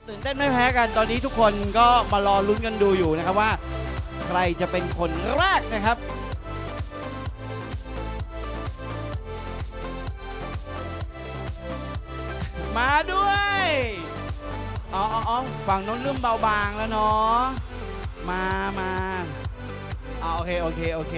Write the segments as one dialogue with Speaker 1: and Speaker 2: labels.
Speaker 1: ตื่นเต้นไม่แพ้กันตอนนี้ทุกคนก็มารอลุ้นกันดูอยู่นะครับว่าใครจะเป็นคนแรกนะครับมาด้วยอ๋อฝั่งน้องเริ่มเบาบางแล้วเนาะมาโอเค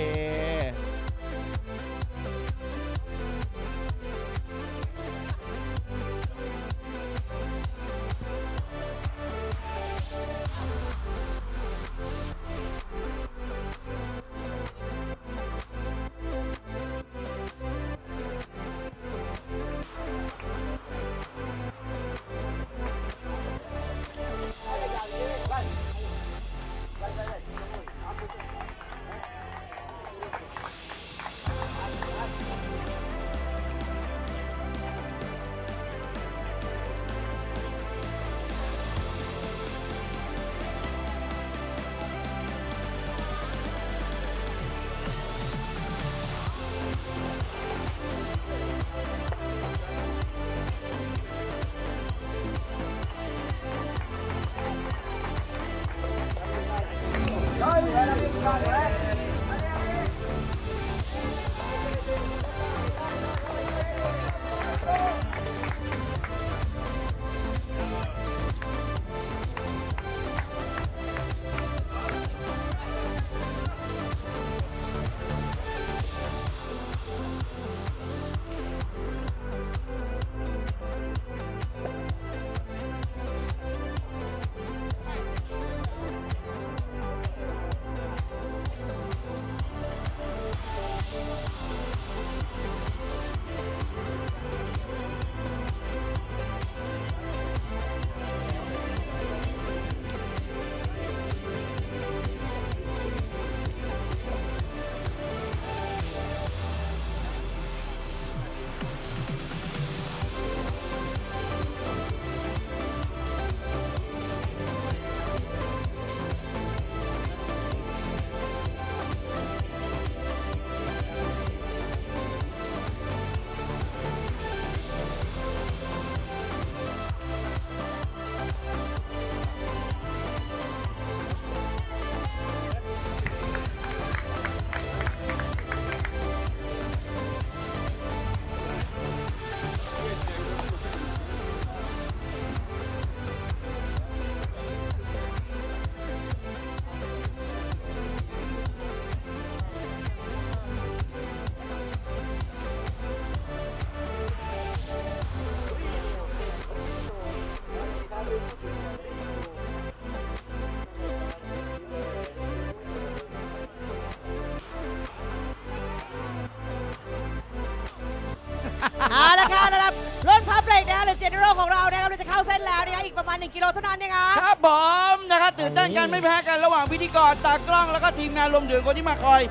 Speaker 2: เอาละค่ะนะครับรถพับเบรกนะหรือเจเนอเรลของเรานะครับเราจะเข้าเส้นแล้วนะคะอีกประมาณ1 กิโลเท่านั้นนะคะ
Speaker 1: ครับผมนะครับตื่นเต้นกันไม่แพ้กันระหว่างพิธีกรตากล้องแล้วก็ทีมงานรวมถึงคนที่มาคอย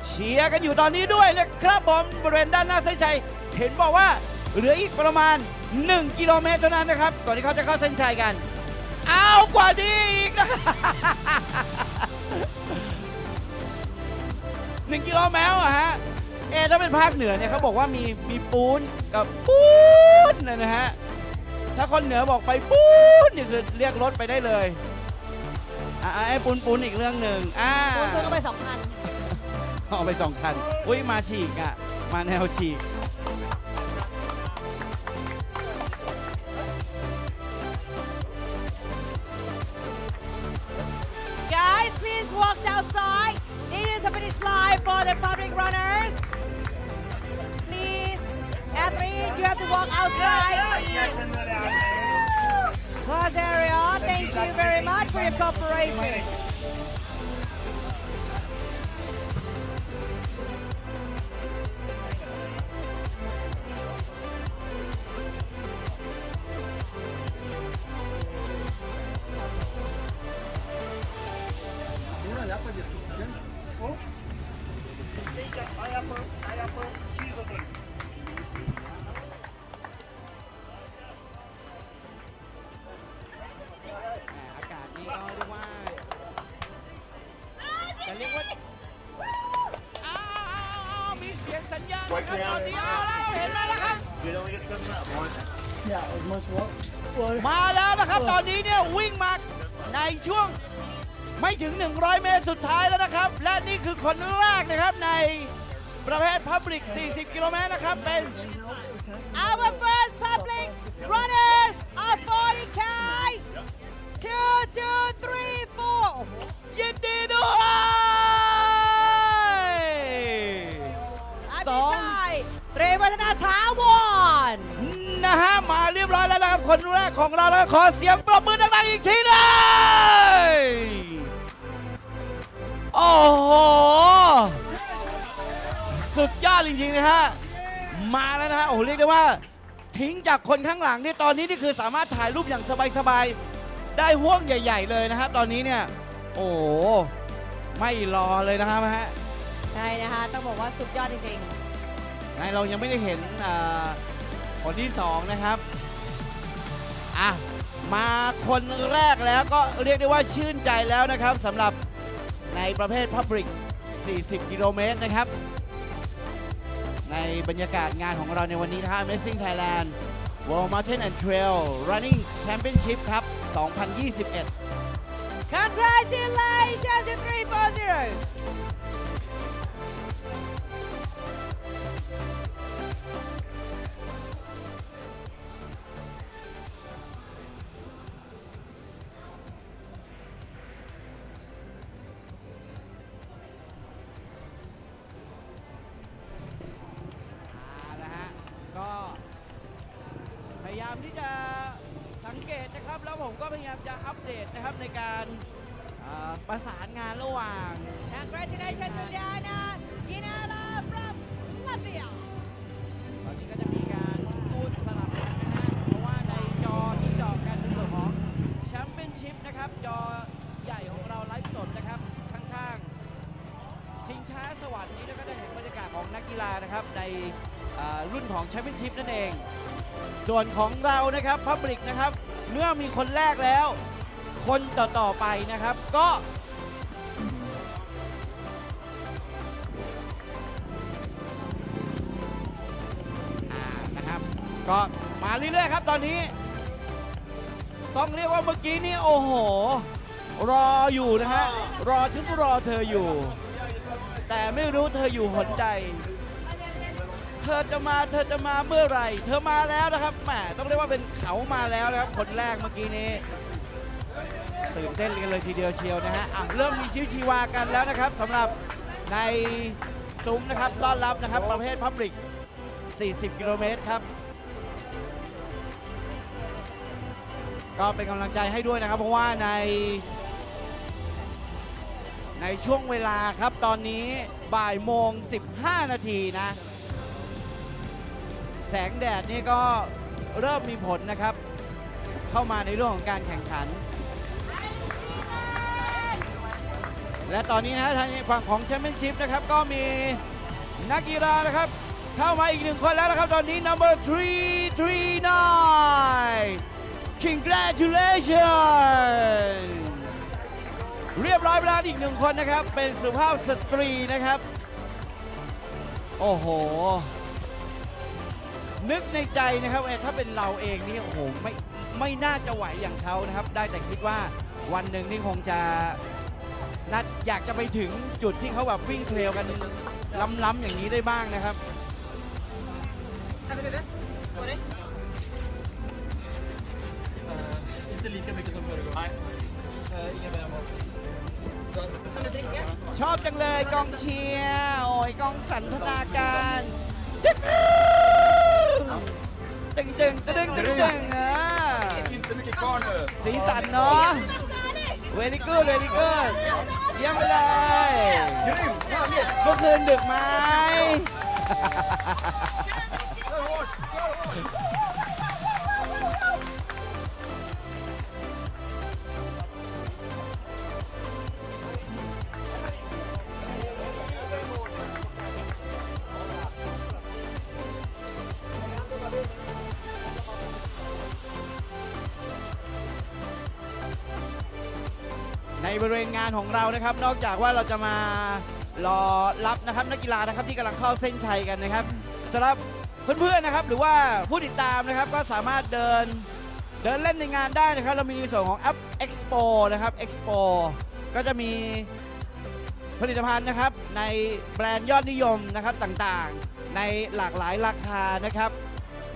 Speaker 1: เชียร์กันอยู่ตอนนี้ด้วยนะครับผมบริเวณด้านหน้าเส้นชัยเห็นบอกว่าเหลืออีกประมาณ1 กิโลเมตรเท่านั้นนะครับก่อนที่เขาจะเข้าเส้นชัยกันเอากว่านี้อีกนะ1 กิโลเมตรอะฮะถ้าเป็นภาคเหนือเนี่ยเขาบอกว่ามีปูนกับปูนนะฮะถ้าคนเหนือบอกไปปูนนี่คือเรียกรถไปได้เลยไอ้ปูนอีกเรื่องหนึ่ง
Speaker 2: ปูนก็ไป2 คัน
Speaker 1: เอาไป2 คันอุ้ยมาฉีกอ่ะมาแนวฉีก
Speaker 2: Guys, please walk outside. It is a finish line for the public runners. Please, athletes, you have to walk outside. Class area, thank you very much for your cooperation.
Speaker 1: ตอนนี้เอาแล้วเห็นไหมล่ะครับ
Speaker 3: Yeah, as much work.
Speaker 1: มาแล้วนะครับตอนนี้เนี่ยวิ่งมาในช่วงไม่ถึง 100 เมตรสุดท้ายแล้วนะครับและนี่คือคนแรกนะครับในประเภท Public 40 กิโลเมตรนะครับเป็น
Speaker 2: Our first public runners are 40K 2, 2, 3, 4
Speaker 1: ยินดีด้วย
Speaker 2: พี่ชายเตรียมวัฒนาถาวร
Speaker 1: นะฮะมาเรียบร้อยแล้วนะครับคนแรกของเราแล้วขอเสียงปรบมือดังๆอีกทีเลย โอ้โหสุดยอดจริงๆนะฮะมาแล้วนะฮะโอ้โหเรียกได้ว่าทิ้งจากคนข้างหลังนี่ตอนนี้นี่คือสามารถถ่ายรูปอย่างสบายๆได้ห่วงใหญ่ๆเลยนะครับตอนนี้เนี่ยโอ้โหไม่รอเลยนะครับฮะ
Speaker 2: ใช่นะคะต้องบอกว่าสุดยอดจริง
Speaker 1: เรายังไม่ได้เห็นคนที่2นะครับอ่ะมาคนแรกแล้วก็เรียกได้ว่าชื่นใจแล้วนะครับสำหรับในประเภท Public 40 กิโลเมตรนะครับในบรรยากาศงานของเราในวันนี้นะครับ Amazing Thailand World Mountain and Trail Running Championship ครับ 2021
Speaker 2: Congratulations to 340
Speaker 1: ก็พยายามที่จะสังเกตนะครับแล้วผมก็พยายามจะอัปเดตนะครับในการประสานงานระหว่าง
Speaker 2: Congratulations to Diana Ginala from Latvia
Speaker 1: ตอนนี้ก็จะมีการพูดสลับกันนะฮะเพราะว่าในจอที่จอกันในส่วนของแชมเปี้ยนชิพนะครับจอใหญ่ของเราไลฟ์สดนะครับข้างๆชิงช้าสวรรค์นี้ก็จะเห็นบรรยากาศของนักกีฬานะครับในรุ่นของแชมเปี้ยนชิพนั่นเองส่วนของเรานะครับพับลิกนะครับเมื่อมีคนแรกแล้วคนต่อไปนะครับก็นะครับก็มาเรื่อยๆครับตอนนี้ต้องเรียกว่าเมื่อกี้นี่โอ้โหรออยู่นะฮะฉันรอเธออยู่แต่ไม่รู้เธออยู่หนใดเธอจะมาเมื่อไหร่เธอมาแล้วนะครับแหมต้องเรียกว่าเป็นเขามาแล้วนะครับคนแรกเมื่อกี้นี้ตื่นเต้นกันเลยทีเดียวเชียวนะฮะเริ่มมีชีวิตชีวากันแล้วนะครับสำหรับในซุ้มนะครับต้อนรับนะครับประเภท Public 40 กิโลเมตรครับก็เป็นกำลังใจให้ด้วยนะครับเพราะว่าในช่วงเวลาครับตอนนี้บ่ายโมง15 นาทีนะแสงแดดนี่ก็เริ่มมีผลนะครับเข้ามาในเรื่องของการแข่งขันและตอนนี้นะทางฝั่งของแชมเปี้ยนชิพนะครับก็มีนักกีฬานะครับเข้ามาอีก1 คนแล้วนะครับตอนนี้ number 339 Congratulations เรียบร้อยไปแล้วอีก1 คนนะครับเป็นสุภาพสตรีนะครับโอ้โหนึกในใจนะครับถ้าเป็นเราเองนี่โอ้โหไม่น่าจะไหวอย่างเขานะครับได้แต่คิดว่าวันหนึ่งนี่คงจะอยากจะไปถึงจุดที่เขาแบบวิ่งเทรลกันล้ำๆอย่างนี้ได้บ้างนะครับชอบจังเลยกองเชียร์โอ้ยกองสันทนาการตึงสีสันเนาะเวลิกูดเยี่ยมไปเลยเมื่อคืนดึกไหม ในบริเวณงานของเรานะครับนอกจากว่าเราจะมารอรับนะครับนักกีฬานะครับที่กำลังเข้าเส้นชัยกันนะครับสำหรับเพื่อนๆนะครับหรือว่าผู้ติดตามนะครับก็สามารถเดิน เดินเล่นในงานได้นะครับเรามีในส่วนของ Up Expo นะครับ Expo ก็จะมีผลิตภัณฑ์นะครับในแบรนด์ยอดนิยมนะครับต่างๆในหลากหลายราคานะครับ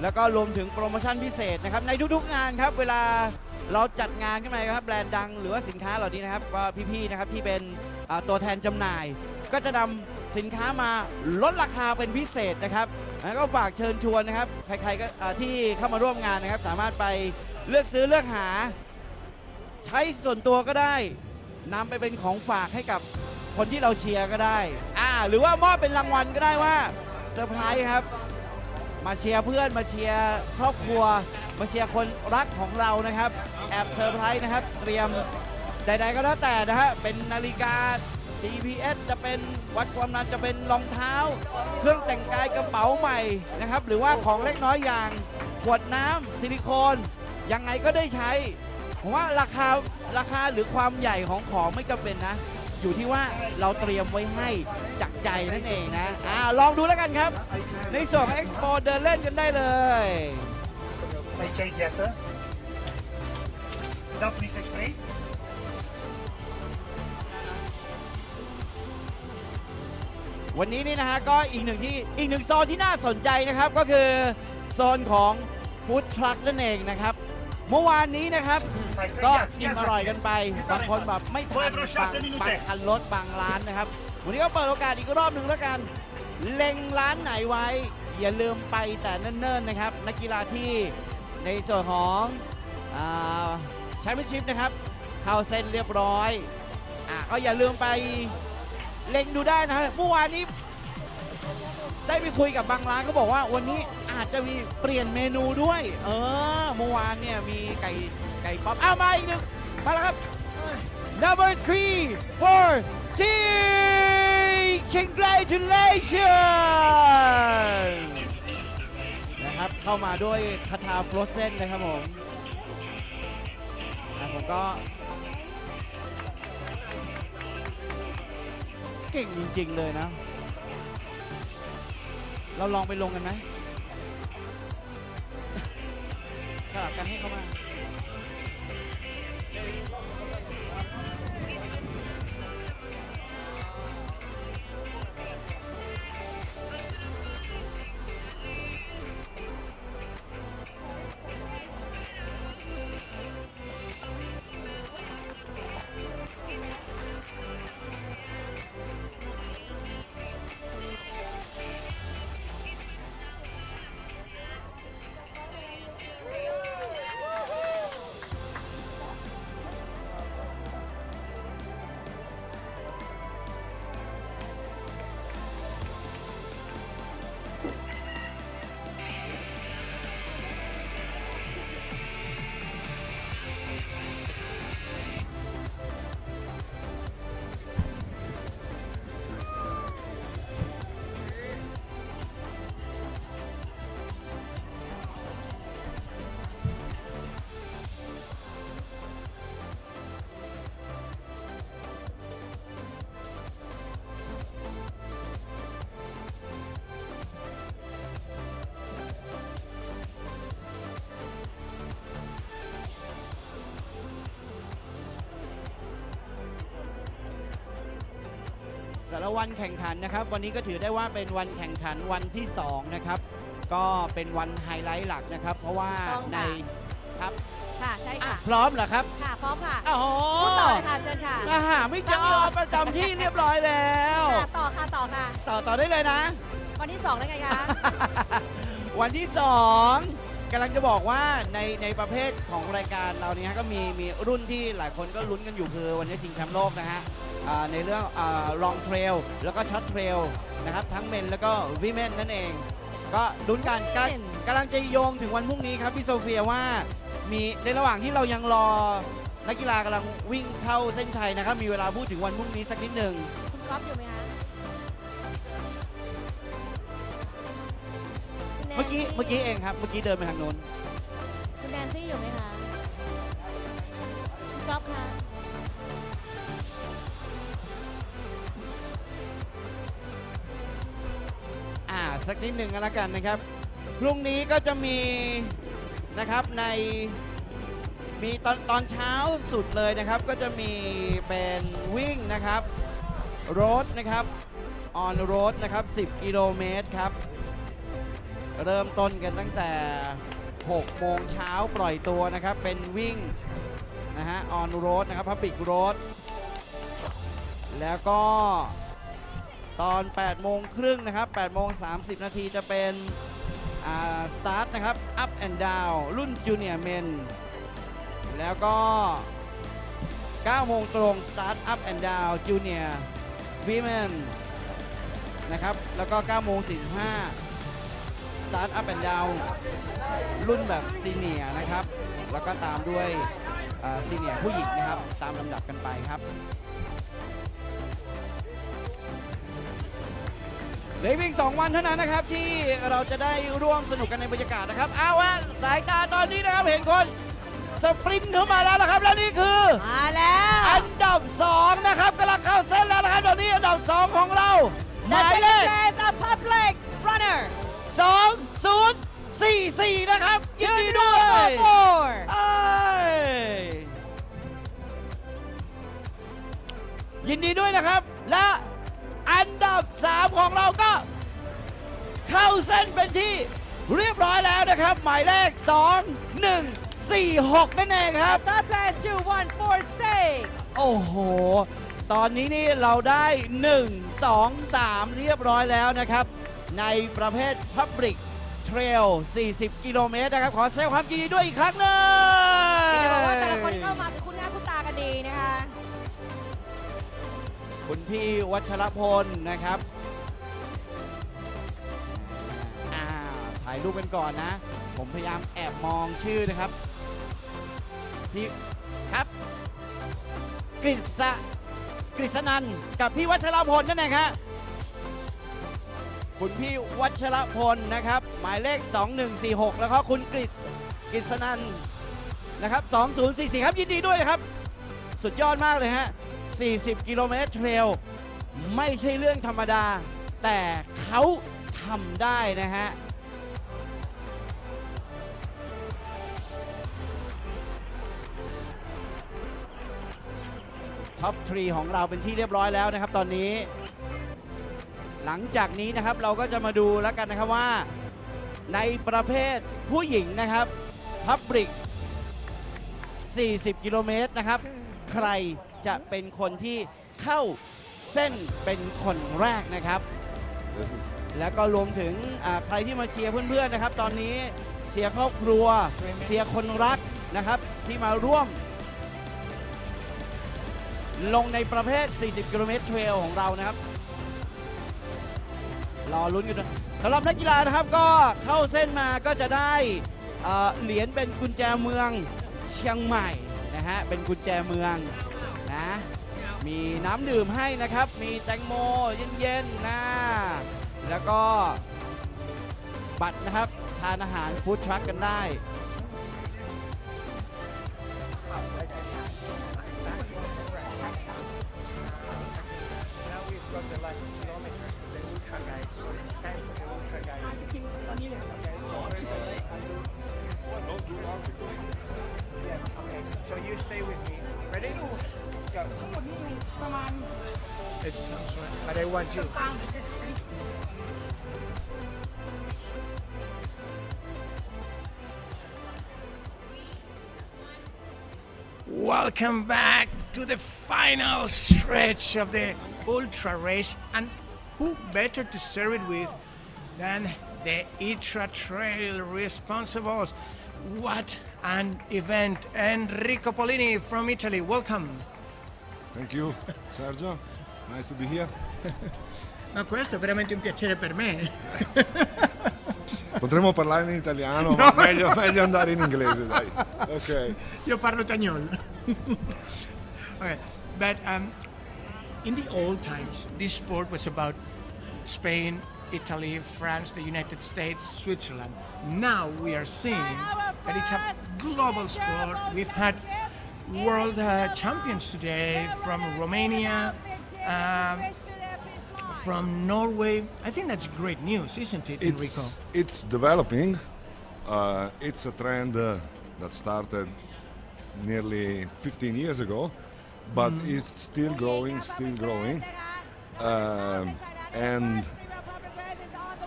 Speaker 1: แล้วก็รวมถึงโปรโมชั่นพิเศษนะครับในทุกๆงานครับเวลาเราจัดงานขึ้นมาครับแบรนด์ดังหรือว่าสินค้าเหล่านี้นะครับก็พี่ๆนะครับที่เป็นตัวแทนจำหน่าย ก็จะนำสินค้ามาลดราคาเป็นพิเศษนะครับแล้วก็ฝากเชิญชวนนะครับใครๆก็ที่เข้ามาร่วมงานนะครับสามารถไปเลือกซื้อเลือกหาใช้ส่วนตัวก็ได้นำไปเป็นของฝากให้กับคนที่เราเชียร์ก็ได้หรือว่ามอบเป็นรางวัลก็ได้ว่าเซอร์ไพรส์ครับมาเชียร์เพื่อนมาเชียร์ครอบครัวมาเชียร์คนรักของเรานะครับแอบเซอร์ไพรส์นะครับเตรียมใดๆก็แล้วแต่นะฮะเป็นนาฬิกา GPS จะเป็นวัดความดันจะเป็นรองเท้าเครื่องแต่งกายกระเป๋าใหม่นะครับหรือว่าของเล็กน้อยอย่างขวดน้ำซิลิโคนยังไงก็ได้ใช้ผมว่าราคาหรือความใหญ่ของไม่จำเป็นนะอยู่ที่ว่าเราเตรียมไว้ให้จากใจนั่นเองนะลองดูแล้วกันครับในส่วนของ Expo เดินเล่นกันได้เลย
Speaker 3: May change yes, sir. Without mistake, please.
Speaker 1: วันนี้นี่นะฮะก็อีกหนึ่งโซนที่น่าสนใจนะครับก็คือโซนของฟู้ดทรัคนั่นเองนะครับเมื่อวานนี้นะครับก็อิ่มอร่อยกันไปบางคนแบบไม่ทันบางคันรถบางร้านนะครับวันนี้ก็เปิดโอกาสอีกรอบหนึ่งแล้วกันเล็งร้านไหนไว้อย่าลืมไปแต่เนิ่นๆนะครับนักกีฬาที่ในส่วนของแชมเปี้ยนชิพนะครับเข้าเส้นเรียบร้อยก็อย่าลืมไปเล็งดูได้นะเมื่อวานนี้ได้ไปคุยกับบางร้านเขาบอกว่าวันนี้อาจจะมีเปลี่ยนเมนูด้วยเมื่อวานเนี่ยมีไก่ป๊อปมาอีกหนึ่งมาแล้วครับ number 3 for T congratulations นะครับเข้ามาด้วยคาถาโฟรเซนนะครับผมก็เก่งจริงๆเลยนะเราลองไปลงกันไหมสลับกันให้เขามา สารวันแข่งขันนะครับวันนี้ก็ถือได้ว่าเป็นวันแข่งขันวันที่2นะครับก็เป็นวันไฮไลท์หลักนะครับเพราะว่าในครับ
Speaker 2: ค่ะใช่ค่ะ
Speaker 1: พร้อมเหรอครับ
Speaker 2: ค่ะพร้อมค่ะ
Speaker 1: โอ้โห
Speaker 2: ต่อเลยค่ะเชิญค่ะ
Speaker 1: ไม่เจอประจำที่เรียบร้อยแล้ว
Speaker 2: ต่อค่ะ
Speaker 1: ต่อได้เลยนะ
Speaker 2: วันที่2ได้ไงคะ
Speaker 1: วันที่2กำลังจะบอกว่าในประเภทของรายการเราเนี่ยก็มีรุ่นที่หลายคนก็ลุ้นกันอยู่คือวันนี้ชิงแชมป์โลกนะฮะในเรื่องลองเทรลแล้วก็ช็อตเทรลนะครับทั้งเมนแล้วก็วิเมนนั่นเองก็ลุ้นกันกำลังจะโยงถึงวันพรุ่งนี้ครับพี่โซเฟียว่ามีในระหว่างที่เรายังรอนักกีฬากำลังวิ่งเข้าเส้นชัยนะครับมีเวลาพูดถึงวันพรุ่งนี้สักนิดหนึ่ง
Speaker 2: คุณก๊อฟอยู่ไหมคะ
Speaker 1: เมื่อกี้เองครับเมื่อกี้เดินไปทางโน้น
Speaker 2: คุณแดนซี่อยู่ไหมคะคุณก๊อฟคะ
Speaker 1: สักนิดหนึ่งกันแล้วกันนะครับพรุ่งนี้ก็จะมีนะครับใน มีตอนเช้าสุดเลยนะครับก็จะมีเป็นวิ่งนะครับโรดนะครับออนโรดนะครับ10 กิโลเมตรครับเริ่มต้นกันตั้งแต่6 โมงเช้าปล่อยตัวนะครับเป็นวิ่งนะฮะออนโรดนะครับพับบิกโรดแล้วก็ตอน8 โมงครึ่งนะครับ8 โมง 30 นาทีจะเป็นสตาร์ทนะครับ up and down รุ่นจูเนียร์เมนแล้วก็ 9 โมงตรง start up and down junior women นะครับแล้วก็ 9 โมง 45 start up and down รุ่นแบบซีเนียร์นะครับแล้วก็ตามด้วยซีเนียร์ผู้หญิงนะครับตามลำดับกันไปครับเหลือวิ่ง2 วันเท่านั้นนะครับที่เราจะได้ร่วมสนุกกันในบรรยากาศนะครับเอาวะสายตาตอนนี้นะครับเห็นคนสปรินต์เข้ามาแล้วนะครับแล้วนี่คือ
Speaker 2: มาแล้ว
Speaker 1: อันดับ2นะครับกำลังเข้าเส้นแล้วนะครับตอนนี้อันดับ2ของเราหมายเลข
Speaker 2: public runner
Speaker 1: 2044นะครับยินดีด้วยยินดีด้วยนะครับและอันดับ3ของเราก็เข้าเส้นเป็นที่เรียบร้อยแล้วนะครับหมายเลข2146นั่นเองครับ
Speaker 2: Third place 2146
Speaker 1: โอ้โหตอนนี้นี่เราได้1 2 3เรียบร้อยแล้วนะครับในประเภท Public Trail 40 กิโลเมตรนะครับขอแสดงความยินดีด้วยอีกครั้งหนึ่ง
Speaker 2: จะบอกว่าแต่ละคนที่เข้ามาคือคุณหน้าคุณตากันดีนะคะ
Speaker 1: คุณพี่วัชรพลนะครับถ่ายรูปกันก่อนนะผมพยายามแอบมองชื่อนะครับพี่ครับกฤษนันท์กับพี่วัชรพลนั่นเองครับคุณพี่วัชรพลนะครับหมายเลข2146แล้วก็คุณกฤษนันท์นะครับ2044ครับยินดีด้วยครับสุดยอดมากเลยฮะ40 กิโลเมตรเทรลไม่ใช่เรื่องธรรมดาแต่เขาทำได้นะฮะท็อป 3 ของเราเป็นที่เรียบร้อยแล้วนะครับตอนนี้หลังจากนี้นะครับเราก็จะมาดูแล้วกันนะครับว่าในประเภทผู้หญิงนะครับพับริก40 กิโลเมตรนะครับใครจะเป็นคนที่เข้าเส้นเป็นคนแรกนะครับแล้วก็รวมถึงใครที่มาเชียร์เพื่อนๆนะครับตอนนี้เชียร์ครอบครัวเชียร์คนรักนะครับที่มาร่วมลงในประเภท40 กิโลเมตรเทรลของเรานะครับรอลุ้นกันสำหรับนักกีฬานะครับก็เข้าเส้นมาก็จะได้เหรียญเป็นกุญแจเมืองเชียงใหม่นะฮะเป็นกุญแจเมืองนะมีน้ำดื่มให้นะครับมีแตงโมเย็นๆนะแล้วก็บัตรนะครับทานอาหารฟู้ดทรัคกันได้
Speaker 3: So you stay with me. Ready? Go.
Speaker 1: ทั้งหมดนี้ประมาณ
Speaker 3: But I want you. Welcome back to the final stretch of the ultra race, and who better to serve it with than the ITRA Trail responsibles? What an event! Enrico Polini from Italy, welcome.
Speaker 4: Thank you, Sergio. Nice to be here.
Speaker 3: Ma questo è veramente un piacere per me.
Speaker 4: Potremmo parlare in italiano, ma meglio andare in inglese, dai. Ok.
Speaker 3: Io parlo tagnol. Okay, but in the old times, this sport was about Spain, Italy, France, the United States, Switzerland. Now we are seeing that it's a global sport. We've had world champions today from Romania, from Norway. I think that's great news, isn't it, Enrico?
Speaker 4: It's developing. It's a trend that started nearly 15 years ago, but it's still growing, and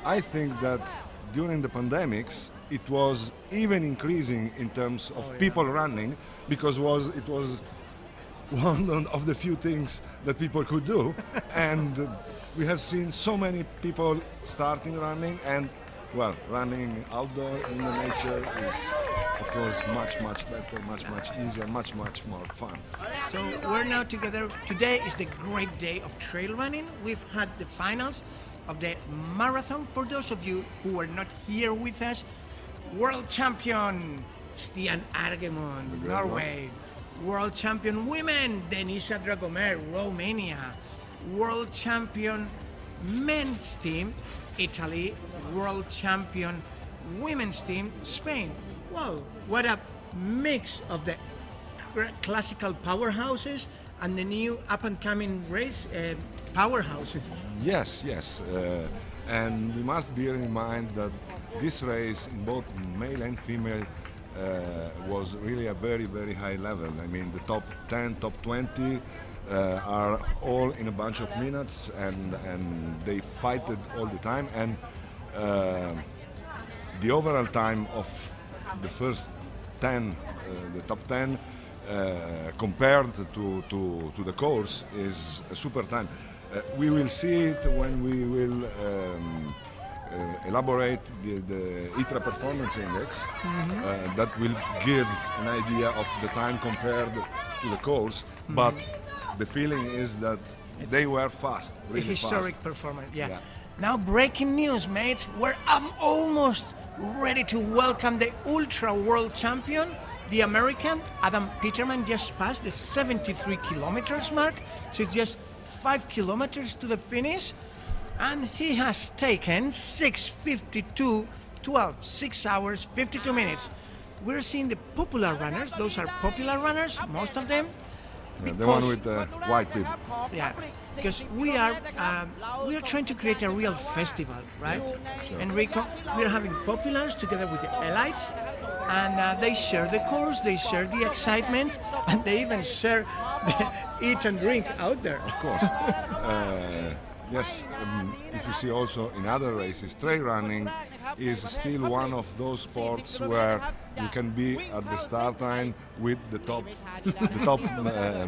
Speaker 4: I think that during the pandemics it was even increasing in terms of people running, because it was one of the few things that people could do, and we have seen so many people starting running, and well, running outdoor in the nature is of course much better, much easier, much more fun.
Speaker 3: So we're now together. Today is the great day of trail running. We've had the finals of the marathon. For those of you who are not here with us, world champion CHIANGMAI, Norway. World champion women, Denisa Dragomir, Romania. World champion men's team, Italy. World champion women's team, Spain. Wow, what a mix of the classical powerhouses and the new up-and-coming race powerhouses.
Speaker 4: Yes, and we must bear in mind that this race in both male and female was really a very high level. I mean, the top 10, top 20 are all in a bunch of minutes, and they fight it all the time. And the overall time of the first 10, the top 10, compared to the course is a super time. We will see it when we will elaborate the ITRA performance index. That will give an idea of the time compared to the course, but the feeling is that they were fast, really
Speaker 3: a historic
Speaker 4: fast.
Speaker 3: Performance, yeah. Now breaking news, mates, where I'm almost ready to welcome the ultra world champion, the American Adam Peterman. Just passed the 73 kilometers mark, so it's just 5 kilometers to the finish, and he has taken 6:52:12, 6 hours 52 minutes. We're seeing the popular runners. Those are popular runners, most of them.
Speaker 4: The one with the white bib.
Speaker 3: Yeah, because we are trying to create a real festival, right?
Speaker 4: Sure.
Speaker 3: Enrico, we're having populars together with the elites, and they share the course, they share the excitement, and they even share the eat and drink out there.
Speaker 4: Of course. Yes, if you see also in other races, trail running is still one of those sports where you can be at the start line with the top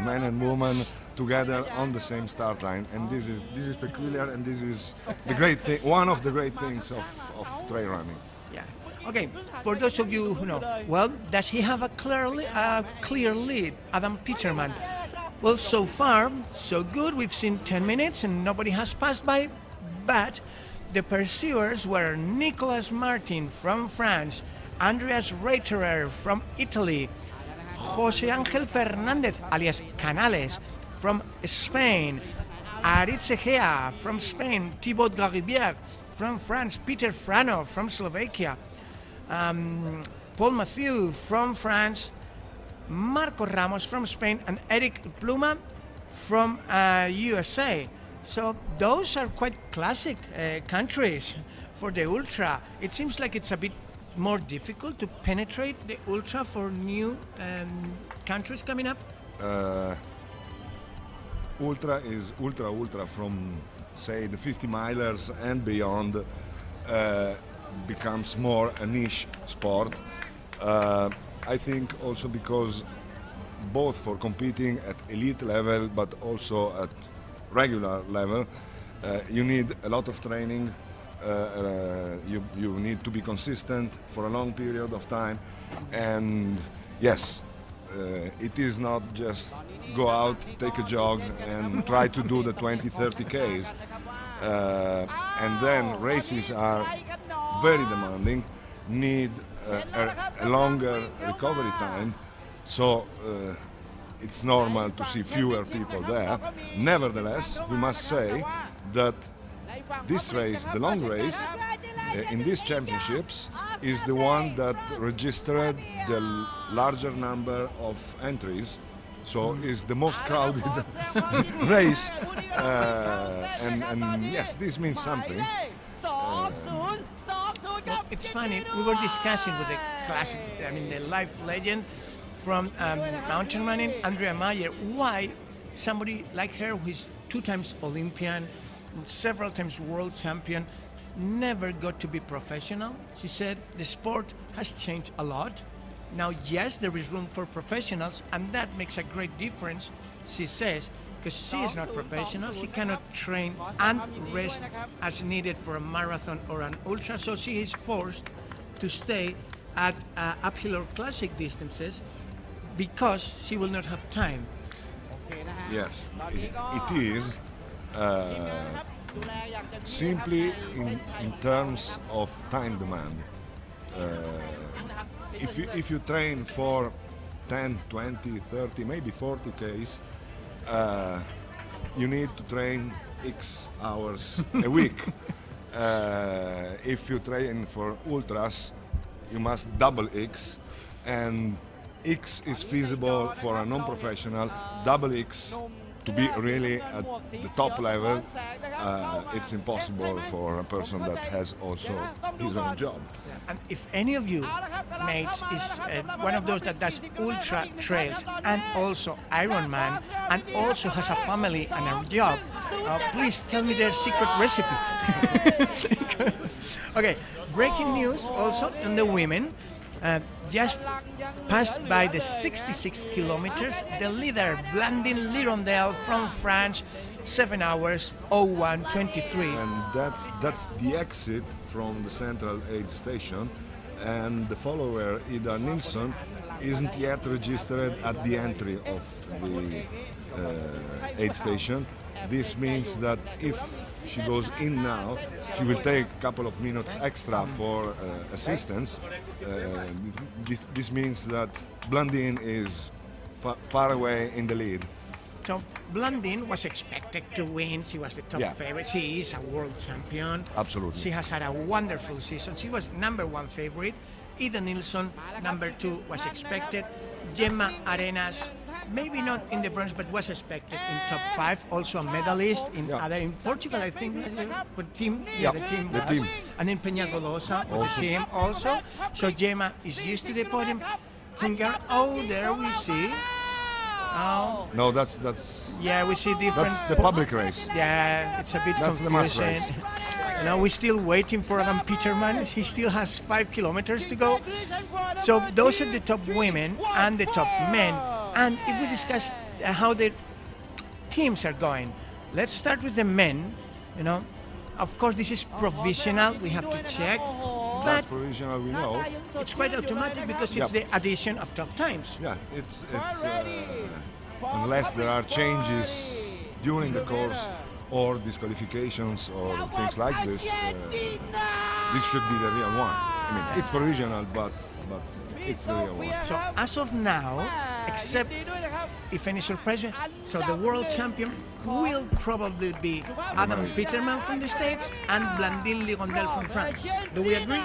Speaker 4: men and women together on the same start line, and this is peculiar, and this is the great thing, one of the great things of trail running.
Speaker 3: Yeah. Okay. For those of you who know, well, does he have a clear lead, Adam Peterman? Well, so far, so good. We've seen 10 minutes and nobody has passed by, but the pursuers were Nicolas Martin from France, Andreas Reiterer from Italy, José Ángel Fernández, alias Canales, from Spain, Aritz Egea from Spain, Thibaut Garibier from France, Peter Frano from Slovakia, Paul Mathieu from France, Marco Ramos from Spain, and Eric Pluma from USA. So those are quite classic countries for the ultra. It seems like it's a bit more difficult to penetrate the ultra for new countries coming up.
Speaker 4: Ultra is ultra from, say, the 50 milers and beyond, becomes more a niche sport. I think also because both for competing at elite level but also at regular level, you need a lot of training. You need to be consistent for a long period of time, and yes, it is not just go out, take a jog and try to do the 20-30 Ks, and then races are very demanding, need a longer recovery time, so it's normal to see fewer people there. Nevertheless, we must say that this race, the long race, in these championships, is the one that registered the larger number of entries, so is the most crowded race, and yes, this means something.
Speaker 3: It's funny, we were discussing with the classic, the life legend from mountain running, Andrea Mayer, why somebody like her, who is 2 times Olympian, several times world champion, never got to be professional. She said the sport has changed a lot. Now, yes, there is room for professionals, and that makes a great difference, she says, because she is not professional. She cannot train and rest as needed for a marathon or an ultra, so she is forced to stay at uphill or classic distances because she will not have time.
Speaker 4: Yes, it is simply in terms of time demand. If you train for 10, 20, 30, maybe 40 Ks, you need to train X hours a week. If you train for ultras, you must double X, and X is feasible for a non-professional. Double X to be really at the top level, it's impossible for a person that has also his own job.
Speaker 3: And if any of you mates is one of those that does ultra trails and also Ironman and also has a family and a job, please tell me their secret recipe. Okay, breaking news also on the women. Just passed by the 66 kilometers, the leader, Blandine Lirondelle from France, 7 hours, 01:23.
Speaker 4: And that's the exit from the central aid station, and the follower, Ida Nilsson, isn't yet registered at the entry of the aid station. This means that if she goes in now, she will take a couple of minutes extra for assistance. This means that Blandine is far away in the lead.
Speaker 3: So Blandine was expected to win. She was the top favorite. She is a world champion.
Speaker 4: Absolutely.
Speaker 3: She has had a wonderful season. She was #1 favorite. Ida Nilsson, #2, was expected. Gemma Arenas, maybe not in the bronze, but was expected in top 5. Also a medalist in in Portugal, I think, for team. The team.
Speaker 4: The team.
Speaker 3: And in Peñagolosa, the team also. So Gemma is used to the podium. Oh, there we see. Oh.
Speaker 4: No, that's
Speaker 3: Yeah, we see different.
Speaker 4: that's the public race.
Speaker 3: Yeah, it's a bit
Speaker 4: That's the mass
Speaker 3: confusing.
Speaker 4: race.
Speaker 3: Now we're still waiting for Adam Peterman. He still has 5 kilometers to go. So those are the top women and the top men. And if we discuss how the teams are going, let's start with the men. You know, of course this is provisional. We have to check.
Speaker 4: That's
Speaker 3: But
Speaker 4: provisional, we know.
Speaker 3: it's quite automatic because it's the addition of top times.
Speaker 4: Yeah, it's unless there are changes during the course or disqualifications or things like this, this should be the real one. I mean, it's provisional, but it's the real one.
Speaker 3: So as of now, except if any surprise, so the world champion will probably be Adam Peterman from the States and Blandine Lirondelle from France. Do we agree?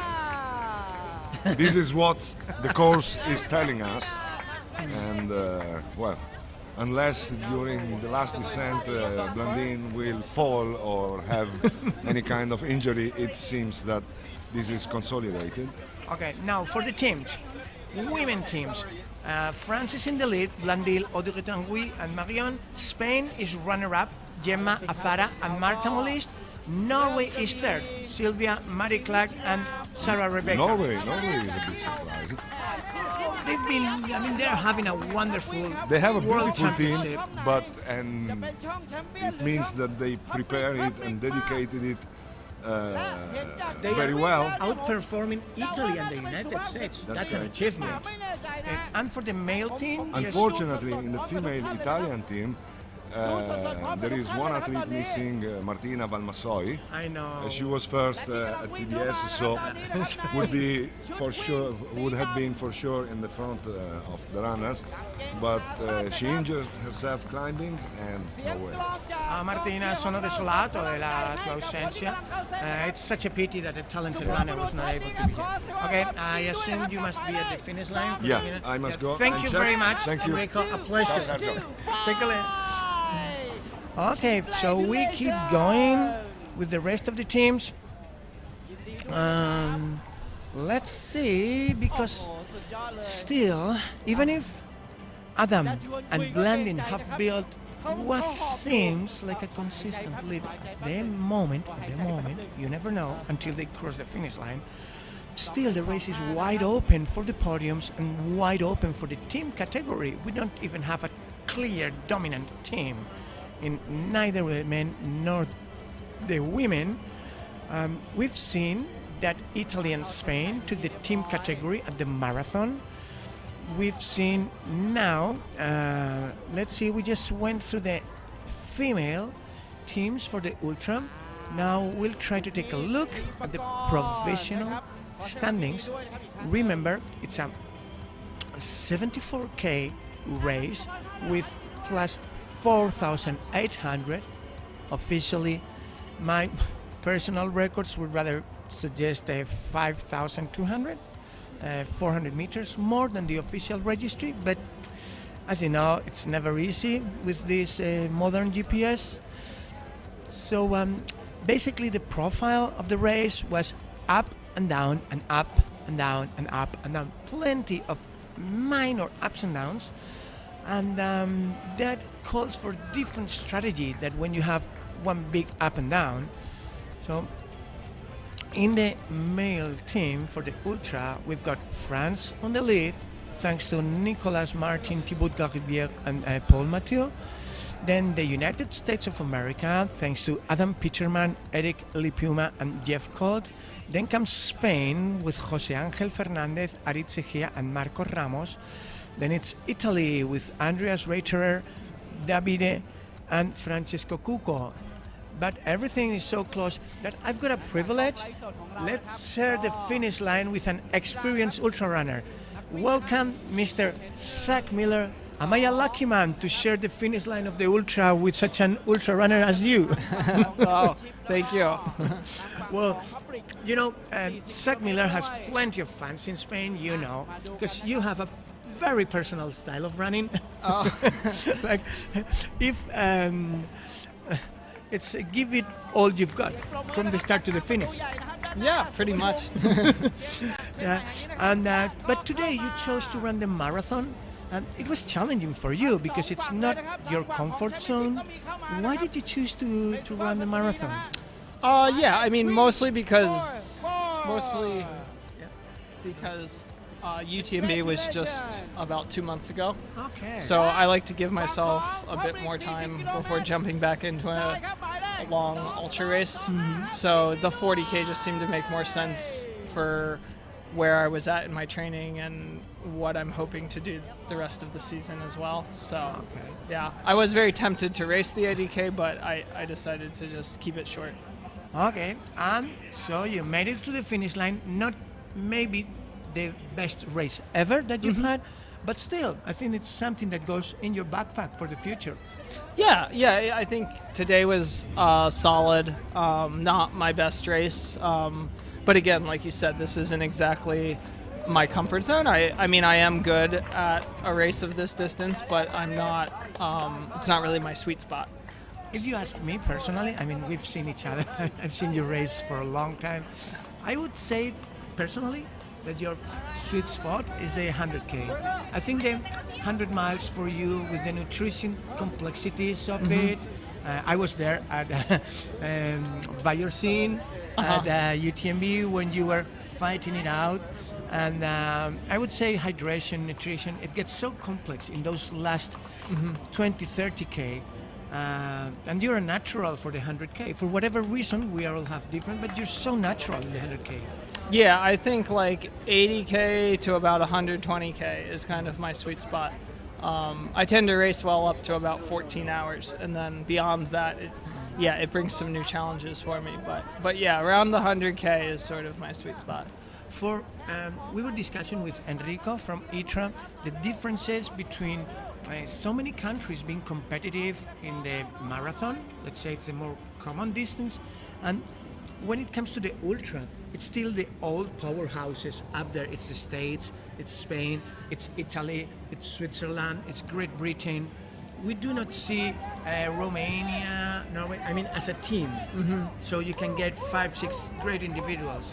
Speaker 4: This is what the course is telling us, and well, unless during the last descent Blandine will fall or have any kind of injury, it seems that this is consolidated.
Speaker 3: Okay, now for the teams, women teams. France is in the lead, Blandine, Audrey Tanguy and Marion. Spain is runner-up, Gemma Azara and Marta Molist. Norway is third, Sylvia, Marie Clark and Sarah Rebecca.
Speaker 4: Norway is a big surprise.
Speaker 3: They've been, I mean, they're having a wonderful
Speaker 4: They have a
Speaker 3: world
Speaker 4: beautiful team,
Speaker 3: championship.
Speaker 4: but it means that they prepare it and dedicated it
Speaker 3: They
Speaker 4: very
Speaker 3: are
Speaker 4: well.
Speaker 3: outperforming Italy and the United States. That's an
Speaker 4: right.
Speaker 3: achievement. And for the male team, yes,
Speaker 4: Unfortunately, in the female Italian team, there is one athlete missing, Martina Valmasoi.
Speaker 3: I know.
Speaker 4: She was first at TBS, so would have been for sure in the front of the runners, but she injured herself climbing and no way.
Speaker 3: Martina, sono desolato della tua ausencia. It's such a pity that a talented runner was not able to be here. Okay, I assume you must be at the finish line.
Speaker 4: Yeah, I must go
Speaker 3: Thank
Speaker 4: and
Speaker 3: you
Speaker 4: check.
Speaker 3: very much,
Speaker 4: Thank you.
Speaker 3: Enrico. A pleasure.
Speaker 4: Ciao, Sergio.
Speaker 3: Take a look. Okay, so we keep going with the rest of the teams. Let's see, because still, even if Adam and Blandin have built what seems like a consistent lead. At the moment, you never know until they cross the finish line. Still, the race is wide open for the podiums and wide open for the team category. We don't even have a clear dominant team in neither the men nor the women. We've seen that Italy and Spain took the team category at the marathon. We've seen now, let's see, we just went through the female teams for the ultra. Now we'll try to take a look at the professional standings. Remember, it's a 74k race with plus 4,800 officially. My personal records would rather suggest a 5,200, 400 meters more than the official registry, but as you know, it's never easy with this modern GPS. So basically the profile of the race was up and down and up and down and up and down, plenty of minor ups and downs, and that calls for different strategy that when you have one big up and down. So in the male team for the ultra, we've got France on the lead thanks to Nicolas Martin, Thibaut Garibier and Paul Mathieu. Then the United States of America, thanks to Adam Peterman, Eric Lipuma and Jeff Colt. Then comes Spain with José Ángel Fernández, Aritz Egea and Marco Ramos. Then it's Italy with Andreas Reiterer, Davide and Francesco Cucco. But everything is so close that I've got a privilege. Let's share the finish line with an experienced ultra runner. Welcome, Mr. Zach Miller. Am I a lucky man to share the finish line of the ultra with such an ultra runner as you?
Speaker 5: Oh, thank you.
Speaker 3: Well, you know, Zach Miller has plenty of fans in Spain, you know, because you have a very personal style of running.
Speaker 5: Oh.
Speaker 3: Like, if it's give it all you've got from the start to the finish.
Speaker 5: Yeah, pretty much.
Speaker 3: Yeah, and but today you chose to run the marathon, and it was challenging for you because it's not your comfort zone. Why did you choose to run the marathon?
Speaker 5: Yeah, I mean mostly because UTMB was just about 2 months ago.
Speaker 3: Okay.
Speaker 5: So I like to give myself a bit more time before jumping back into a long ultra race.
Speaker 3: Mm-hmm.
Speaker 5: So the 40K just seemed to make more sense for where I was at in my training and what I'm hoping to do the rest of the season as well. So yeah, I was very tempted to race the 80K, but I decided to just keep it short.
Speaker 3: Okay, and so you made it to the finish line, not maybe the best race ever that you've had, but still, I think it's something that goes in your backpack for the future.
Speaker 5: Yeah, I think today was solid, not my best race, but again, like you said, this isn't exactly my comfort zone. I mean, I am good at a race of this distance, but I'm not, it's not really my sweet spot.
Speaker 3: If you ask me personally, I mean, we've seen each other, I've seen you race for a long time, I would say personally that your sweet spot is the 100K. I think the 100 miles for you with the nutrition complexities of it, I was there at by your scene at UTMB when you were fighting it out, and I would say hydration, nutrition, it gets so complex in those last 20, 30K. And you're a natural for the 100K. For whatever reason, we all have different, but you're so natural in the 100K.
Speaker 5: Yeah, I think like 80K to about 120K is kind of my sweet spot. I tend to race well up to about 14 hours, and then beyond that, it brings some new challenges for me. But yeah, around the 100K is sort of my sweet spot.
Speaker 3: For we were discussing with Enrico from ITRA the differences between so many countries being competitive in the marathon. Let's say it's a more common distance, and when it comes to the ultra, it's still the old powerhouses up there. It's the States, it's Spain, it's Italy, it's Switzerland, it's Great Britain. We do not see Romania, Norway, I mean as a team. So you can get 5, 6 great individuals.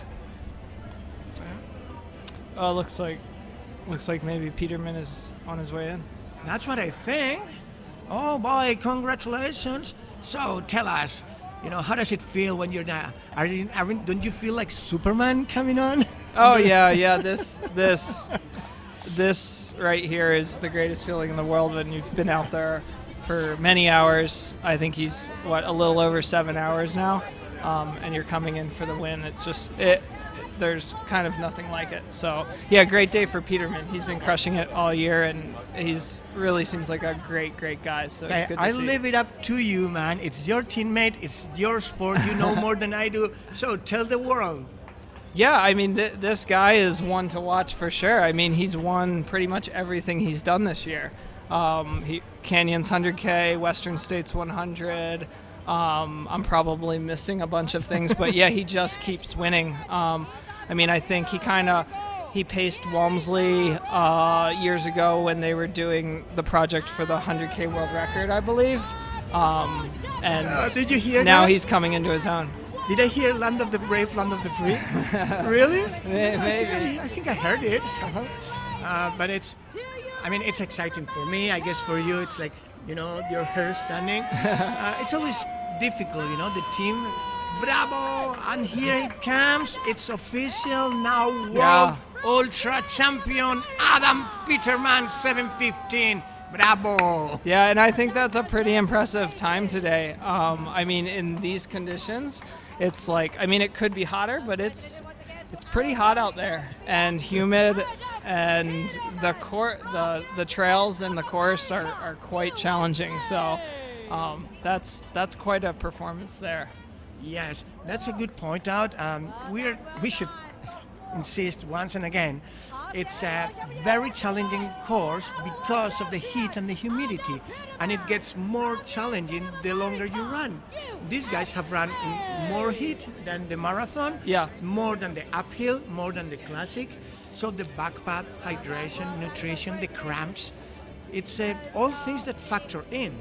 Speaker 5: Looks like maybe Peterman is on his way in.
Speaker 3: That's what I think. Oh boy, congratulations. So tell us, how does it feel when you're there? Don't you feel like Superman coming on?
Speaker 5: Oh yeah. This right here is the greatest feeling in the world when you've been out there for many hours. I think he's a little over 7 hours now, and you're coming in for the win. It's just there's kind of nothing like it. So yeah, great day for Peterman. He's been crushing it all year, and he's really seems like a great guy. So it's good to
Speaker 3: I
Speaker 5: see.
Speaker 3: leave it up to you, man. It's your teammate. It's your sport. You know more than I do. So tell the world.
Speaker 5: Yeah, I mean, this guy is one to watch for sure. I mean, he's won pretty much everything he's done this year. Canyons 100K, Western States 100. I'm probably missing a bunch of things, but yeah, he just keeps winning. I mean, I think he paced Walmsley years ago when they were doing the project for the 100K world record, I believe. And
Speaker 3: did you hear
Speaker 5: now
Speaker 3: that?
Speaker 5: he's coming into his own.
Speaker 3: Did I hear Land of the Brave, Land of the Free? Really?
Speaker 5: Maybe.
Speaker 3: I think I heard it somehow. But it's exciting for me. I guess for you, it's like, your hair standing. It's always difficult, the team. Bravo! And here it comes. It's official now. World Ultra Champion Adam Peterman, 7:15. Bravo!
Speaker 5: Yeah, and I think that's a pretty impressive time today. I mean, in these conditions, it's like, it could be hotter, but it's pretty hot out there and humid, and the trails and the course are quite challenging. So that's quite a performance there.
Speaker 3: Yes, that's a good point out. We should insist once and again, it's a very challenging course because of the heat and the humidity, and it gets more challenging the longer you run. These guys have run in more heat than the marathon, more than the uphill, more than the classic. So the backpack, hydration, nutrition, the cramps, it's all things that factor in.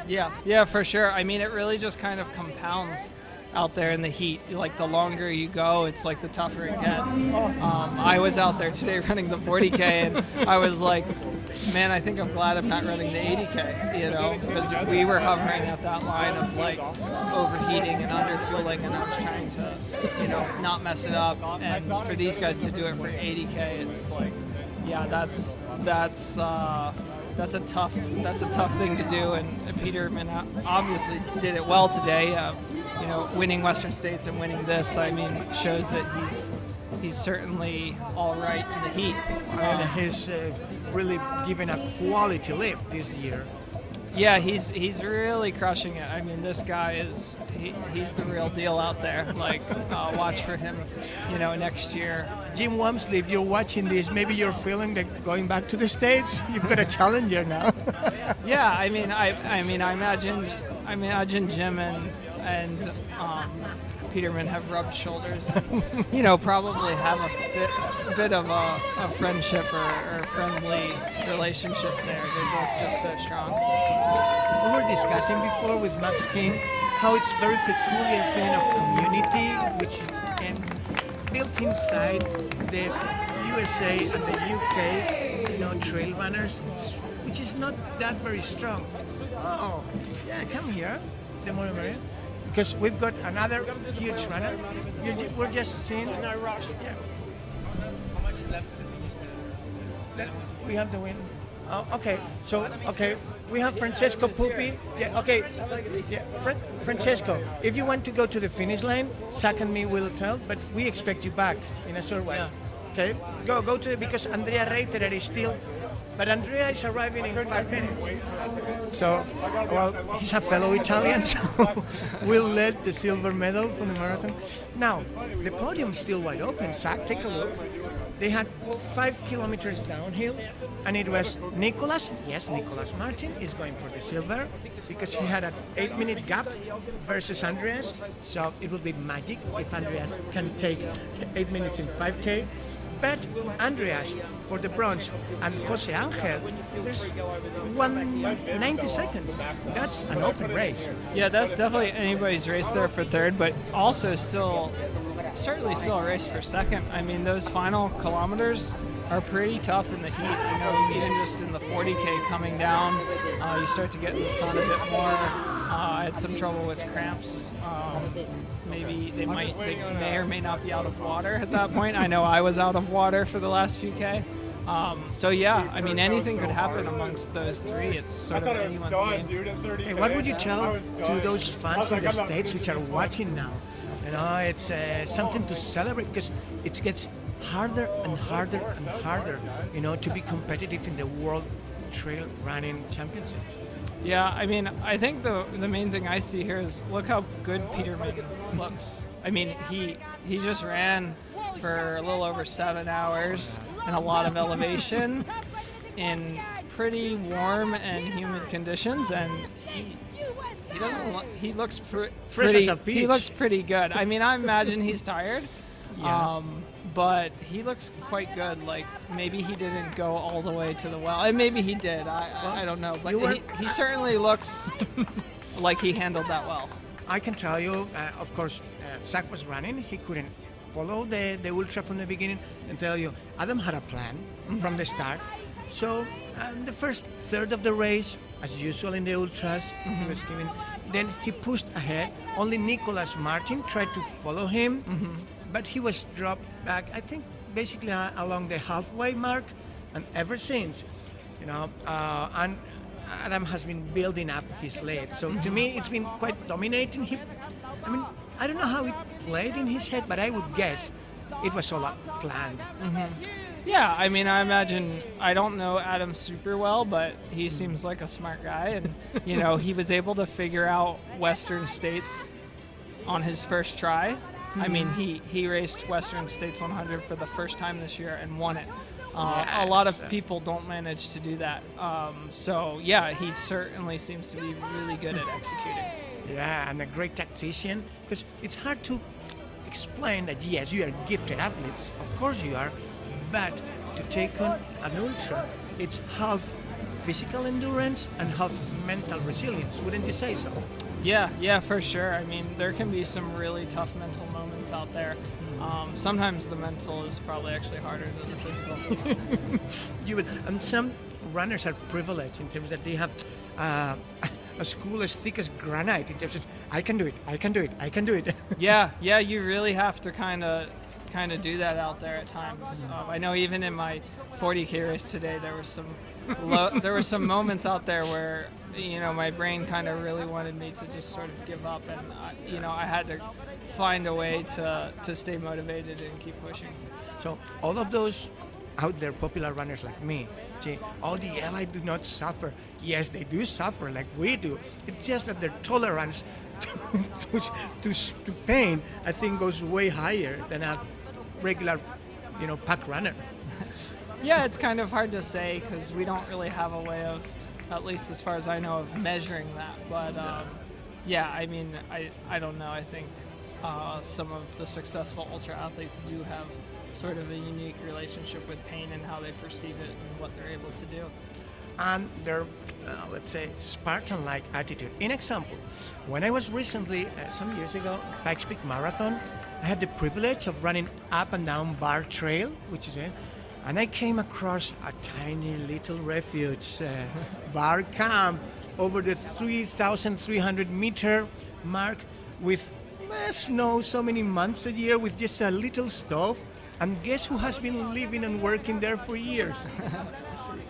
Speaker 5: Yeah, for sure. I mean, it really just kind of compounds out there in the heat. Like, the longer you go, it's like the tougher it gets. I was out there today running the 40K, and I was like, man, I think I'm glad I'm not running the 80K, because we were hovering at that line of like overheating and underfueling, and I was trying to, not mess it up. And for these guys to do it for 80K, it's like, yeah, that's a tough thing to do, and Peterman obviously did it well today. Winning Western States and winning this, shows that he's certainly all right in the heat.
Speaker 3: And he's really given a quality lift this year.
Speaker 5: Yeah, he's really crushing it. This guy he's the real deal out there. Like, watch for him, next year.
Speaker 3: Jim Walmsley, if you're watching this, maybe you're feeling that going back to the States, you've got a challenger now.
Speaker 5: Yeah, I imagine Jim and Peterman have rubbed shoulders, and, probably have a bit of a friendship or friendly relationship there. They're both just so strong.
Speaker 3: We were discussing before with Max King how it's very peculiar feeling of community, which is built inside the USA and the UK, trail runners, which is not that very strong. Oh, yeah, come here, the more merrier. Because we've got another huge runner. We're just seeing. Yeah. We have the win. Oh, okay. So, we have Francesco Pupi. Yeah, okay. Yeah, Francesco, if you want to go to the finish line, Zach and me will tell, but we expect you back in a short while. Okay? Go to it, because Andrea Reiterer is still. But Andrea is arriving in 5 minutes. So, he's a fellow Italian, so we'll let the silver medal from the marathon. Now, the podium's still wide open. Zach, take a look. They had 5 kilometers downhill, and it was Nicolas Martin is going for the silver, because he had an 8-minute gap versus Andreas. So it would be magic if Andreas can take 8 minutes in 5K. But Andreas for the bronze, and Jose Angel, there's 190 seconds. That's an open race.
Speaker 5: Yeah, that's definitely anybody's race there for third, but also certainly still a race for second. Those final kilometers are pretty tough in the heat. You know, even just in the 40K coming down, you start to get in the sun a bit more. I had some trouble with cramps. Maybe they may or may not be out of water at that point. I know I was out of water for the last few K. So yeah, I mean, anything could happen amongst those three. It's sort of anyone's game.
Speaker 3: Hey, what would you tell to those fans in the States which are watching now? You know, it's something to celebrate because it gets harder and harder and harder, you know, to be competitive in the World Trail Running Championships.
Speaker 5: Yeah, I mean, I think the main thing I see here is look how good Peterman looks. I mean, he just ran for a little over 7 hours and a lot of elevation in pretty warm and humid conditions, and he looks he looks pretty good. I mean, I imagine he's tired.
Speaker 3: Yes.
Speaker 5: But he looks quite good. Like, maybe he didn't go all the way to the well. And maybe he did. I don't know. But he certainly looks like he handled that well.
Speaker 3: I can tell you, of course, Zach was running. He couldn't follow the ultra from the beginning and tell you, Adam had a plan from the start. So the first third of the race, as usual in the ultras, he was giving. Then he pushed ahead. Only Nicolas Martin tried to follow him. But he was dropped back, I think, basically along the halfway mark, and ever since, you know, and Adam has been building up his lead. So to me, it's been quite dominating. I mean, I don't know how it played in his head, but I would guess it was all planned.
Speaker 5: Yeah, I mean, I imagine, I don't know Adam super well, but he seems like a smart guy. And, you know, he was able to figure out Western States on his first try. I mean, he raced Western States 100 for the first time this year and won it. A lot of people don't manage to do that. So, yeah, he certainly seems to be really good at executing.
Speaker 3: Yeah, and a great tactician, because it's hard to explain that, yes, you are gifted athletes. Of course you are. But to take on an ultra, it's half physical endurance and half mental resilience. Wouldn't you say so?
Speaker 5: Yeah, for sure. I mean, there can be some really tough mental moments out there. Sometimes the mental is probably actually harder than the physical.
Speaker 3: And some runners are privileged in terms that they have a school as thick as granite in terms of, I can do it.
Speaker 5: Yeah, you really have to kind of do that out there at times. I know even in my 40K race today, there were some moments out there where, you know, my brain kind of really wanted me to just sort of give up, and you know, I had to find a way to stay motivated and keep pushing.
Speaker 3: So all of those out there popular runners like me, the LI do not suffer. Yes, they do suffer like we do. It's just that their tolerance to pain, I think, goes way higher than a regular, you know, pack runner.
Speaker 5: Yeah, it's kind of hard to say because we don't really have a way of, at least as far as I know, of measuring that. But yeah, I mean, I don't know. I think some of the successful ultra athletes do have sort of a unique relationship with pain and how they perceive it and what they're able to do.
Speaker 3: And their, let's say, Spartan-like attitude. In example, when I was recently, some years ago, Pikes Peak Marathon, I had the privilege of running up and down Bar Trail, which is it, and I came across a tiny little refuge, bar camp, over the 3,300 meter mark with snow so many months a year with just a little stove. And guess who has been living and working there for years?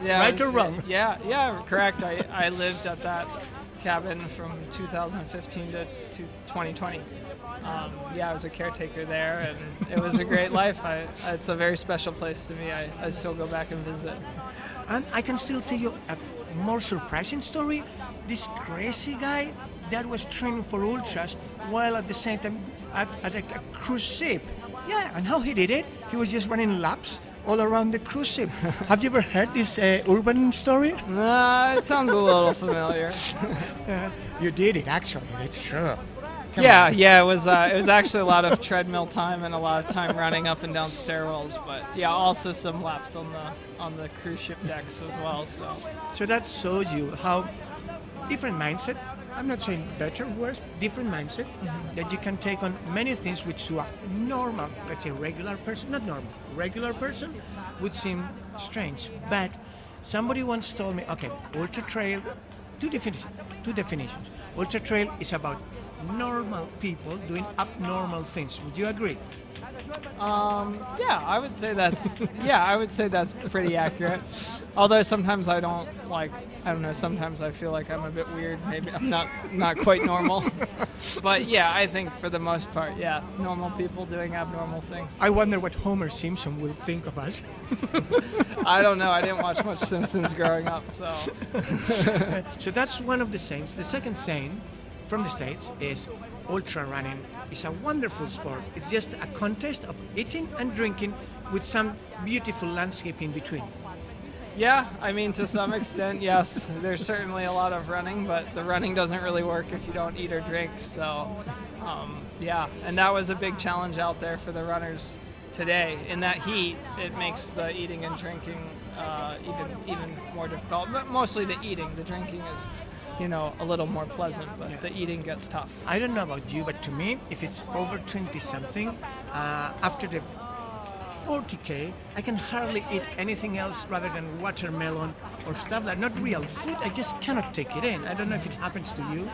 Speaker 5: Yeah,
Speaker 3: right or wrong?
Speaker 5: Yeah, correct. I lived at that cabin from 2015 to 2020. Yeah, I was a caretaker there, and it was a great life. It's a very special place to me. I still go back and visit.
Speaker 3: And I can still tell you a more surprising story. This crazy guy that was training for ultras while at the same time at a cruise ship. Yeah, and how he did it? He was just running laps all around the cruise ship. Have you ever heard this urban story?
Speaker 5: It sounds a little familiar.
Speaker 3: You did it, actually. It's true.
Speaker 5: Yeah, it was actually a lot of treadmill time and a lot of time running up and down stairwells, but yeah, also some laps on the cruise ship decks as well. So
Speaker 3: that shows you how different mindset I'm not saying better, worse, different mindset that you can take on many things which to a normal, let's say regular person, not normal, regular person would seem strange. But somebody once told me, okay, ultra trail, two definitions. Ultra trail is about normal people doing abnormal things. Would you agree?
Speaker 5: Yeah, I would say that's pretty accurate. Although sometimes I don't sometimes I feel like I'm a bit weird. Maybe I'm not quite normal. But yeah, I think for the most part, yeah, normal people doing abnormal things.
Speaker 3: I wonder what Homer Simpson will think of us.
Speaker 5: I don't know. I didn't watch much Simpsons growing up, so.
Speaker 3: So that's one of the sayings. The second saying from the States is ultra running is a wonderful sport. It's just a contest of eating and drinking with some beautiful landscape in between.
Speaker 5: Yeah, I mean, to some extent, yes. There's certainly a lot of running, but the running doesn't really work if you don't eat or drink. So, yeah, and that was a big challenge out there for the runners today. In that heat, it makes the eating and drinking even more difficult. But mostly the eating. The drinking is, a little more pleasant, but the eating gets tough.
Speaker 3: I don't know about you, but to me, if it's over 20-something, after the 40K, I can hardly eat anything else rather than watermelon or stuff like not real food. I just cannot take it in. I don't know if it happens to you.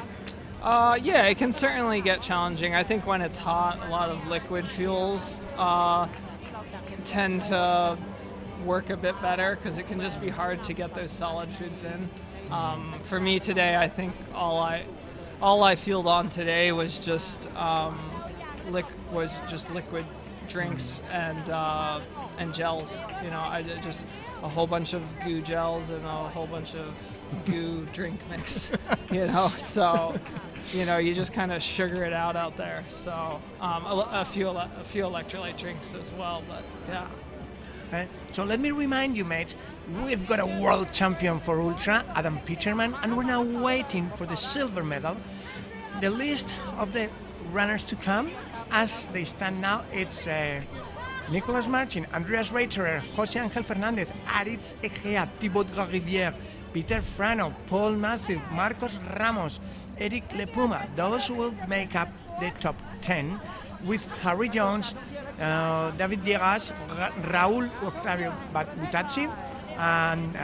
Speaker 5: Yeah, it can certainly get challenging. I think when it's hot, a lot of liquid fuels tend to work a bit better because it can just be hard to get those solid foods in. For me today, I think all I fueled on today was just liquid drinks and gels. I did just a whole bunch of goo gels and a whole bunch of goo drink mix. So you just kind of sugar it out there. So a few electrolyte drinks as well. But yeah.
Speaker 3: So let me remind you, mates, we've got a world champion for ultra, Adam Peterman, and we're now waiting for the silver medal. The list of the runners to come, as they stand now, it's Nicolas Martin, Andreas Reiterer, José Ángel Fernández, Aritz Egea, Thibaut Garivière, Peter Frano, Paul Matthew, Marcos Ramos, Eric Lepuma. Those will make up the top 10 with Harry Jones, David Diegas, Raúl Octavio Butazzi, and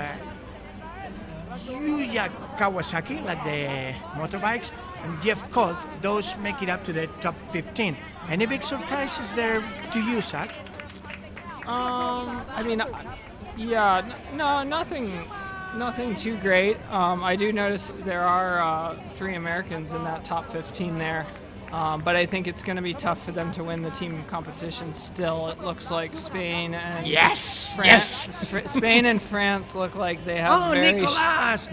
Speaker 3: Yuya Kawasaki, like the motorbikes, and Jeff Colt. Those make it up to the top 15. Any big surprises there to you, Zach?
Speaker 5: Nothing too great. I do notice there are 3 Americans in that top 15 there. But I think it's going to be tough for them to win the team competition still. It looks like Spain and France, Spain and France look like they have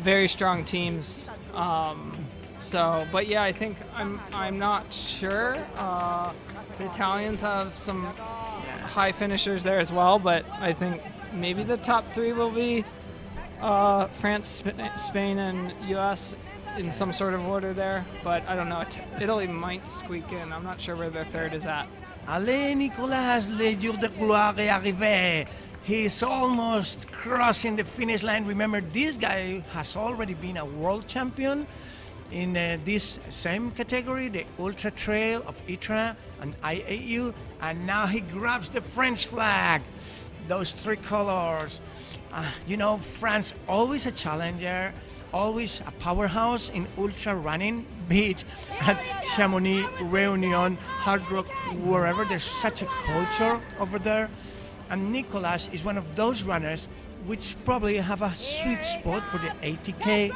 Speaker 5: very strong teams. But yeah, I think I'm not sure. The Italians have some high finishers there as well, but I think maybe the top 3 will be France, Spain, and U.S. in some sort of order there, but I don't know. Italy might squeak in. I'm not sure where their third is at.
Speaker 3: Allez, Nicolas, le jour de gloire est arrivé. He's almost crossing the finish line. Remember, this guy has already been a world champion in this same category, the Ultra Trail of ITRA and IAU, and now he grabs the French flag. Those 3 colors. France, always a challenger, always a powerhouse in ultra running, be it at Chamonix, Réunion, Hard Rock, wherever. There's such a culture over there. And Nicolas is one of those runners which probably have a sweet spot for the 80K,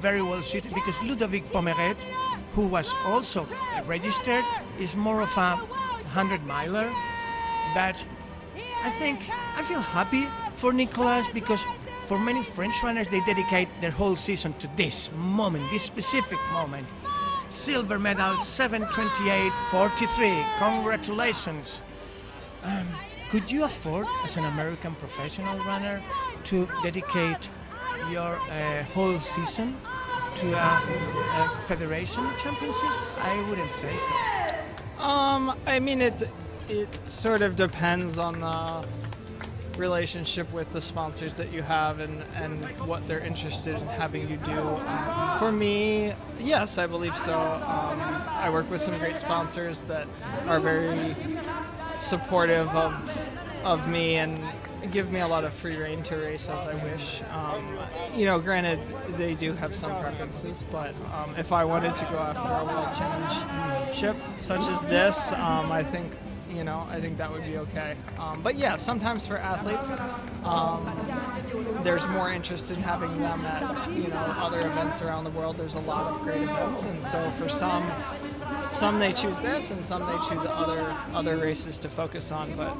Speaker 3: very well suited, because Ludovic Pomeret, who was also registered, is more of a 100-miler. But I feel happy for Nicolas, because for many French runners, they dedicate their whole season to this moment, this specific moment. Silver medal, 7:28:43. Congratulations. Could you afford, as an American professional runner, to dedicate your whole season to a federation championship? I wouldn't say so.
Speaker 5: I mean, it sort of depends on relationship with the sponsors that you have and what they're interested in having you do. For me, yes, I believe so. I work with some great sponsors that are very supportive of me and give me a lot of free reign to race as I wish. Granted, they do have some preferences, but if I wanted to go after a world championship such as this, I think that would be okay. But yeah, sometimes for athletes, there's more interest in having them at other events around the world. There's a lot of great events, and so for some they choose this, and some they choose other races to focus on. But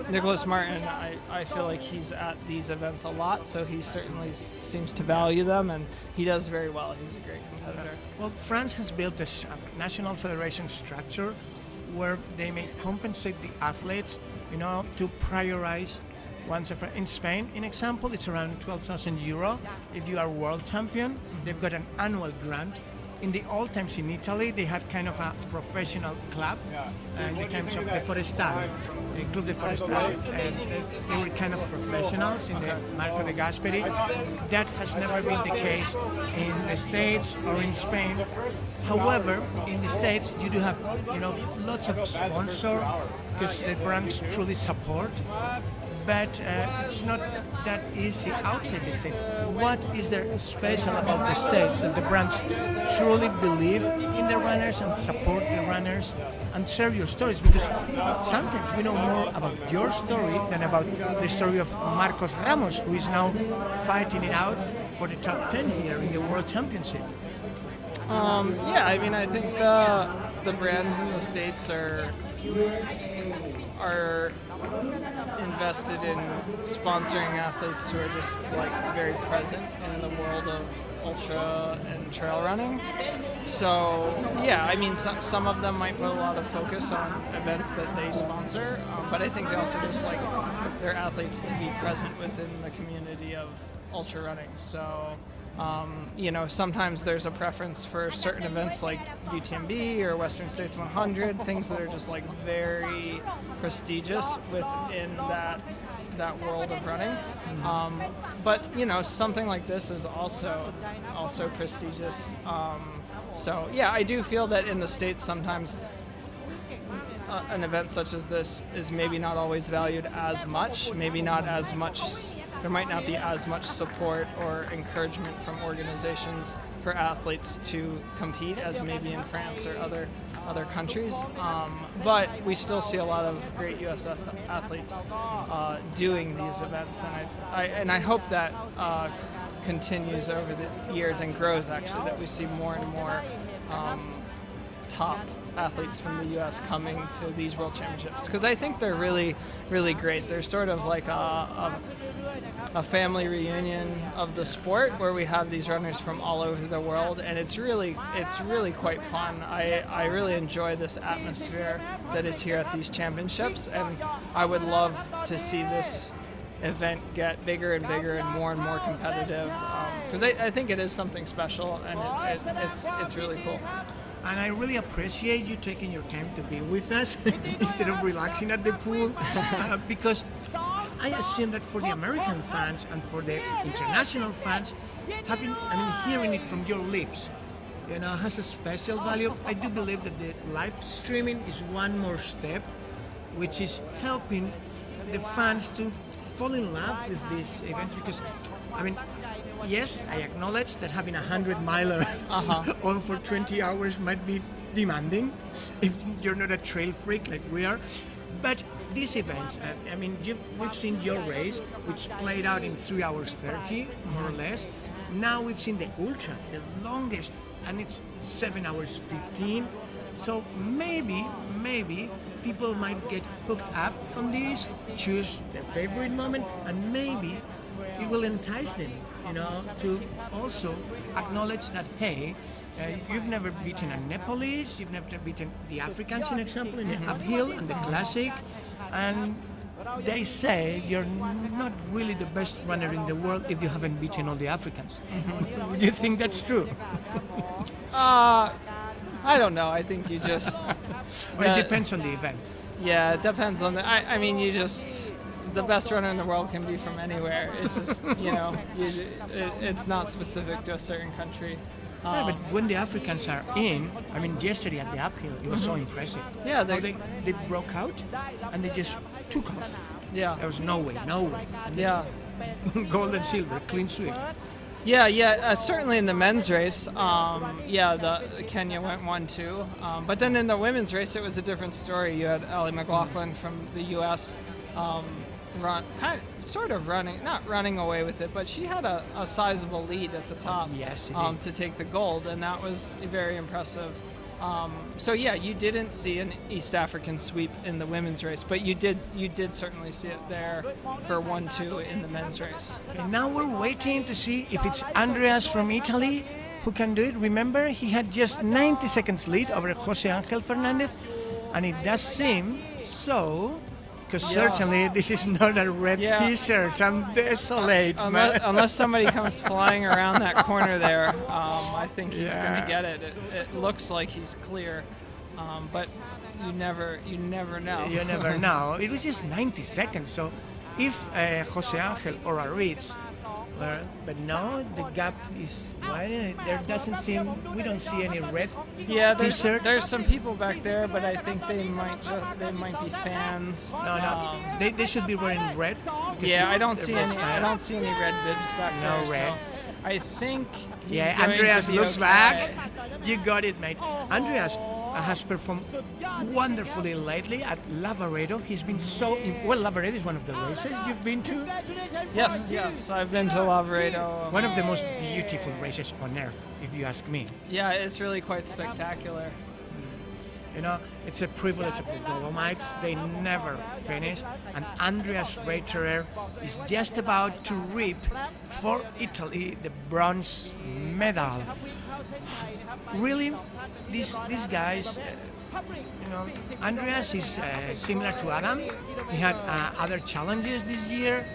Speaker 5: Nicholas Martin, I feel like he's at these events a lot, so he certainly seems to value them, and he does very well. He's a great competitor.
Speaker 3: Well, France has built a national federation structure where they may compensate the athletes, to prioritize one's effort. In Spain, in example, it's around 12,000 euro. If you are world champion, they've got an annual grant. In the old times in Italy, they had kind of a professional club, in the times of the Forestale, the Club de Forestale, and they were kind of professionals in the Marco de Gasperi. That has never been the case in the States or in Spain. However, in the States, you do have, lots of sponsors because the brands truly support. But it's not that easy outside the States. What is there special about the States that the brands truly believe in the runners and support the runners and share your stories? Because sometimes we know more about your story than about the story of Marcos Ramos, who is now fighting it out for the top 10 here in the World Championship.
Speaker 5: I think the brands in the States are invested in sponsoring athletes who are just very present in the world of ultra and trail running. So some of them might put a lot of focus on events that they sponsor, but I think they also just like their athletes to be present within the community of ultra running. So sometimes there's a preference for certain events like UTMB or Western States 100, things that are just very prestigious within that world of running. But something like this is also prestigious. I do feel that in the States sometimes an event such as this is maybe not always valued as much, there might not be as much support or encouragement from organizations for athletes to compete as maybe in France or other countries. But we still see a lot of great U.S. athletes doing these events, and I hope that continues over the years and grows, actually, that we see more and more top athletes from the U.S. coming to these World Championships, because I think they're really, really great. They're sort of like a family reunion of the sport, where we have these runners from all over the world, and it's really quite fun. I really enjoy this atmosphere that is here at these championships, and I would love to see this event get bigger and bigger and more competitive, because I think it is something special, and it's really cool.
Speaker 3: And I really appreciate you taking your time to be with us instead of relaxing at the pool, because I assume that for the American fans and for the international fans, hearing it from your lips, has a special value. I do believe that the live streaming is one more step, which is helping the fans to fall in love with these events, because yes, I acknowledge that having a 100-miler on for 20 hours might be demanding if you're not a trail freak like we are. But these events, we've seen your race, which played out in 3 hours 30, more or less. Now we've seen the ultra, the longest, and it's 7 hours 15. So maybe people might get hooked up on this, choose their favorite moment, and maybe it will entice them, to also acknowledge that, hey, you've never beaten a Nepalese, you've never beaten the Africans, in example, in the uphill and the classic, and they say you're not really the best runner in the world if you haven't beaten all the Africans. Do you think that's true?
Speaker 5: I don't know. I think you just...
Speaker 3: Well, it depends on the event.
Speaker 5: Yeah, it depends on the... the best runner in the world can be from anywhere. It's just, it's not specific to a certain country.
Speaker 3: Yeah, but when the Africans are in, I mean, yesterday at the uphill, it was so impressive.
Speaker 5: Yeah,
Speaker 3: How they broke out and they just took off.
Speaker 5: Yeah.
Speaker 3: There was no way. And
Speaker 5: Yeah.
Speaker 3: gold and silver, clean sweep.
Speaker 5: Yeah, certainly in the men's race, the Kenya went 1-2. But then in the women's race, it was a different story. You had Allie McLaughlin from the U.S. Not running away with it, but she had a sizable lead at the top.
Speaker 3: Yes, she did.
Speaker 5: To take the gold, and that was very impressive. So yeah, you didn't see an East African sweep in the women's race, but you did certainly see it there for 1-2 in the men's race.
Speaker 3: And now we're waiting to see if it's Andreas from Italy who can do it. Remember, he had just 90 seconds lead over Jose Angel Fernandez, and it does seem so, because certainly this is not a red t-shirt. I'm desolate, man.
Speaker 5: Unless somebody comes flying around that corner there, I think he's going to get it. It looks like he's clear, but you never know.
Speaker 3: You never know. It was just 90 seconds, so if Jose Angel or Aritz, but now the gap is widening. There doesn't seem, we don't see any red t-shirt.
Speaker 5: There's some people back there, but I think they might be fans.
Speaker 3: No, they should be wearing red.
Speaker 5: Yeah, I don't see any red bibs back
Speaker 3: No
Speaker 5: there.
Speaker 3: red.
Speaker 5: So I think he's going
Speaker 3: Andreas
Speaker 5: to be
Speaker 3: looks
Speaker 5: okay.
Speaker 3: back. You got it, mate. Andreas has performed wonderfully lately at Lavaredo. He's been so Lavaredo is one of the races you've been to.
Speaker 5: Yes, I've been to Lavaredo.
Speaker 3: One of the most beautiful races on earth, if you ask me.
Speaker 5: Yeah, it's really quite spectacular.
Speaker 3: You know, it's a privilege of the Dolomites. They never finish. And Andreas Reiterer is just about to reap for Italy the bronze medal. Really, these guys, Andreas is similar to Adam. He had other challenges this year,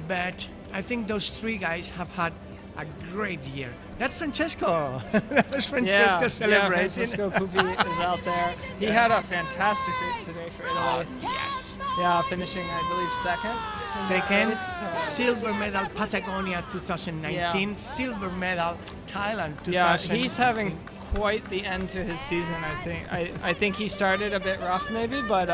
Speaker 3: but I think those three guys have had a great year. That's Francesco. That's Francesco celebrating.
Speaker 5: Yeah, Francesco Pupi is out there. He had a fantastic race today for Italy.
Speaker 3: Yes.
Speaker 5: Yeah, finishing, I believe, second.
Speaker 3: Silver medal Patagonia 2019, silver medal Thailand 2019.
Speaker 5: Yeah, he's having quite the end to his season, I think. I think he started a bit rough maybe, but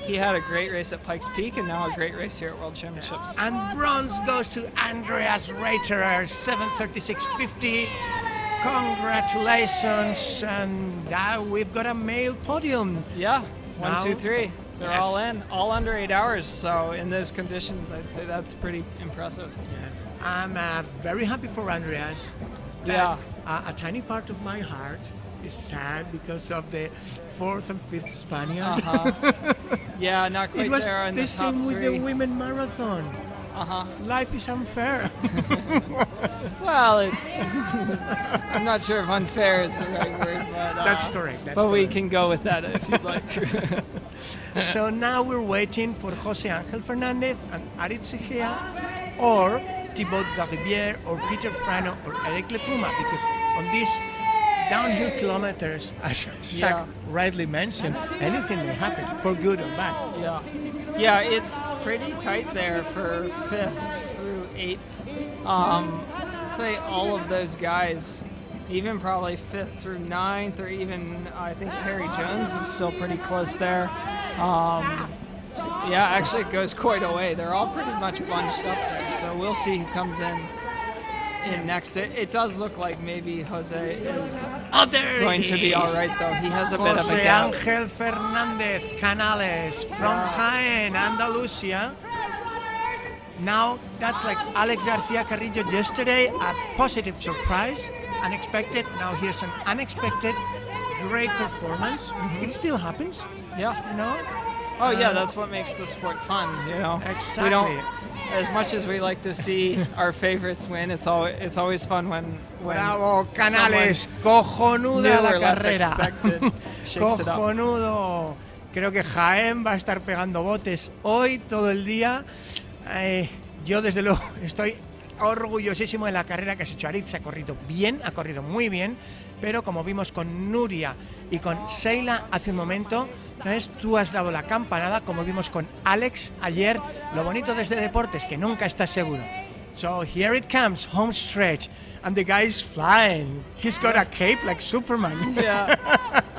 Speaker 5: he had a great race at Pikes Peak and now a great race here at World Championships.
Speaker 3: And bronze goes to Andreas Reiterer, 7:36.50. Congratulations, and we've got a male podium.
Speaker 5: Yeah, 1,
Speaker 3: Now-
Speaker 5: 2, 3. They're
Speaker 3: Yes.
Speaker 5: all in, all under 8 hours. So in those conditions, I'd say that's pretty impressive.
Speaker 3: I'm very happy for Andreas.
Speaker 5: Yeah.
Speaker 3: A tiny part of my heart is sad because of the 4th and 5th Spaniard.
Speaker 5: Yeah, not
Speaker 3: It
Speaker 5: quite
Speaker 3: was
Speaker 5: there in
Speaker 3: the
Speaker 5: the top
Speaker 3: same with the
Speaker 5: 3.
Speaker 3: women marathon. Life is unfair.
Speaker 5: Well, it's. I'm not sure if unfair is the right word, but.
Speaker 3: That's correct.
Speaker 5: But we can go with that if you'd like.
Speaker 3: So now we're waiting for Jose Angel Fernandez and Aritz Egea or Thibaut Garibier or Peter Frano or Eric Lepuma, because on these downhill kilometers, as Zach rightly mentioned, anything may happen, for good or bad.
Speaker 5: Yeah, it's pretty tight there for 5th through 8th. Say all of those guys, even probably 5th through 9th, or even I think Harry Jones is still pretty close there. Yeah, actually it goes quite a way. They're all pretty much bunched up there, so we'll see who comes in next. It does look like maybe Jose is going to be all right, though. He has a bit of a
Speaker 3: Jose
Speaker 5: gap.
Speaker 3: Angel Fernandez Canales from Jaén, Andalusia. Now, that's like Alex Garcia Carrillo yesterday, a positive surprise, unexpected. Now here's an unexpected, great performance. It still happens,
Speaker 5: Yeah.
Speaker 3: you know?
Speaker 5: Oh yeah, that's what makes the sport fun, you know.
Speaker 3: Exactly.
Speaker 5: We don't, as much as we like to see our favorites win, it's always fun when
Speaker 3: Bravo, Canales, cojonuda
Speaker 5: new
Speaker 3: la
Speaker 5: or less
Speaker 3: carrera.
Speaker 5: expected shakes it up.
Speaker 3: Cojonudo. Creo que Jaén va a estar pegando botes hoy todo el día. Yo desde luego estoy orgullosísimo de la carrera que ha hecho Aritz. Ha corrido bien, ha corrido muy bien. pero como vimos con Nuria y con Sheila hace un momento, ¿sabes? Tú has dado la campanada, como vimos con Alex ayer. Lo bonito de este deporte es que nunca estás seguro. So here it comes, home stretch, and the guy is flying. He's got a cape like Superman.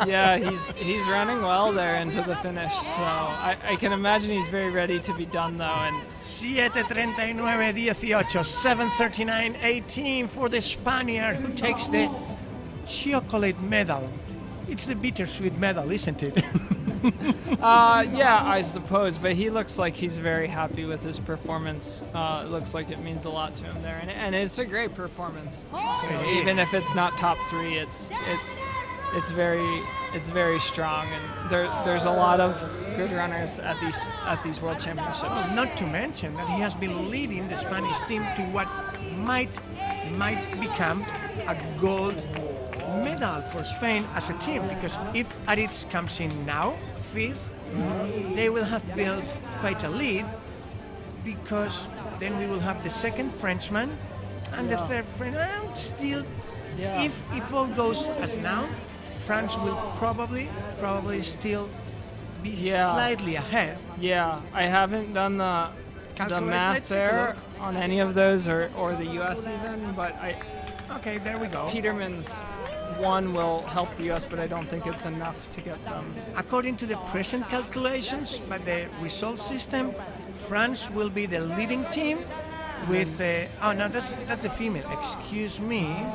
Speaker 5: Yeah, he's running well there into the finish. So I can imagine he's very ready to be done though. And
Speaker 3: 7:39:18, 7:39:18 for the Spaniard who takes the chocolate medal. It's the bittersweet medal, isn't it?
Speaker 5: yeah, I suppose, but he looks like he's very happy with his performance. It looks like it means a lot to him there, and it's a great performance. Even if it's not top 3, it's very strong, and there's a lot of good runners at these World Championships.
Speaker 3: Well, not to mention that he has been leading the Spanish team to what might become a gold medal for Spain as a team, because if Aritz comes in now, 5th, they will have built quite a lead, because then we will have the second Frenchman and the third French. Still, if all goes as now, France will probably still be slightly ahead.
Speaker 5: Yeah, I haven't done the math there on any of those, or the US even, but
Speaker 3: Okay, there we go.
Speaker 5: Peterman's 1 will help the US, but I don't think it's enough to get them.
Speaker 3: According to the present calculations by the result system, France will be the leading team with oh no, that's the female. Excuse me.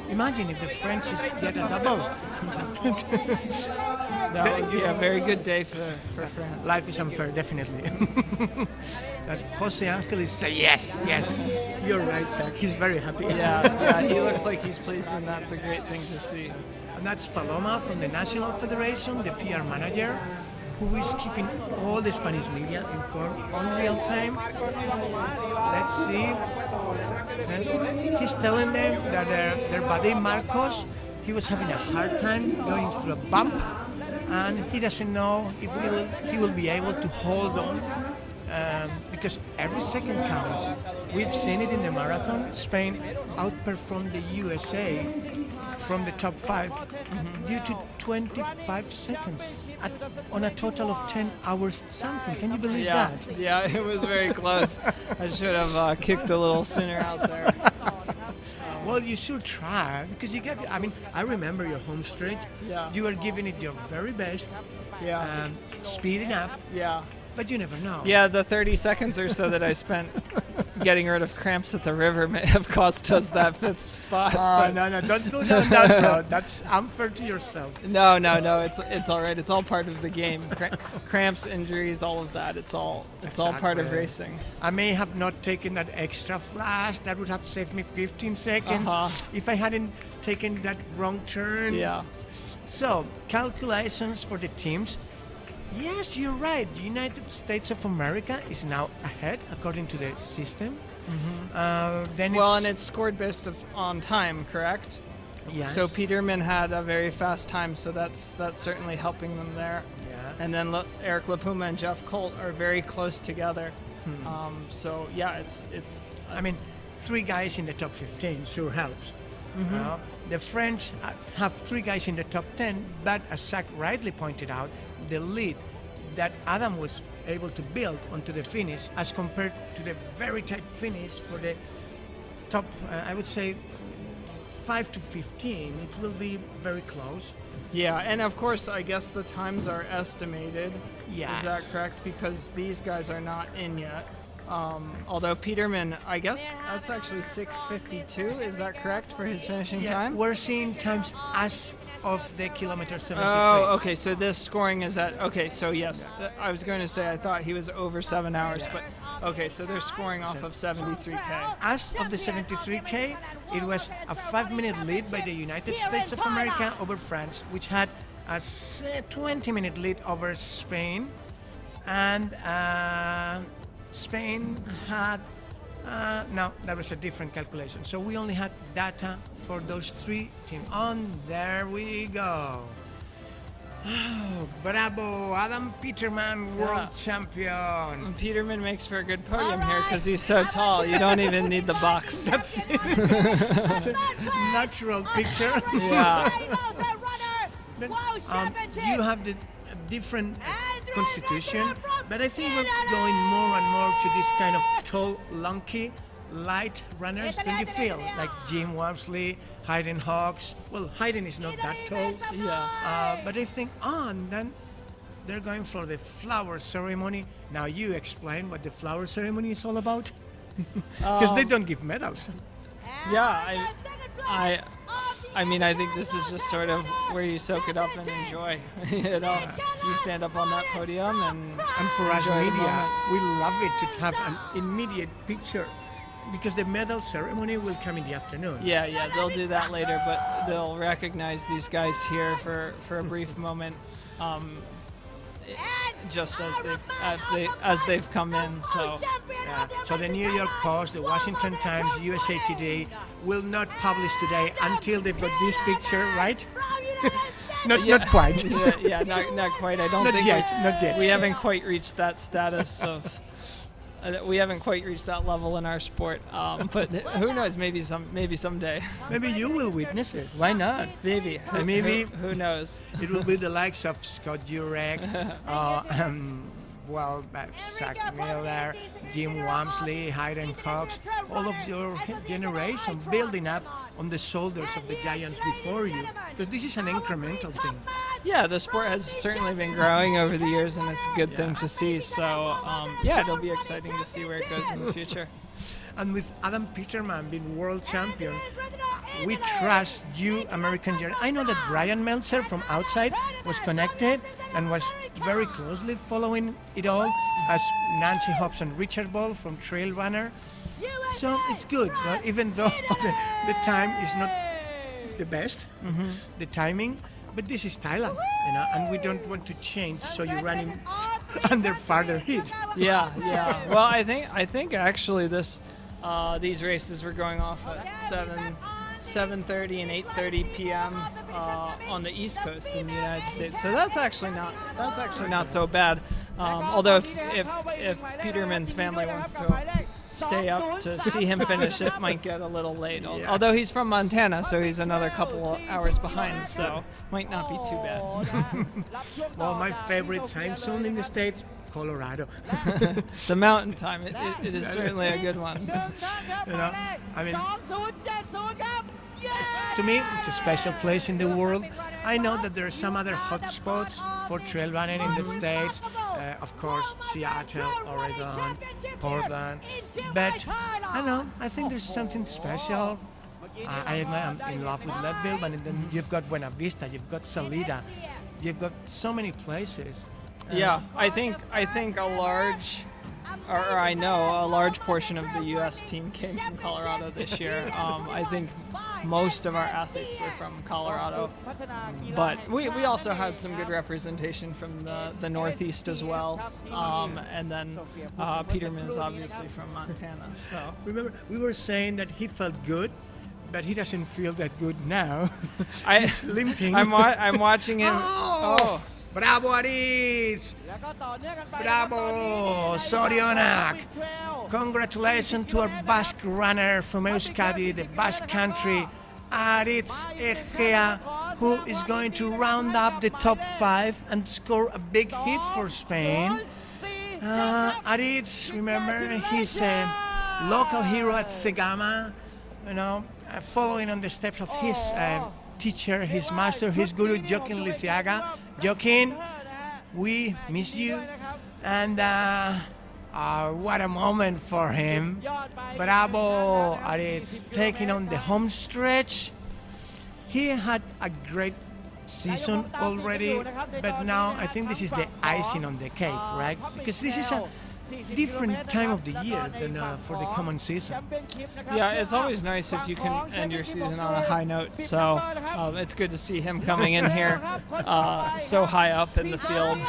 Speaker 3: Imagine if the French get a double.
Speaker 5: That would be a very good day for France.
Speaker 3: Life is unfair, definitely. That Jose Angel is say yes. You're right, Zach. He's very happy.
Speaker 5: Yeah, he looks like he's pleased, and that's a great thing to see.
Speaker 3: And that's Paloma from the National Federation, the PR manager, who is keeping all the Spanish media informed on real time. Let's see. And he's telling them that their buddy Marcos, he was having a hard time going through a bump, and he doesn't know if he will be able to hold on, because every second counts. We've seen it in the marathon. Spain outperformed the USA from the top 5 due to 25 seconds on a total of 10 hours something. Can you believe that?
Speaker 5: Yeah, it was very close. I should have kicked a little sooner out there.
Speaker 3: Well, you should try, because you get. I mean, I remember your home stretch.
Speaker 5: Yeah.
Speaker 3: You were giving it your very best.
Speaker 5: Yeah.
Speaker 3: Speeding up.
Speaker 5: Yeah.
Speaker 3: But you never know.
Speaker 5: Yeah, the 30 seconds or so that I spent getting rid of cramps at the river may have cost us that 5th spot.
Speaker 3: No, don't go down that road. That's unfair to yourself.
Speaker 5: No, it's all right. It's all part of the game. Cramps, injuries, all of that. It's all part of racing.
Speaker 3: I may have not taken that extra flash. That would have saved me 15 seconds if I hadn't taken that wrong turn.
Speaker 5: Yeah.
Speaker 3: So, calculations for the teams. Yes, you're right. The United States of America is now ahead according to the system.
Speaker 5: And it's scored based on time, correct?
Speaker 3: Yes.
Speaker 5: So Peterman had a very fast time, so that's certainly helping them there.
Speaker 3: Yeah.
Speaker 5: And then Eric LaPuma and Jeff Colt are very close together. So yeah, it's.
Speaker 3: I mean, 3 guys in the top 15 sure helps. The French have 3 guys in the top 10, but as Zach rightly pointed out, the lead that Adam was able to build onto the finish, as compared to the very tight finish for the top, I would say 5 to 15, it will be very close.
Speaker 5: Yeah, and of course, I guess the times are estimated.
Speaker 3: Yes.
Speaker 5: Is that correct? Because these guys are not in yet. Although Peterman, I guess that's actually 6:52. Is that correct for his finishing time?
Speaker 3: We're seeing times as of the kilometer 73.
Speaker 5: Oh, okay. So this scoring is at. Okay, so yes, I was going to say I thought he was over 7 hours, but okay. So they're scoring off of 73K.
Speaker 3: As of the 73K, it was a 5-minute lead by the United States of America over France, which had a 20-minute lead over Spain, and Spain had. No, that was a different calculation. So we only had data for those 3 teams. On there we go. Oh, bravo, Adam Peterman, world champion.
Speaker 5: And Peterman makes for a good podium here because he's so tall. You don't even need the box.
Speaker 3: That's a natural picture.
Speaker 5: Yeah.
Speaker 3: But, you have the different constitution, but I think we're going more and more to this kind of tall, lanky, light runners. Don't you feel like Jim Walmsley, Hayden Hawks? Well, Hayden is not that tall.
Speaker 5: Yeah.
Speaker 3: But I think, and then they're going for the flower ceremony. Now you explain what the flower ceremony is all about, because they don't give medals.
Speaker 5: Yeah, I mean, I think this is just sort of where you soak it up and enjoy. You know, you stand up on that podium and
Speaker 3: for us
Speaker 5: enjoy the
Speaker 3: media,
Speaker 5: moment.
Speaker 3: we love it to have an immediate picture, because the medal ceremony will come in the afternoon.
Speaker 5: Yeah, they'll do that later, but they'll recognize these guys here for a brief moment, just as they've come in. So.
Speaker 3: Yeah. So the New York Post, the Washington Times, USA Today will not publish today until they've got this picture, right? Not quite.
Speaker 5: Yeah, not quite. I don't
Speaker 3: Not
Speaker 5: think
Speaker 3: yet, not yet.
Speaker 5: we haven't quite reached that status of. We haven't quite reached that level in our sport, but who knows? Maybe someday.
Speaker 3: Maybe you will witness it. Why not?
Speaker 5: Maybe.
Speaker 3: Maybe.
Speaker 5: Who knows?
Speaker 3: It will be the likes of Scott Jurek, Zach Miller, Jim Walmsley, Hayden Cox, all of your generation building up on the shoulders of the giants before you. Because this is an incremental thing.
Speaker 5: Yeah, the sport has certainly been growing over the years, and it's a good thing to see. So, it'll be exciting to see where it goes in the future.
Speaker 3: And with Adam Peterman being world champion, we trust you, American journalists. I know that Brian Meltzer from outside was connected and was very closely following it all, as Nancy Hobson Richard Ball from Trail Runner. So it's good, right? Even though the time is not the best, the timing. But this is Thailand, and we don't want to change, so you're running under farther heat.
Speaker 5: Yeah. Well, I think actually these races were going off at 7:30 and 8:30 p.m. On the East Coast in the United States. So that's actually not so bad. Although if Peterman's family wants to stay up to see him finish, it might get a little late. Although he's from Montana, so he's another couple of hours behind, so might not be too bad.
Speaker 3: Well, my favorite time zone in the States, Colorado.
Speaker 5: The mountain time, it is certainly a good one.
Speaker 3: I mean, to me, it's a special place in the world. I know that there are some other hot spots for trail running in the States. Of course, Seattle, Oregon, Portland. But I think there's something special. I am in love with Leadville, and then you've got Buena Vista, you've got Salida, you've got so many places.
Speaker 5: Yeah, I think a large portion of the U.S. team came from Colorado this year. I think most of our athletes were from Colorado, but we also had some good representation from the Northeast as well. And then Peterman is obviously from Montana. So
Speaker 3: remember, we were saying that he felt good, but he doesn't feel that good now. He's limping.
Speaker 5: I'm watching him.
Speaker 3: Oh. Bravo, Aritz! Bravo, Sorionak! Congratulations to our Basque runner from Euskadi, the Basque country, Aritz Egea, who is going to round up the top 5 and score a big hit for Spain. Aritz, remember, he's a local hero at Segama, following on the steps of his teacher, his master, his guru, Joaquin Liciaga. Joaquin, we miss you, and what a moment for him. Bravo, Aritz, taking on the home stretch. He had a great season already, but now I think this is the icing on the cake, right? Because this is a different time of the year than for the common season.
Speaker 5: Yeah, it's always nice if you can end your season on a high note, so it's good to see him coming in here so high up in the field.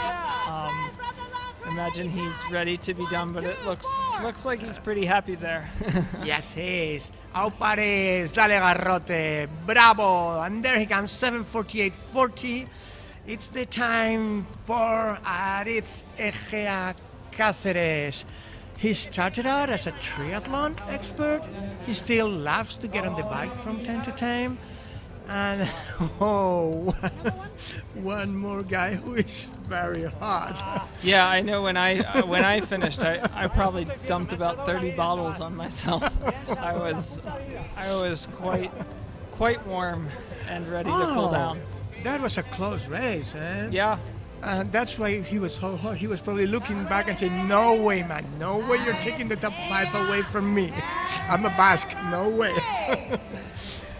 Speaker 5: Imagine he's ready to be done, but it looks like he's pretty happy there.
Speaker 3: Yes, he is. Au pares, dale garrote, bravo, and there he comes, 7:48.40. It's the time for Aritz Echea Cáceres. He started out as a triathlon expert. He still loves to get on the bike from time to time. And one more guy who is very hot.
Speaker 5: Yeah, I know when I finished, I probably dumped about 30 bottles on myself. I was quite warm and ready to cool down.
Speaker 3: That was a close race, eh?
Speaker 5: Yeah.
Speaker 3: That's why he was so hot. He was probably looking back and saying, "No way, man! No way! You're taking the top 5 away from me. I'm a Basque. No way."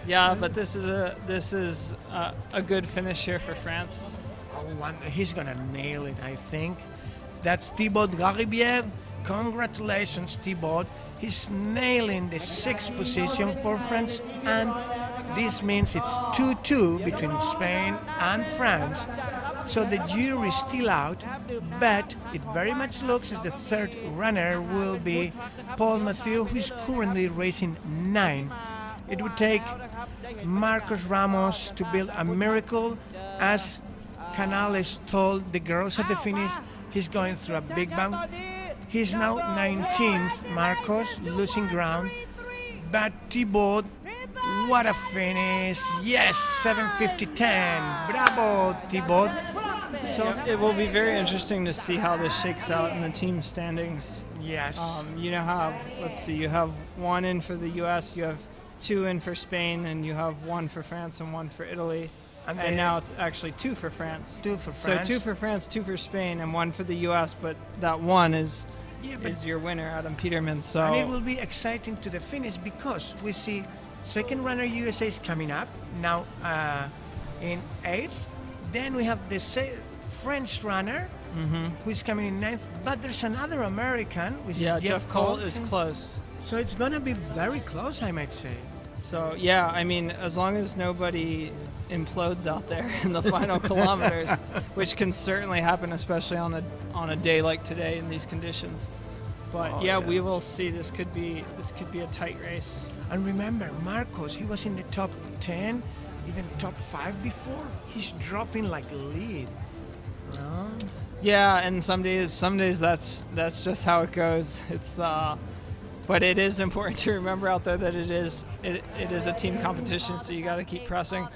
Speaker 5: Yeah, but this is a good finish here for France.
Speaker 3: He's gonna nail it, I think. That's Thibaut Garibier. Congratulations, Thibaut. He's nailing the 6th position for France, and this means it's 2-2 between Spain and France. So the jury is still out, but it very much looks as the 3rd runner will be Paul Mathieu, who is currently racing 9. It would take Marcos Ramos to build a miracle. As Canales told the girls at the finish, he's going through a big bump. He's now 19th, Marcos, losing ground. But Thibaut, what a finish. Yes, 7:50.10. Bravo, Thibaut. So
Speaker 5: It will be very interesting to see how this shakes out in the team standings.
Speaker 3: yes.
Speaker 5: You have, let's see, you have 1 in for the U.S., you have 2 in for Spain, and you have 1 for France and 1 for Italy.
Speaker 3: And
Speaker 5: And now it's actually 2 for France.
Speaker 3: 2 for
Speaker 5: So
Speaker 3: France.
Speaker 5: 2 for France, 2 for Spain, and 1 for the U.S., but that 1 is
Speaker 3: Yeah, but-
Speaker 5: your winner, Adam Peterman. So
Speaker 3: And it will be exciting to the finish because we see second runner USA is coming up now in 8th. Then we have the French runner who is coming in 9th. But there's another American, which
Speaker 5: yeah,
Speaker 3: is
Speaker 5: Jeff Colt is close.
Speaker 3: So it's going to be very close, I might say.
Speaker 5: So yeah, I mean, as long as nobody implodes out there in the final kilometers, which can certainly happen, especially on a day like today in these conditions. But yeah, we will see. This could be a tight race.
Speaker 3: And remember, Marcos, he was in the top 10, even top 5 before. He's dropping like lead. No?
Speaker 5: Yeah, and some days that's just how it goes. It's but it is important to remember out there that it is a team competition, so you got to keep pressing.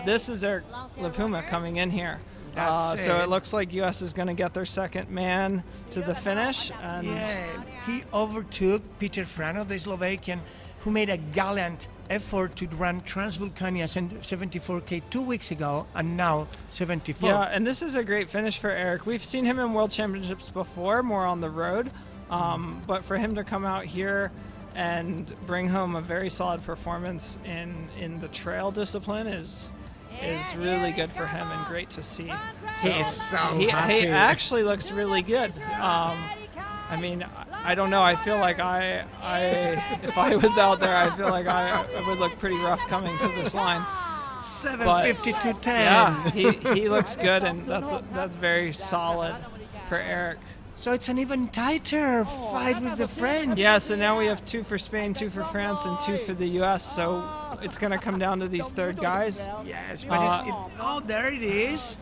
Speaker 5: This is Eric Lapuma coming in here. So it looks like U.S. is going to get their second man to the finish. And
Speaker 3: Yeah, he overtook Peter Frano, the Slovakian, who made a gallant effort to run Transvulcania 74K 2 weeks ago, and now 74.
Speaker 5: Yeah, and this is a great finish for Eric. We've seen him in World Championships before, more on the road. But for him to come out here and bring home a very solid performance in the trail discipline is really good for him and great to see.
Speaker 3: He is so
Speaker 5: He
Speaker 3: happy.
Speaker 5: actually looks really good. I mean, I don't know. I feel like I if I was out there, I feel like I would look pretty rough coming to this line.
Speaker 3: 7:52.10.
Speaker 5: Yeah, he looks good, and that's very solid for Eric.
Speaker 3: So it's an even tighter fight with the French.
Speaker 5: Yeah, so now we have 2 for Spain, 2 for France, and 2 for the U.S. So it's going to come down to these third guys.
Speaker 3: Yes, but oh, there it is.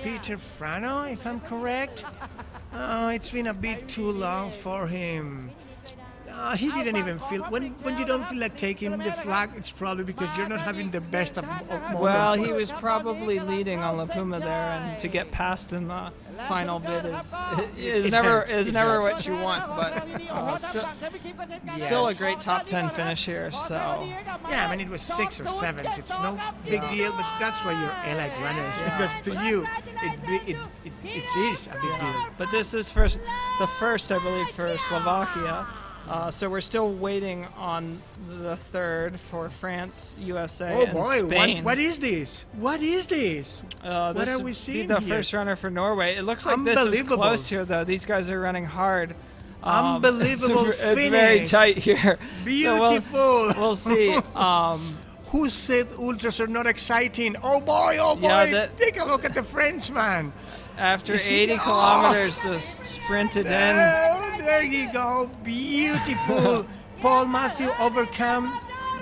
Speaker 3: Peter Frano, if I'm correct. Oh, it's been a bit too long for him. He didn't even feel, when you don't feel like taking the flag, it's probably because you're not having the best of moments.
Speaker 5: Well, he was probably leading on La Puma there, and to get past in the final bit is never what you want, but still a great top 10 finish here. So
Speaker 3: Yeah, I mean, it was 6 or 7. It's no big deal, but that's why you're elite runners, because to you, it is a big deal.
Speaker 5: but this is the first, I believe, for Slovakia. So we're still waiting on the third for France, USA,
Speaker 3: Oh
Speaker 5: and
Speaker 3: boy,
Speaker 5: Spain.
Speaker 3: what is this? What is this? What
Speaker 5: This
Speaker 3: are
Speaker 5: would
Speaker 3: we
Speaker 5: be
Speaker 3: seeing
Speaker 5: the
Speaker 3: here?
Speaker 5: first runner for Norway. It looks like this is
Speaker 3: Unbelievable.
Speaker 5: close here, though. These guys are running hard.
Speaker 3: Unbelievable
Speaker 5: it's very
Speaker 3: finish.
Speaker 5: tight here.
Speaker 3: Beautiful.
Speaker 5: So we'll see.
Speaker 3: Who said ultras are not exciting? Oh boy,
Speaker 5: Yeah,
Speaker 3: take a look at the Frenchman.
Speaker 5: After
Speaker 3: Is he-
Speaker 5: 80 kilometers, just sprinted in.
Speaker 3: Oh, there you go. Beautiful. Paul Matthew overcome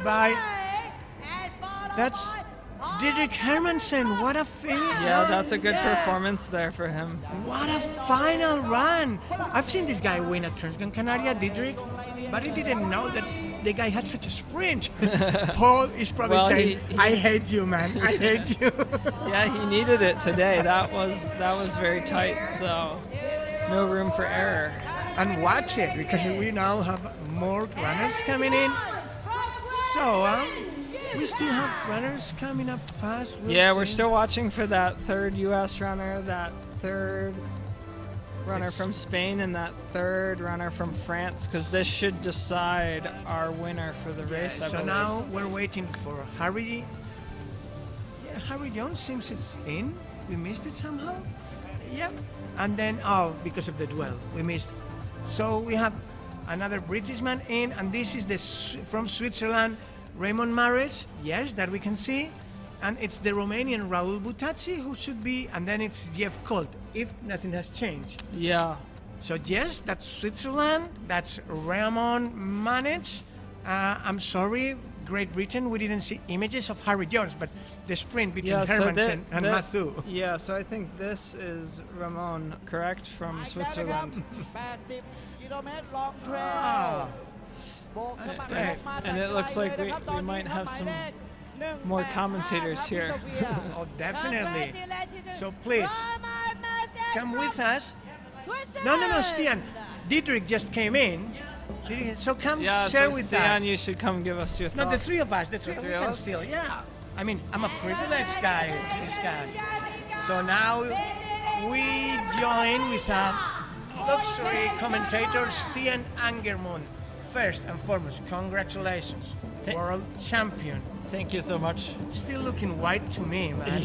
Speaker 3: by... That's Didrik Hermansen, what a finish!
Speaker 5: Yeah, that's a good performance there for him.
Speaker 3: What a final run! I've seen this guy win at Transgran Canaria, Didrik, but I didn't know that the guy had such a sprint. Paul is probably
Speaker 5: Well,
Speaker 3: saying,
Speaker 5: he-
Speaker 3: "I hate you, man. I hate you."
Speaker 5: Yeah, he needed it today. That was very tight. So no room for error.
Speaker 3: And watch it, because we now have more runners coming in. So we still have runners coming up fast.
Speaker 5: Yeah, we're
Speaker 3: see.
Speaker 5: still watching for that third U.S. runner, that third runner from Spain, and that third runner from France, because this should decide our winner for the race. I
Speaker 3: So
Speaker 5: believe.
Speaker 3: now we're waiting for Harry. Yeah, Harry Jones seems it's in. We missed it somehow. Yep. And then because of the duel, we missed. So we have another British man in, and this is from Switzerland, Raymond Mares. Yes, that we can see. And it's the Romanian Raul Butazzi who should be, and then it's Jeff Colt, if nothing has changed.
Speaker 5: Yeah.
Speaker 3: So yes, that's Switzerland, that's Ramon Manage. I'm sorry, Great Britain, we didn't see images of Harry Jones, but the sprint between Hermansen and Mathieu.
Speaker 5: Yeah, so I think this is Ramon, correct, from Switzerland.
Speaker 1: 80 กิโลเมตรลองเทรล
Speaker 3: Ah,
Speaker 1: โบกสะบัด
Speaker 3: great.
Speaker 1: ออกมา
Speaker 5: And it looks like we might have some more commentators here.
Speaker 3: Oh, definitely. So please, come with us. No, Stian. Dietrich just came in. So come
Speaker 5: Yeah,
Speaker 3: share
Speaker 5: so
Speaker 3: with
Speaker 5: Stian,
Speaker 3: us.
Speaker 5: you should come give us your
Speaker 3: No,
Speaker 5: thoughts.
Speaker 3: the three of us. The three
Speaker 5: three
Speaker 3: we
Speaker 5: of
Speaker 3: can
Speaker 5: us?
Speaker 3: still. Yeah. I mean, I'm a privileged guy. This guy. So now we join with a luxury commentator, Stian Angermund. First and foremost, congratulations, world champion.
Speaker 6: Thank you so much.
Speaker 3: Still looking white to me, man.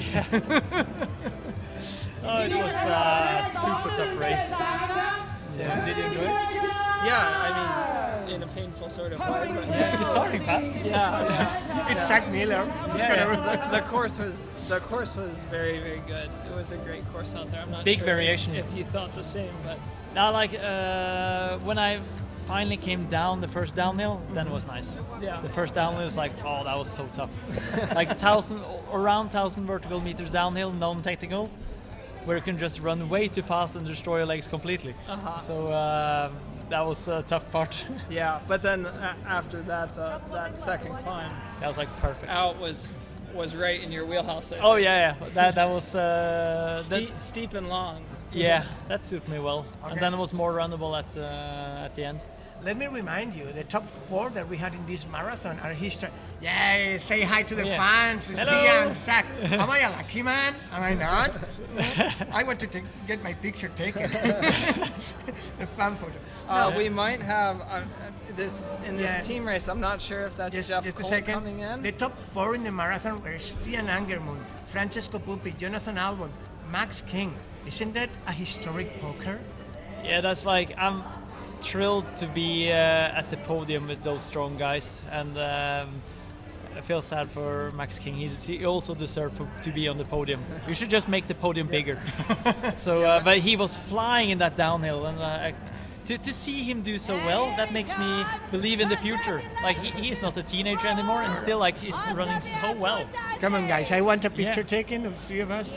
Speaker 6: Oh, it was a super tough race. So, did you enjoy it?
Speaker 5: Yeah, I mean, in a painful sort of way, but
Speaker 6: You're starting fast.
Speaker 5: yeah.
Speaker 3: It's Zach Miller.
Speaker 5: The course was very, very good. It was a great course out there. I'm not
Speaker 6: Big
Speaker 5: sure
Speaker 6: variation.
Speaker 5: if you thought the same, but
Speaker 6: Now, like when I finally came down the first downhill, then it was nice.
Speaker 5: Yeah.
Speaker 6: The first downhill was like, oh, that was so tough. Like around 1,000 vertical meters downhill, non-technical, where you can just run way too fast and destroy your legs completely. So that was a tough part.
Speaker 5: yeah. But then after that, that second climb
Speaker 6: That was like perfect.
Speaker 5: out was right in your wheelhouse. I
Speaker 6: Oh
Speaker 5: think.
Speaker 6: yeah. That was
Speaker 5: Steep and long.
Speaker 6: yeah, that suited me well.
Speaker 3: Okay.
Speaker 6: And then it was more runnable at the end.
Speaker 3: Let me remind you, the top 4 that we had in this marathon are history. Yeah, say hi to the
Speaker 6: Yeah.
Speaker 3: fans. It's
Speaker 6: Hello.
Speaker 3: Stian, Zach. Am I a lucky man? Am I not? I want to get my picture taken. The fan photo.
Speaker 5: We might have this in this
Speaker 3: Yeah.
Speaker 5: team race. I'm not sure if that's Jeff
Speaker 3: Just a
Speaker 5: Colt
Speaker 3: second.
Speaker 5: coming in.
Speaker 3: The top 4 in the marathon were Stian Angermund, Francesco Puppi, Jonathan Albon, Max King. Isn't that a historic poker?
Speaker 6: Yeah, that's like I'm thrilled to be at the podium with those strong guys, and I feel sad for Max King. He also deserved to be on the podium. We should just make the podium bigger. So, but he was flying in that downhill, and to see him do so well, that makes me believe in the future. Like he's not a teenager anymore, and still like he's running so well.
Speaker 3: Come on, guys. I want a picture taken of the 3 of us.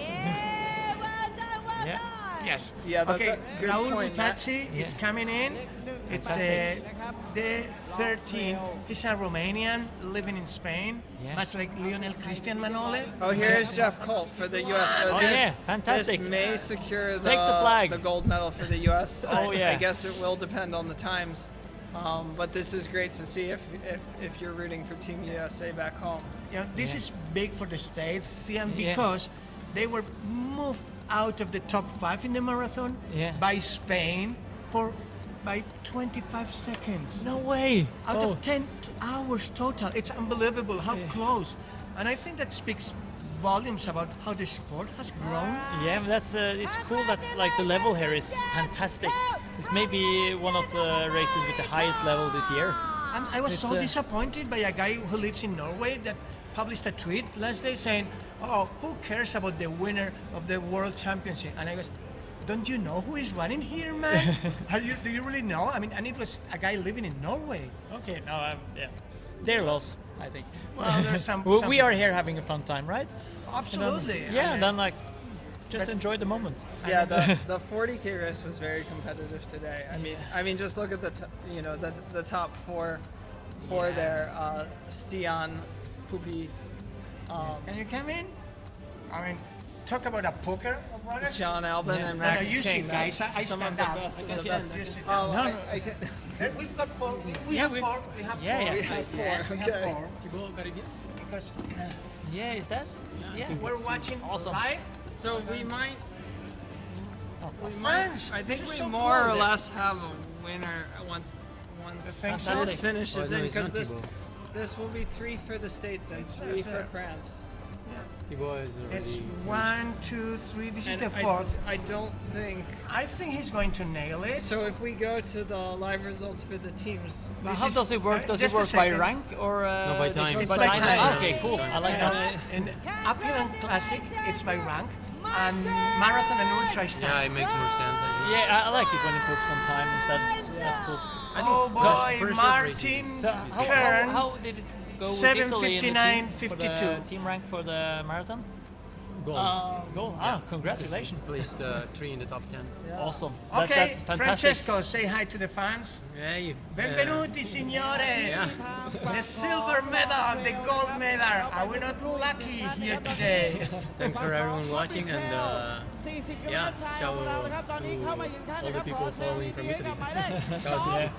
Speaker 6: Yeah.
Speaker 3: Yes.
Speaker 5: Yeah, that's
Speaker 3: okay.
Speaker 5: a good
Speaker 3: Raul
Speaker 5: point.
Speaker 3: Butazzi is coming in. It's the 13. He's a Romanian living in Spain,
Speaker 6: Yeah.
Speaker 3: much like Lionel Christian Manole.
Speaker 5: Oh, here's Jeff Colt for the U.S. So
Speaker 6: Oh,
Speaker 5: this,
Speaker 6: yeah, fantastic.
Speaker 5: This may secure
Speaker 6: Take the flag.
Speaker 5: the gold medal for the U.S.
Speaker 6: Oh, yeah.
Speaker 5: I guess it will depend on the times, but this is great to see if you're rooting for Team USA back home.
Speaker 3: This is big for the States,
Speaker 6: Yeah.
Speaker 3: because they were moved out of the top 5 in the marathon
Speaker 6: Yeah.
Speaker 3: by Spain by 25 seconds.
Speaker 6: No way.
Speaker 3: Out
Speaker 6: Oh.
Speaker 3: of 10 hours total. It's unbelievable how close. And I think that speaks volumes about how the sport has grown.
Speaker 6: Yeah, but that's it's cool that like the level here is fantastic. It's maybe one of the races with the highest level this year.
Speaker 3: And I was
Speaker 6: It's,
Speaker 3: so disappointed by a guy who lives in Norway that published a tweet last day saying, oh, who cares about the winner of the World Championship? And I was, don't you know who is running here, man? Do you really know? I mean, and it was a guy living in Norway.
Speaker 6: Okay, no, yeah. their loss, I think.
Speaker 3: Well, there's some.
Speaker 6: We are here having a fun time, right?
Speaker 3: Absolutely.
Speaker 6: Yeah,
Speaker 3: I mean,
Speaker 6: and then like just
Speaker 3: but-
Speaker 6: enjoy the moment.
Speaker 5: Yeah, the 40K race was very competitive today. I mean, just look at the top four there. Stian, Pupi,
Speaker 3: Can you come in? I mean, talk about a poker opponent.
Speaker 5: John Albin, and
Speaker 3: No,
Speaker 5: Max
Speaker 3: you see,
Speaker 5: King.
Speaker 3: guys,
Speaker 5: That's
Speaker 3: I
Speaker 5: some
Speaker 3: stand
Speaker 5: of the
Speaker 3: up.
Speaker 5: best
Speaker 3: I
Speaker 5: of
Speaker 3: can
Speaker 5: the
Speaker 3: see
Speaker 5: best.
Speaker 3: that. You sit
Speaker 5: Oh,
Speaker 3: down.
Speaker 6: No,
Speaker 5: I can.
Speaker 3: We've got four. We
Speaker 6: Yeah,
Speaker 3: have
Speaker 6: we-
Speaker 3: four. We have
Speaker 6: yeah,
Speaker 3: four.
Speaker 6: yeah.
Speaker 5: We have four,
Speaker 3: Yes, we
Speaker 5: okay.
Speaker 3: have four. Because
Speaker 6: yeah, is that? Yeah.
Speaker 3: we're watching
Speaker 6: Awesome.
Speaker 3: live.
Speaker 5: So we might.
Speaker 3: France,
Speaker 5: I think
Speaker 3: this is
Speaker 5: we
Speaker 3: so
Speaker 5: more
Speaker 3: cool.
Speaker 5: or less have a winner once
Speaker 3: think so?
Speaker 5: this finishes
Speaker 7: Oh, no,
Speaker 5: in,
Speaker 7: it's
Speaker 5: because
Speaker 7: not
Speaker 5: this will be 3 for the States and 3 for France.
Speaker 7: Thibaut is
Speaker 3: It's
Speaker 7: already
Speaker 3: 1, 2, 3. This is
Speaker 5: And
Speaker 3: the fourth.
Speaker 5: I don't think.
Speaker 3: I think he's going to nail it.
Speaker 5: So if we go to the live results for the teams,
Speaker 6: But
Speaker 3: This
Speaker 6: how
Speaker 3: is-
Speaker 6: does it work? Does it
Speaker 3: just a
Speaker 6: work by
Speaker 3: second.
Speaker 6: rank or
Speaker 7: No, by
Speaker 6: they
Speaker 7: time.
Speaker 6: go
Speaker 7: It's
Speaker 3: by time.
Speaker 6: Ah, okay, cool. I like that.
Speaker 3: In uphill and classic, it's by rank, and marathon and ultra is time.
Speaker 7: yeah, it makes more sense. I think.
Speaker 6: Yeah, I like it when it works on time instead. That's cool.
Speaker 3: Oh boy,
Speaker 7: first
Speaker 3: Martin
Speaker 6: So
Speaker 3: Kern.
Speaker 6: how did it go with Italy in the team
Speaker 3: 7:59.52.
Speaker 6: for the team rank for the marathon?
Speaker 7: Goal.
Speaker 6: Goal. Ah, congratulations.
Speaker 7: Placed 3 in the top 10.
Speaker 6: Awesome.
Speaker 3: Okay,
Speaker 6: That's fantastic.
Speaker 3: Francesco, say hi to the fans.
Speaker 7: Yeah,
Speaker 3: Benvenuti, signore.
Speaker 7: Yeah.
Speaker 3: The silver medal, the gold medal. Are we not lucky here today?
Speaker 7: Thanks for everyone watching and
Speaker 1: 40
Speaker 7: yeah,
Speaker 1: กิโล
Speaker 7: ciao
Speaker 1: เมตรชายของเรานะครับตอนนี้เข้ามาถึงท่าน
Speaker 7: all
Speaker 1: นะค
Speaker 7: the
Speaker 1: รับ
Speaker 7: people
Speaker 1: ขอแสดง
Speaker 7: following
Speaker 1: ความ
Speaker 7: from
Speaker 1: ยินดีกับ
Speaker 7: Italy.
Speaker 1: หมายเลข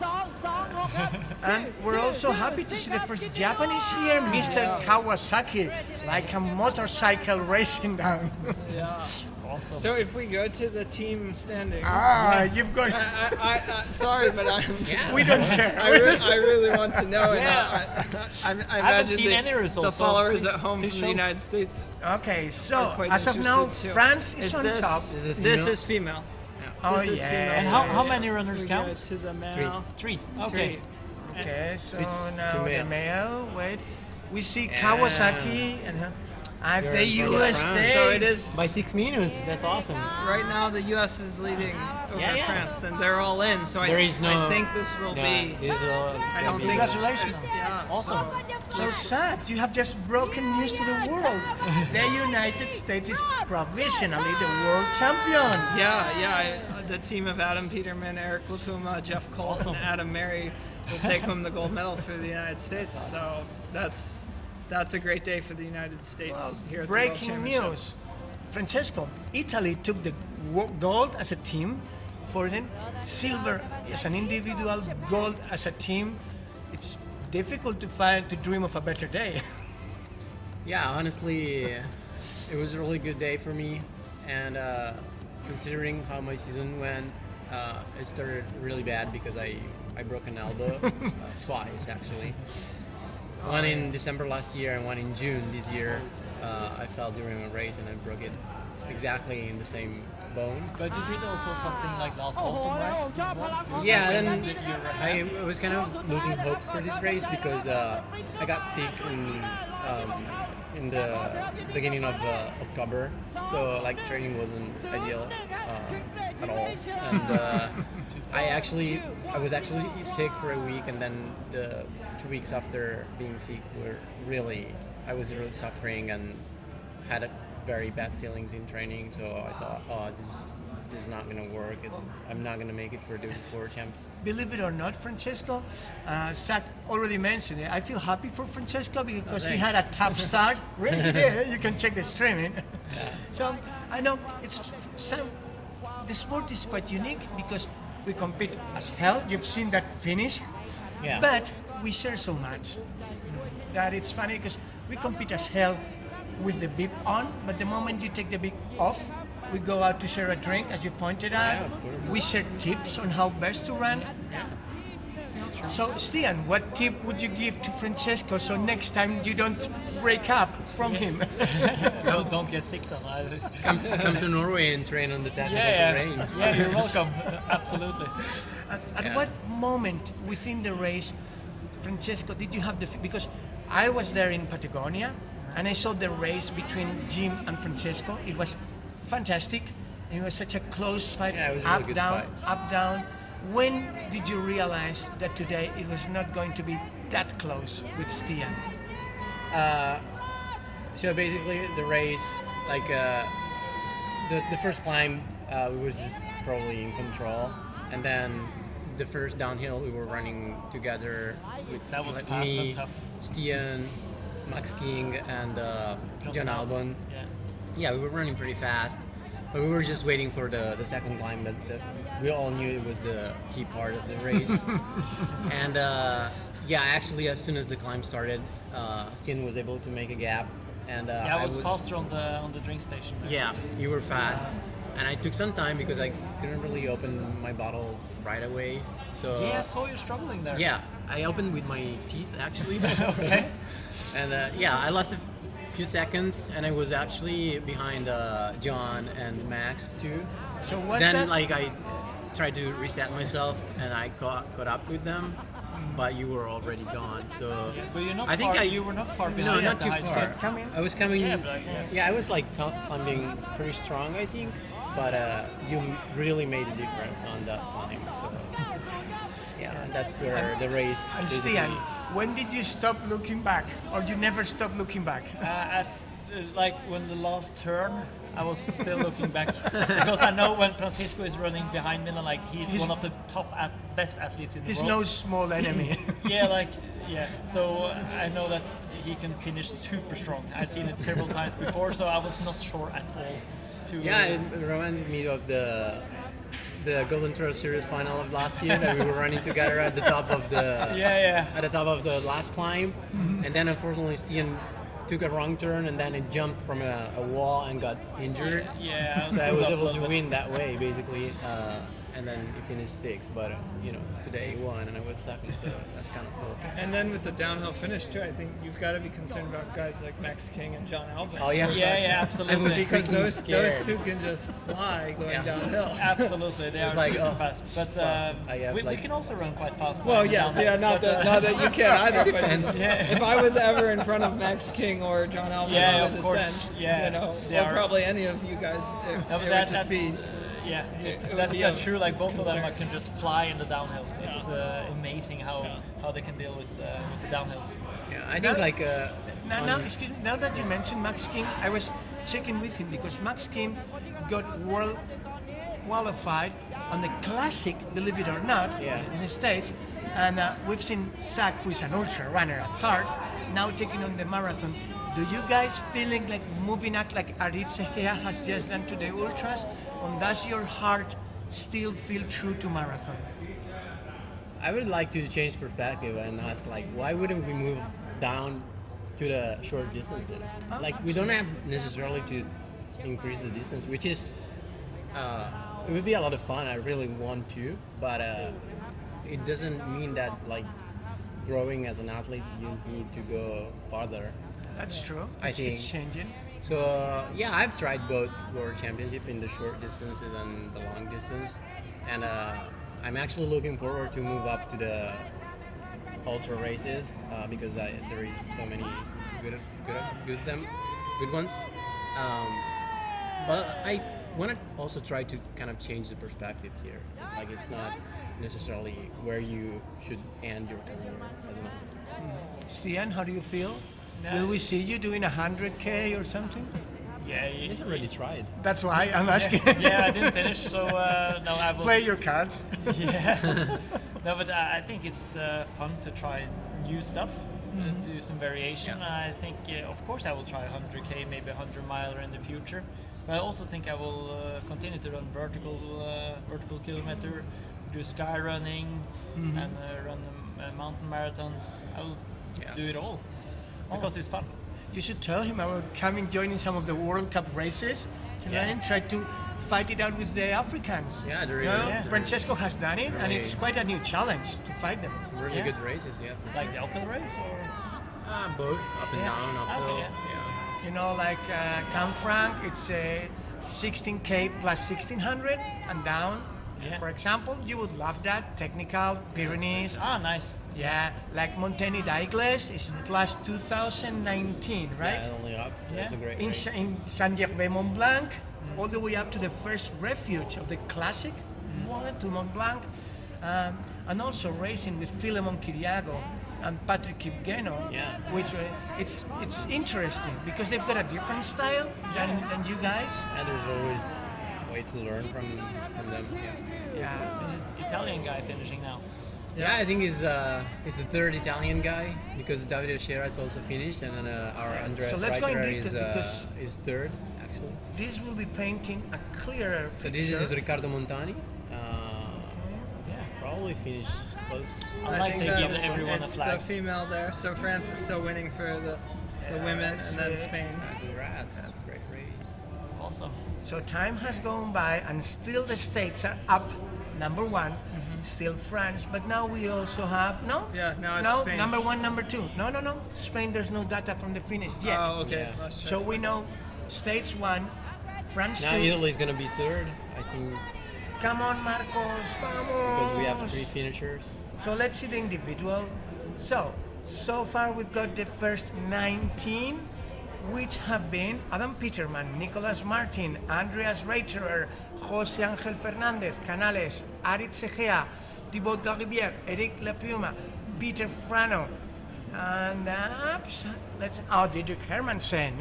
Speaker 1: 226 ครับ
Speaker 3: And we're also happy to see the first Japanese here, Mr. Kawasaki, like a motorcycle racing down.
Speaker 6: Awesome.
Speaker 5: So if we go to the team standings,
Speaker 3: You've got.
Speaker 5: sorry, but
Speaker 3: We don't care.
Speaker 5: I really want to know. And
Speaker 6: Yeah.
Speaker 5: I
Speaker 6: haven't
Speaker 5: imagine
Speaker 6: seen any
Speaker 5: the
Speaker 6: results, so
Speaker 5: followers
Speaker 6: please-
Speaker 5: at home from
Speaker 6: please
Speaker 5: the
Speaker 6: show.
Speaker 5: United States
Speaker 3: Okay,
Speaker 5: are
Speaker 3: so
Speaker 5: quite
Speaker 3: as of now,
Speaker 5: interested too.
Speaker 3: France is on
Speaker 5: this,
Speaker 3: top.
Speaker 7: Is it
Speaker 5: This
Speaker 7: female?
Speaker 5: is female.
Speaker 3: Oh
Speaker 5: this is
Speaker 3: yeah.
Speaker 5: female.
Speaker 6: And how many runners
Speaker 5: We go
Speaker 6: count?
Speaker 5: to the male.
Speaker 6: Three. Okay.
Speaker 3: Okay, so
Speaker 7: Switch to
Speaker 3: now the
Speaker 7: male.
Speaker 3: male. Wait, we see
Speaker 7: Yeah.
Speaker 3: Kawasaki and as the
Speaker 7: You're in
Speaker 3: U.S.
Speaker 7: France.
Speaker 3: States.
Speaker 5: So it is
Speaker 7: By 6 minutes. That's awesome.
Speaker 5: right now. The U.S. is leading over
Speaker 6: Yeah.
Speaker 5: France, and they're all in. So
Speaker 7: There
Speaker 5: I
Speaker 7: is no.
Speaker 5: think this will be. I don't think.
Speaker 6: Congratulations.
Speaker 5: Yeah.
Speaker 6: Awesome.
Speaker 3: So sad. You have just broken news to the world. The United States is provisionally the world champion.
Speaker 5: Yeah. The team of Adam Peterman, Eric Lukuma, Jeff Cole, and Adam Mary will take home the gold medal for the United States. So that's a great day for the United States here at the World
Speaker 3: Breaking
Speaker 5: Championship.
Speaker 3: news. Francesco, Italy took the gold as a team, for then silver as an individual, gold as a team. It's difficult to dream of a better day.
Speaker 7: Yeah, honestly, it was a really good day for me. And considering how my season went, it started really bad because I broke an elbow twice actually. One in December last year and one in June this year. I fell during a race and I broke it exactly in the same bone.
Speaker 6: But you did also something like last
Speaker 1: โอ้โห
Speaker 6: autumn,
Speaker 1: นะครับ
Speaker 6: right?
Speaker 1: ผมชอบพลังของ
Speaker 7: Yeah,
Speaker 1: นัก
Speaker 7: then
Speaker 1: กีฬานะครับ
Speaker 7: I was kind of losing hopes for this race because I got sick in the beginning of October, so like training wasn't ideal at all. And I was actually sick for a week, and then the 2 weeks after being sick I was really suffering and had a very bad feelings in training. So I thought, oh, this is not gonna work. I'm not gonna make it for the World Champs.
Speaker 3: Believe it or not, Francesco, Zach already mentioned it. I feel happy for Francesco because he had a tough start. Really, yeah, you can check the streaming. So I know the sport is quite unique because we compete as hell. You've seen that finish,
Speaker 7: Yeah.
Speaker 3: but we share so much that it's funny because we compete as hell with the bib on, but the moment you take the bib off, we go out to share a drink, as you pointed out.
Speaker 7: Yeah, of course.
Speaker 3: We share tips on how best to run. So, Stian, what tip would you give to Francesco so next time you don't break up from him?
Speaker 6: Don't get sick then.
Speaker 7: Come to Norway and train on the technical terrain.
Speaker 6: Yeah, you're welcome. Absolutely.
Speaker 3: At
Speaker 7: Yeah.
Speaker 3: what moment within the race, Francesco, did you have because I was there in Patagonia and I saw the race between Jim and Francesco. It was fantastic. It was such a close fight,
Speaker 7: Yeah, it was a really
Speaker 3: up,
Speaker 7: good
Speaker 3: down,
Speaker 7: fight.
Speaker 3: up, down. when did you realize that today it was not going to be that close with Stian?
Speaker 7: So basically, the race, like the first climb, we was just probably in control, and then the first downhill we were running together with
Speaker 6: That was
Speaker 7: like
Speaker 6: fast
Speaker 7: me,
Speaker 6: and tough.
Speaker 7: Stian, Max King, and John Albon.
Speaker 6: Yeah.
Speaker 7: Yeah, we were running pretty fast, but we were just waiting for the second climb that we all knew it was the key part of the race. And yeah, actually, as soon as the climb started, Stian was able to make a gap, and
Speaker 6: Yeah, I was faster on the drink station. there.
Speaker 7: yeah, you were fast, and I took some time because I couldn't really open my bottle right away. So
Speaker 6: Yeah, I saw you struggling there.
Speaker 7: yeah, I opened with my teeth actually.
Speaker 6: Okay.
Speaker 7: And yeah, I lost a few seconds, and I was actually behind John and Max too.
Speaker 3: So what's
Speaker 7: Then
Speaker 3: that?
Speaker 7: like I tried to reset myself, and I caught up with them, but you were already gone. So
Speaker 6: But you're not
Speaker 7: I think
Speaker 6: far, you were not far
Speaker 7: no,
Speaker 6: behind
Speaker 7: not
Speaker 6: the
Speaker 7: too
Speaker 6: high
Speaker 7: far.
Speaker 6: start.
Speaker 3: Come in.
Speaker 7: I was coming.
Speaker 6: Yeah, but,
Speaker 7: yeah, I was like climbing pretty strong, I think. But you really made a difference on that climb. So yeah, that's where the race.
Speaker 3: And
Speaker 7: basically-
Speaker 3: Stian, when did you stop looking back, or you never stopped looking back?
Speaker 6: At like when the last turn, I was still looking back because I know when Francisco is running behind me, and like he's
Speaker 3: He's-
Speaker 6: one of the top best athletes in the
Speaker 3: He's
Speaker 6: world.
Speaker 3: no small enemy.
Speaker 6: Yeah, like yeah. So I know that he can finish super strong. I've seen it several times before, so I was not sure at all. To
Speaker 7: Yeah, it reminded me of the Golden Trail Series final of last year that we were running together at the top of the
Speaker 6: yeah.
Speaker 7: at the top of the last climb, and then unfortunately Stian took a wrong turn and then it jumped from a wall and got injured.
Speaker 6: Yeah,
Speaker 7: So I was
Speaker 6: screwed up a
Speaker 7: able to
Speaker 6: little bit.
Speaker 7: win that way basically, and then he finished sixth. But you know, today he won and I was second, so that's kind of cool.
Speaker 5: And then with the downhill finish too, I think you've got to be concerned about guys like Max King and John Albon.
Speaker 7: Oh yeah,
Speaker 6: Yeah,
Speaker 7: I
Speaker 6: absolutely.
Speaker 7: was
Speaker 5: Because
Speaker 7: freaking
Speaker 5: those
Speaker 7: scared.
Speaker 5: two can just fly going
Speaker 7: Yeah.
Speaker 5: downhill.
Speaker 6: Absolutely, they
Speaker 7: It's
Speaker 6: are
Speaker 7: like,
Speaker 6: super
Speaker 7: oh,
Speaker 6: fast. But
Speaker 7: well, I have,
Speaker 6: we
Speaker 7: like-
Speaker 6: can also run quite fast.
Speaker 5: Well,
Speaker 6: on the
Speaker 5: yes,
Speaker 6: downhill.
Speaker 5: yeah, not
Speaker 6: But,
Speaker 5: that you can either. But
Speaker 7: Depends.
Speaker 6: Yeah.
Speaker 5: if I was ever in front of Max King or John Albon
Speaker 6: Yeah,
Speaker 5: on the
Speaker 6: of course.
Speaker 5: descent,
Speaker 6: Yeah,
Speaker 5: you know,
Speaker 6: they
Speaker 5: or
Speaker 6: are-
Speaker 5: probably any of you guys, it,
Speaker 6: No, but
Speaker 5: it
Speaker 6: that,
Speaker 5: would just
Speaker 6: that's,
Speaker 5: be.
Speaker 6: yeah,
Speaker 5: it would
Speaker 6: that's
Speaker 5: be
Speaker 6: not
Speaker 5: a
Speaker 6: true. Like both of them
Speaker 5: concern.
Speaker 6: can just fly in the downhill. It's amazing how they can deal with the downhills.
Speaker 7: Yeah, I think
Speaker 3: Now-
Speaker 7: like
Speaker 3: Now, excuse me, now that you mentioned Max King, I was checking with him because Max King got world qualified on the classic, believe it or not,
Speaker 7: Yeah.
Speaker 3: in the States. And we've seen Zach, who is an ultra runner at heart, now taking on the marathon. Do you guys feeling like moving up like Aritz here has just done to the ultras? Or does your heart still feel true to marathon?
Speaker 7: I would like to change perspective and ask like, why wouldn't we move down to the short distances? Like we don't have necessarily to increase the distance, which is it would be a lot of fun. I really want to, but it doesn't mean that like growing as an athlete you need to go farther.
Speaker 3: That's true.
Speaker 7: I
Speaker 3: It's
Speaker 7: think-
Speaker 3: changing.
Speaker 7: So yeah, I've tried both World Championship in the short distances and the long distance, and I'm actually looking forward to move up to the ultra races because there is so many good ones. But I want to also try to kind of change the perspective here. Like it's not necessarily where you should end your career as an athlete.
Speaker 3: Stian, how do you feel?
Speaker 6: No.
Speaker 3: Will we see you doing 100K or something?
Speaker 6: Yeah,
Speaker 7: He's already tried.
Speaker 3: That's why I'm asking.
Speaker 6: yeah, I didn't finish, so no, I will.
Speaker 3: Play your cards.
Speaker 6: Yeah. No, but I think it's fun to try new stuff, do some variation.
Speaker 7: Yeah.
Speaker 6: I think, of course, I will try 100K, maybe 100 miler in the future. But I also think I will continue to run vertical kilometer, do sky running, and run mountain marathons. I will
Speaker 7: Yeah.
Speaker 6: do it all because it's fun.
Speaker 3: You should tell him about coming joining some of the World Cup races
Speaker 6: Yeah.
Speaker 3: and try to fight it out with the Africans.
Speaker 7: Yeah, there
Speaker 3: You know,
Speaker 7: is.
Speaker 3: Francesco has done it, and it's
Speaker 7: Really.
Speaker 3: quite a new challenge to fight them.
Speaker 7: Really
Speaker 6: Yeah.
Speaker 7: good races, yeah.
Speaker 6: Like the uphill race, or
Speaker 7: Both up and
Speaker 6: Yeah.
Speaker 7: down, uphill.
Speaker 6: Okay,
Speaker 3: You know, like Canfranc, it's a 16K plus 1600 and down.
Speaker 6: Yeah.
Speaker 3: For example, you would love that. Technical, Pyrenees.
Speaker 6: nice.
Speaker 3: Yeah, like Montaigne d'Aigles is plus 2019, right?
Speaker 7: Yeah, only up. That's a
Speaker 6: Yeah.
Speaker 7: great
Speaker 3: In,
Speaker 7: race.
Speaker 3: in Saint-Gervais Mont Blanc, all the way up to the first refuge of the classic, to Mont Blanc. and also racing with Filemon Kiriago and Patrick Kipgeno,
Speaker 7: Yeah.
Speaker 3: which it's interesting because they've got a different style than you guys.
Speaker 7: And there's always a way to learn from them.
Speaker 3: Yeah.
Speaker 6: Italian guy finishing now.
Speaker 7: Yeah, I think it's the third Italian guy because Davide Sciarra is also finished, and then our Andreas
Speaker 3: So let's go in
Speaker 7: Reiter
Speaker 3: detail
Speaker 7: is third actually.
Speaker 3: This will be painting a clearer
Speaker 7: So
Speaker 3: picture.
Speaker 7: this is Riccardo Montani. Probably finish close.
Speaker 6: I like
Speaker 5: think
Speaker 6: they give
Speaker 5: that
Speaker 6: everyone a
Speaker 5: it's
Speaker 6: flag.
Speaker 5: the female there. So France is still winning for the women, and then Spain.
Speaker 7: Congrats. Great race.
Speaker 6: Awesome.
Speaker 3: So time has gone by and still the States are up, number one, still France, but now we also have, no?
Speaker 5: Yeah, now it's Spain.
Speaker 3: Number one, number two. No. Spain, there's no data from the finish yet.
Speaker 5: Oh, okay.
Speaker 7: Yeah.
Speaker 5: Let's check.
Speaker 3: So we know States one, France
Speaker 7: Now
Speaker 3: two.
Speaker 7: Italy's gonna be third, I think,
Speaker 3: Come on, Marcos, vamos.
Speaker 7: because we have 3 finishers.
Speaker 3: So let's see the individual. So far we've got the first 19, which have been Adam Peterman, Nicolas Martin, Andreas Reiterer, José Ángel Fernández, Canales, Aritz Egea, Thibaut Garibier, Eric Lapuma, Peter Frano, and Didrik Hermansen,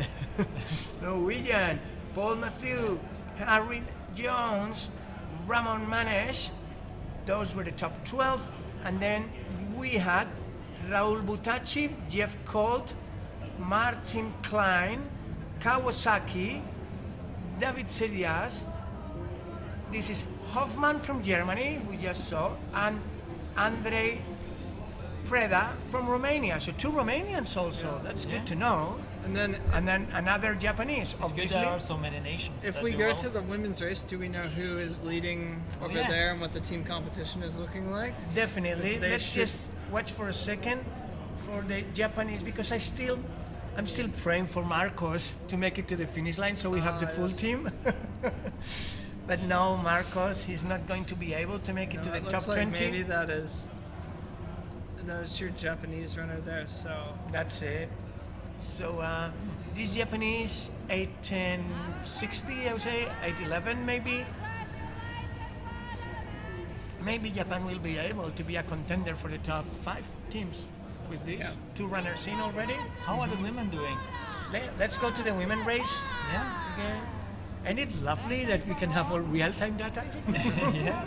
Speaker 3: Norwegian, Paul Matthew, Harry Jones, Ramon Manes. Those were the top 12. And then we had Raul Butacci, Jeff Colt, Martin Klein, Kawasaki, David Serias. This is Hoffman from Germany, we just saw, and Andrei Preda from Romania. So 2 Romanians also. That's good to know.
Speaker 5: And then
Speaker 3: And then another Japanese,
Speaker 6: It's good
Speaker 3: obviously.
Speaker 6: there are so many nations.
Speaker 5: if
Speaker 6: that
Speaker 5: we
Speaker 6: do
Speaker 5: go
Speaker 6: well.
Speaker 5: to the women's race, do we know who is leading over
Speaker 6: Yeah.
Speaker 5: there and what the team competition is looking like?
Speaker 3: Definitely.
Speaker 5: They
Speaker 3: Let's
Speaker 5: should-
Speaker 3: just watch for a second for the Japanese because I'm still praying for Marcos to make it to the finish line so we have the full
Speaker 5: yes.
Speaker 3: team. But no, Marcos, he's not going to be able to make it to
Speaker 5: No,
Speaker 3: the
Speaker 5: it
Speaker 3: top
Speaker 5: looks like
Speaker 3: 20.
Speaker 5: maybe that is your Japanese runner there. So
Speaker 3: That's it. So this Japanese 8:10:60, I would say 8:11 maybe. Maybe Japan will be able to be a contender for the top 5 teams with these 2 runners in already.
Speaker 6: How are the women doing?
Speaker 3: Let's go to the women race.
Speaker 6: Yeah.
Speaker 3: Okay. Ain't it lovely that we can have all real-time data?
Speaker 6: Yeah.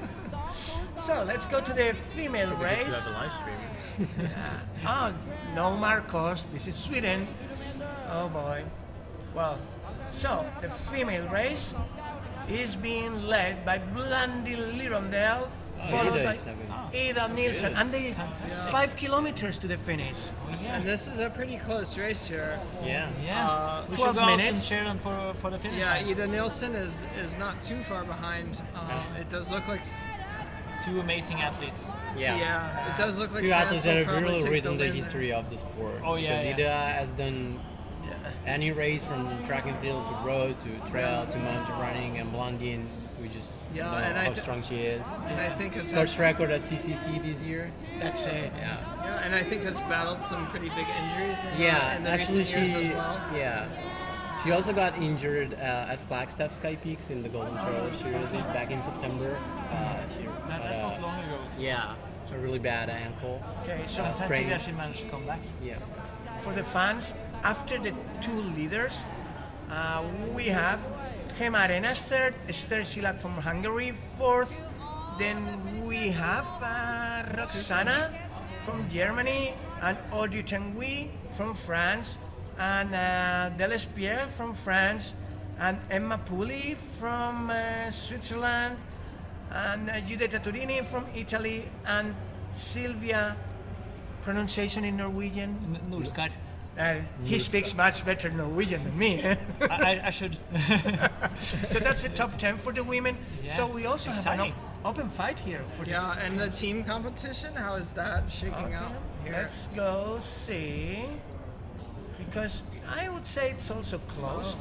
Speaker 3: So let's go to the female race. Oh, no Marcos. This is Sweden. Oh boy. Well, so the female race is being led by Blandi Lirondale, followed
Speaker 7: Ida
Speaker 3: by
Speaker 7: is having-
Speaker 3: Ida Nielsen, and they
Speaker 6: Fantastic.
Speaker 3: 5 kilometers to the finish.
Speaker 6: Oh, yeah.
Speaker 5: and this is a pretty close race here.
Speaker 7: Yeah.
Speaker 6: Yeah. We
Speaker 3: 12
Speaker 6: should go out and
Speaker 3: minutes.
Speaker 6: cheer them for the finish.
Speaker 5: Yeah,
Speaker 6: line.
Speaker 5: Ida Nielsen is not too far behind. It does look like
Speaker 6: 2 amazing athletes.
Speaker 7: Yeah.
Speaker 5: it does look like
Speaker 7: 2
Speaker 5: France
Speaker 7: athletes
Speaker 5: will
Speaker 7: that have
Speaker 5: probably
Speaker 7: really
Speaker 5: take
Speaker 7: written the
Speaker 5: win.
Speaker 7: history of the sport.
Speaker 6: Oh, yeah,
Speaker 7: Because
Speaker 6: yeah.
Speaker 7: Ida has done any race from track and field to road to trail to mountain running, and Blondine, we just
Speaker 5: Yeah,
Speaker 7: know
Speaker 5: and I
Speaker 7: how
Speaker 5: th-
Speaker 7: strong she is.
Speaker 5: And I think has
Speaker 7: First
Speaker 5: had,
Speaker 7: record at CCC this year.
Speaker 3: That's it.
Speaker 7: Yeah.
Speaker 5: yeah, and I think has battled some pretty big injuries.
Speaker 7: Yeah,
Speaker 5: in the
Speaker 7: actually
Speaker 5: recent years as well.
Speaker 7: yeah. She also got injured at Flagstaff Sky Peaks in the Golden Trail Series back in September. She
Speaker 6: That's
Speaker 7: had
Speaker 6: not long ago. So
Speaker 7: Yeah, a really bad ankle.
Speaker 3: Okay, so
Speaker 6: fantastic
Speaker 7: Praying.
Speaker 6: that she managed to come back.
Speaker 7: Yeah.
Speaker 3: for the fans, after the 2 leaders, we have Gema Arenas third, Esther Silak from Hungary fourth, then we have Roxana from Germany and Audrey Tanguy from France and Delespierre from France and Emma Pulli from Switzerland and Giudetta Turini from Italy and Silvia, pronunciation in Norwegian.
Speaker 6: Nordskar.
Speaker 3: He speaks much better Norwegian than me.
Speaker 6: I should.
Speaker 3: So that's the top 10 for the women.
Speaker 6: Yeah,
Speaker 3: So we also have
Speaker 6: exciting.
Speaker 3: an open fight here for the
Speaker 5: Yeah, and the team competition, how is that shaking
Speaker 3: Okay,
Speaker 5: out here?
Speaker 3: let's go see. Because I would say it's also close.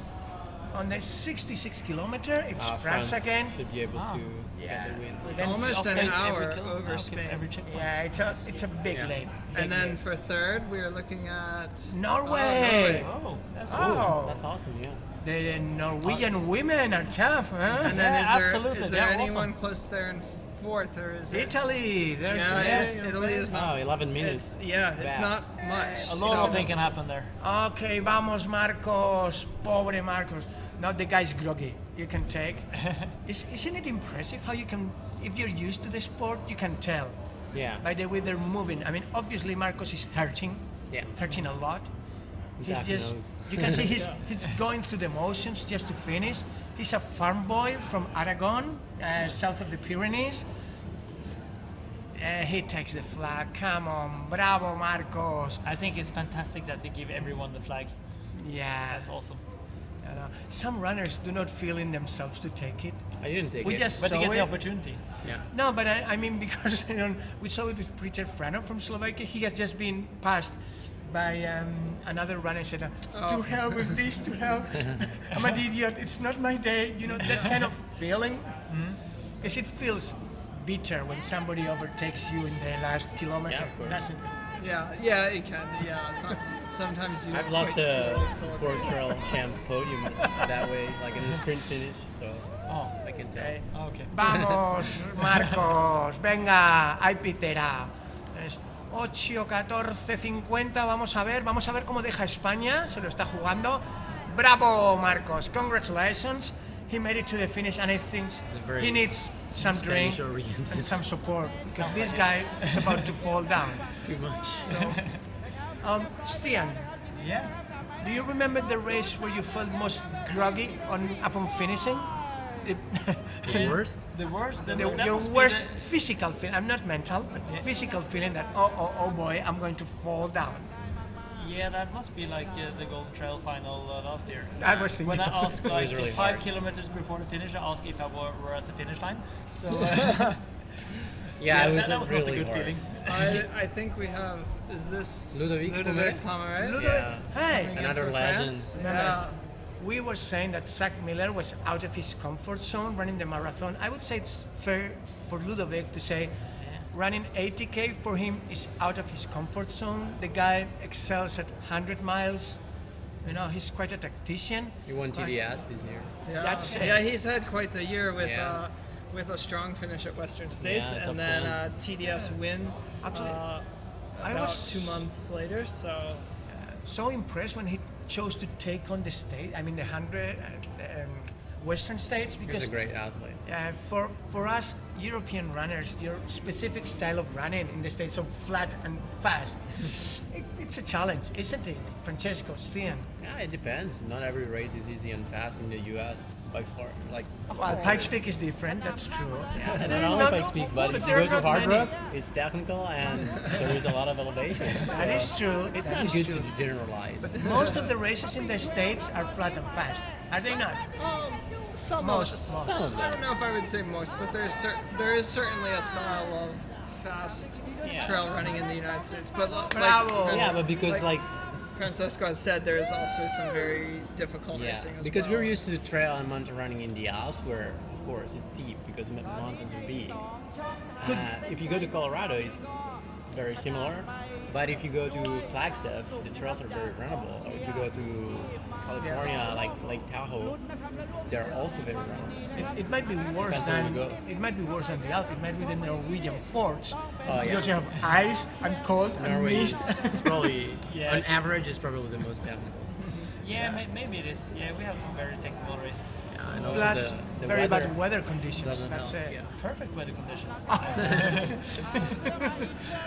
Speaker 3: On the 66 kilometer, it's France again.
Speaker 7: should be able to
Speaker 3: Yeah.
Speaker 7: get the win.
Speaker 3: Then
Speaker 5: Almost an
Speaker 6: Updates
Speaker 5: hour
Speaker 6: every kill-
Speaker 5: over
Speaker 6: okay,
Speaker 5: Spain.
Speaker 6: every checkpoint.
Speaker 3: Yeah, it's a big
Speaker 7: Yeah.
Speaker 3: lead.
Speaker 5: And
Speaker 3: big
Speaker 5: then
Speaker 3: lead.
Speaker 5: for third, we are looking at
Speaker 3: Norway!
Speaker 6: Oh, that's
Speaker 3: Oh.
Speaker 6: awesome.
Speaker 7: That's awesome, yeah.
Speaker 3: The Norwegian women are tough, huh?
Speaker 5: And then
Speaker 6: Yeah,
Speaker 5: is
Speaker 6: absolutely,
Speaker 5: there
Speaker 6: they're
Speaker 5: anyone
Speaker 6: awesome.
Speaker 5: close there in fourth, or is it?
Speaker 3: Italy. There's
Speaker 5: Italy is not.
Speaker 6: Oh, 11 minutes.
Speaker 5: It's not much.
Speaker 6: A lot of things can happen there.
Speaker 3: Okay, vamos, Marcos. Pobre Marcos. Now the guy's groggy. You can take. Isn't it impressive how you can, if you're used to the sport, you can tell
Speaker 7: Yeah.
Speaker 3: by the way they're moving. I mean, obviously Marcos is hurting.
Speaker 7: Yeah.
Speaker 3: Hurting a lot. He's
Speaker 7: Exactly
Speaker 3: just,
Speaker 7: knows.
Speaker 3: you can see he's going through the motions just to finish. He's a farm boy from Aragon, south of the Pyrenees. He takes the flag. Come on, bravo, Marcos.
Speaker 6: I think it's fantastic that they give everyone the flag.
Speaker 3: Yeah,
Speaker 6: That's awesome.
Speaker 3: you know, some runners do not feel in themselves to take it.
Speaker 7: I didn't take
Speaker 3: We
Speaker 7: it.
Speaker 3: just
Speaker 6: But they
Speaker 3: saw
Speaker 6: get the
Speaker 3: it.
Speaker 6: opportunity.
Speaker 7: Yeah.
Speaker 3: No, but I mean because we saw it with Peter Frano from Slovakia. He has just been passed by another runner and said, "To hell with this, to hell! I'm an idiot. It's not my day." You know that kind of feeling, because it feels bitter when somebody overtakes you in the last kilometer.
Speaker 7: Yeah, of course.
Speaker 3: Doesn't it?
Speaker 5: Yeah, it can. Yeah, sometimes you.
Speaker 7: I've
Speaker 5: don't
Speaker 7: lost
Speaker 5: quite
Speaker 7: a
Speaker 5: feel like celebrating.
Speaker 7: Sport Trail Champs podium that way, like in the sprint finish, so
Speaker 6: Oh,
Speaker 7: I can tell.
Speaker 3: Okay.
Speaker 6: okay.
Speaker 3: Vamos, Marcos, venga, hay pitera. Es 8, 14, 50, vamos a ver cómo deja España, se lo está jugando. Bravo, Marcos, congratulations. He made it to the finish and I think
Speaker 7: very
Speaker 3: he needs some drink
Speaker 7: Spanish-oriented.
Speaker 3: and some support because this guy is about to fall down.
Speaker 7: Too much.
Speaker 3: Stian,
Speaker 6: Yeah.
Speaker 3: do you remember the race where you felt most groggy upon finishing?
Speaker 7: The worst?
Speaker 6: The worst.
Speaker 3: Your
Speaker 6: that must be
Speaker 3: worst physical feeling, I'm not mental, but physical feeling that, oh boy, I'm going to fall down.
Speaker 6: Yeah, that must be like the Golden Trail final last year.
Speaker 3: I was thinking.
Speaker 6: When I asked like
Speaker 7: really
Speaker 6: 5
Speaker 7: hard.
Speaker 6: kilometers before the finish, I asked if I were at the finish line. So
Speaker 7: Yeah, it was
Speaker 6: that was not a
Speaker 7: really
Speaker 6: good
Speaker 7: hard.
Speaker 6: feeling.
Speaker 5: I think we have. Is this
Speaker 7: Ludovic
Speaker 5: Pomer, right?
Speaker 3: Ludovic, hey,
Speaker 5: Coming in
Speaker 7: Another
Speaker 5: for
Speaker 7: legend.
Speaker 5: France?
Speaker 3: No,
Speaker 5: Yeah.
Speaker 3: we were saying that Zach Miller was out of his comfort zone running the marathon. I would say it's fair for Ludovic to say running 80K for him is out of his comfort zone. The guy excels at 100 miles. You know, he's quite a tactician.
Speaker 7: He won TDS this year.
Speaker 5: Yeah,
Speaker 3: That's it.
Speaker 5: yeah, he's had quite the year
Speaker 7: Yeah.
Speaker 5: with a strong finish at Western States
Speaker 7: Yeah,
Speaker 5: and
Speaker 7: top
Speaker 5: then
Speaker 7: one.
Speaker 5: TDS win
Speaker 3: Absolutely. I
Speaker 5: about
Speaker 3: was
Speaker 5: 2 months later. So
Speaker 3: so impressed when he chose to take on the state. I mean, the 100 Western States
Speaker 7: He's
Speaker 3: because
Speaker 7: a great athlete.
Speaker 3: for us European runners, your specific style of running in the States of flat and fast, it's a challenge, isn't it, Francesco, Stian?
Speaker 7: Yeah, it depends. Not every race is easy and fast in the U.S. by far. Like,
Speaker 3: Well, Pikes Peak is different, that's true.
Speaker 7: and
Speaker 3: There
Speaker 7: not
Speaker 3: are
Speaker 7: only
Speaker 3: not-
Speaker 7: Pikes Peak, but if you
Speaker 3: there are
Speaker 7: go to
Speaker 3: not
Speaker 7: Hard
Speaker 3: many.
Speaker 7: Rock, it's technical and there is a lot of elevation.
Speaker 3: That is true.
Speaker 7: It's
Speaker 3: that
Speaker 7: not
Speaker 3: is
Speaker 7: good
Speaker 3: true.
Speaker 7: to generalize.
Speaker 3: Most of the races in the States are flat and fast, are they not?
Speaker 5: some
Speaker 3: Most.
Speaker 5: of
Speaker 7: Some of
Speaker 5: I
Speaker 7: them.
Speaker 5: don't know if I would say most, but there is certainly a style of fast
Speaker 7: Yeah.
Speaker 5: trail running in the United States. But
Speaker 3: Bravo.
Speaker 5: like,
Speaker 7: Yeah, but because like
Speaker 5: Francesco has said, there is also some very difficult
Speaker 7: yeah,
Speaker 5: racing as
Speaker 7: because
Speaker 5: well.
Speaker 7: we're used to trail and mountain running in the Alps, where of course it's steep because mountains are big. If you go to Colorado, it's very similar. But if you go to Flagstaff, the trails are very runnable. Or if you go to California, like Lake Tahoe, they're also very runnable.
Speaker 3: It might be worse
Speaker 7: Depends where
Speaker 3: than
Speaker 7: you go.
Speaker 3: it might be worse than the Alps. It might be the Norwegian forts.
Speaker 7: Oh, yeah.
Speaker 3: Because you have ice and cold and
Speaker 7: Norway is
Speaker 3: mist.
Speaker 7: probably,
Speaker 6: Yeah.
Speaker 7: on average, is probably the most technical.
Speaker 6: Yeah, maybe it is. Yeah, we have some very technical races.
Speaker 7: Yeah, and also
Speaker 3: Plus
Speaker 7: the
Speaker 3: very
Speaker 7: weather
Speaker 3: bad weather conditions.
Speaker 7: doesn't
Speaker 3: That's
Speaker 7: help.
Speaker 3: it.
Speaker 7: Yeah.
Speaker 6: Perfect weather conditions.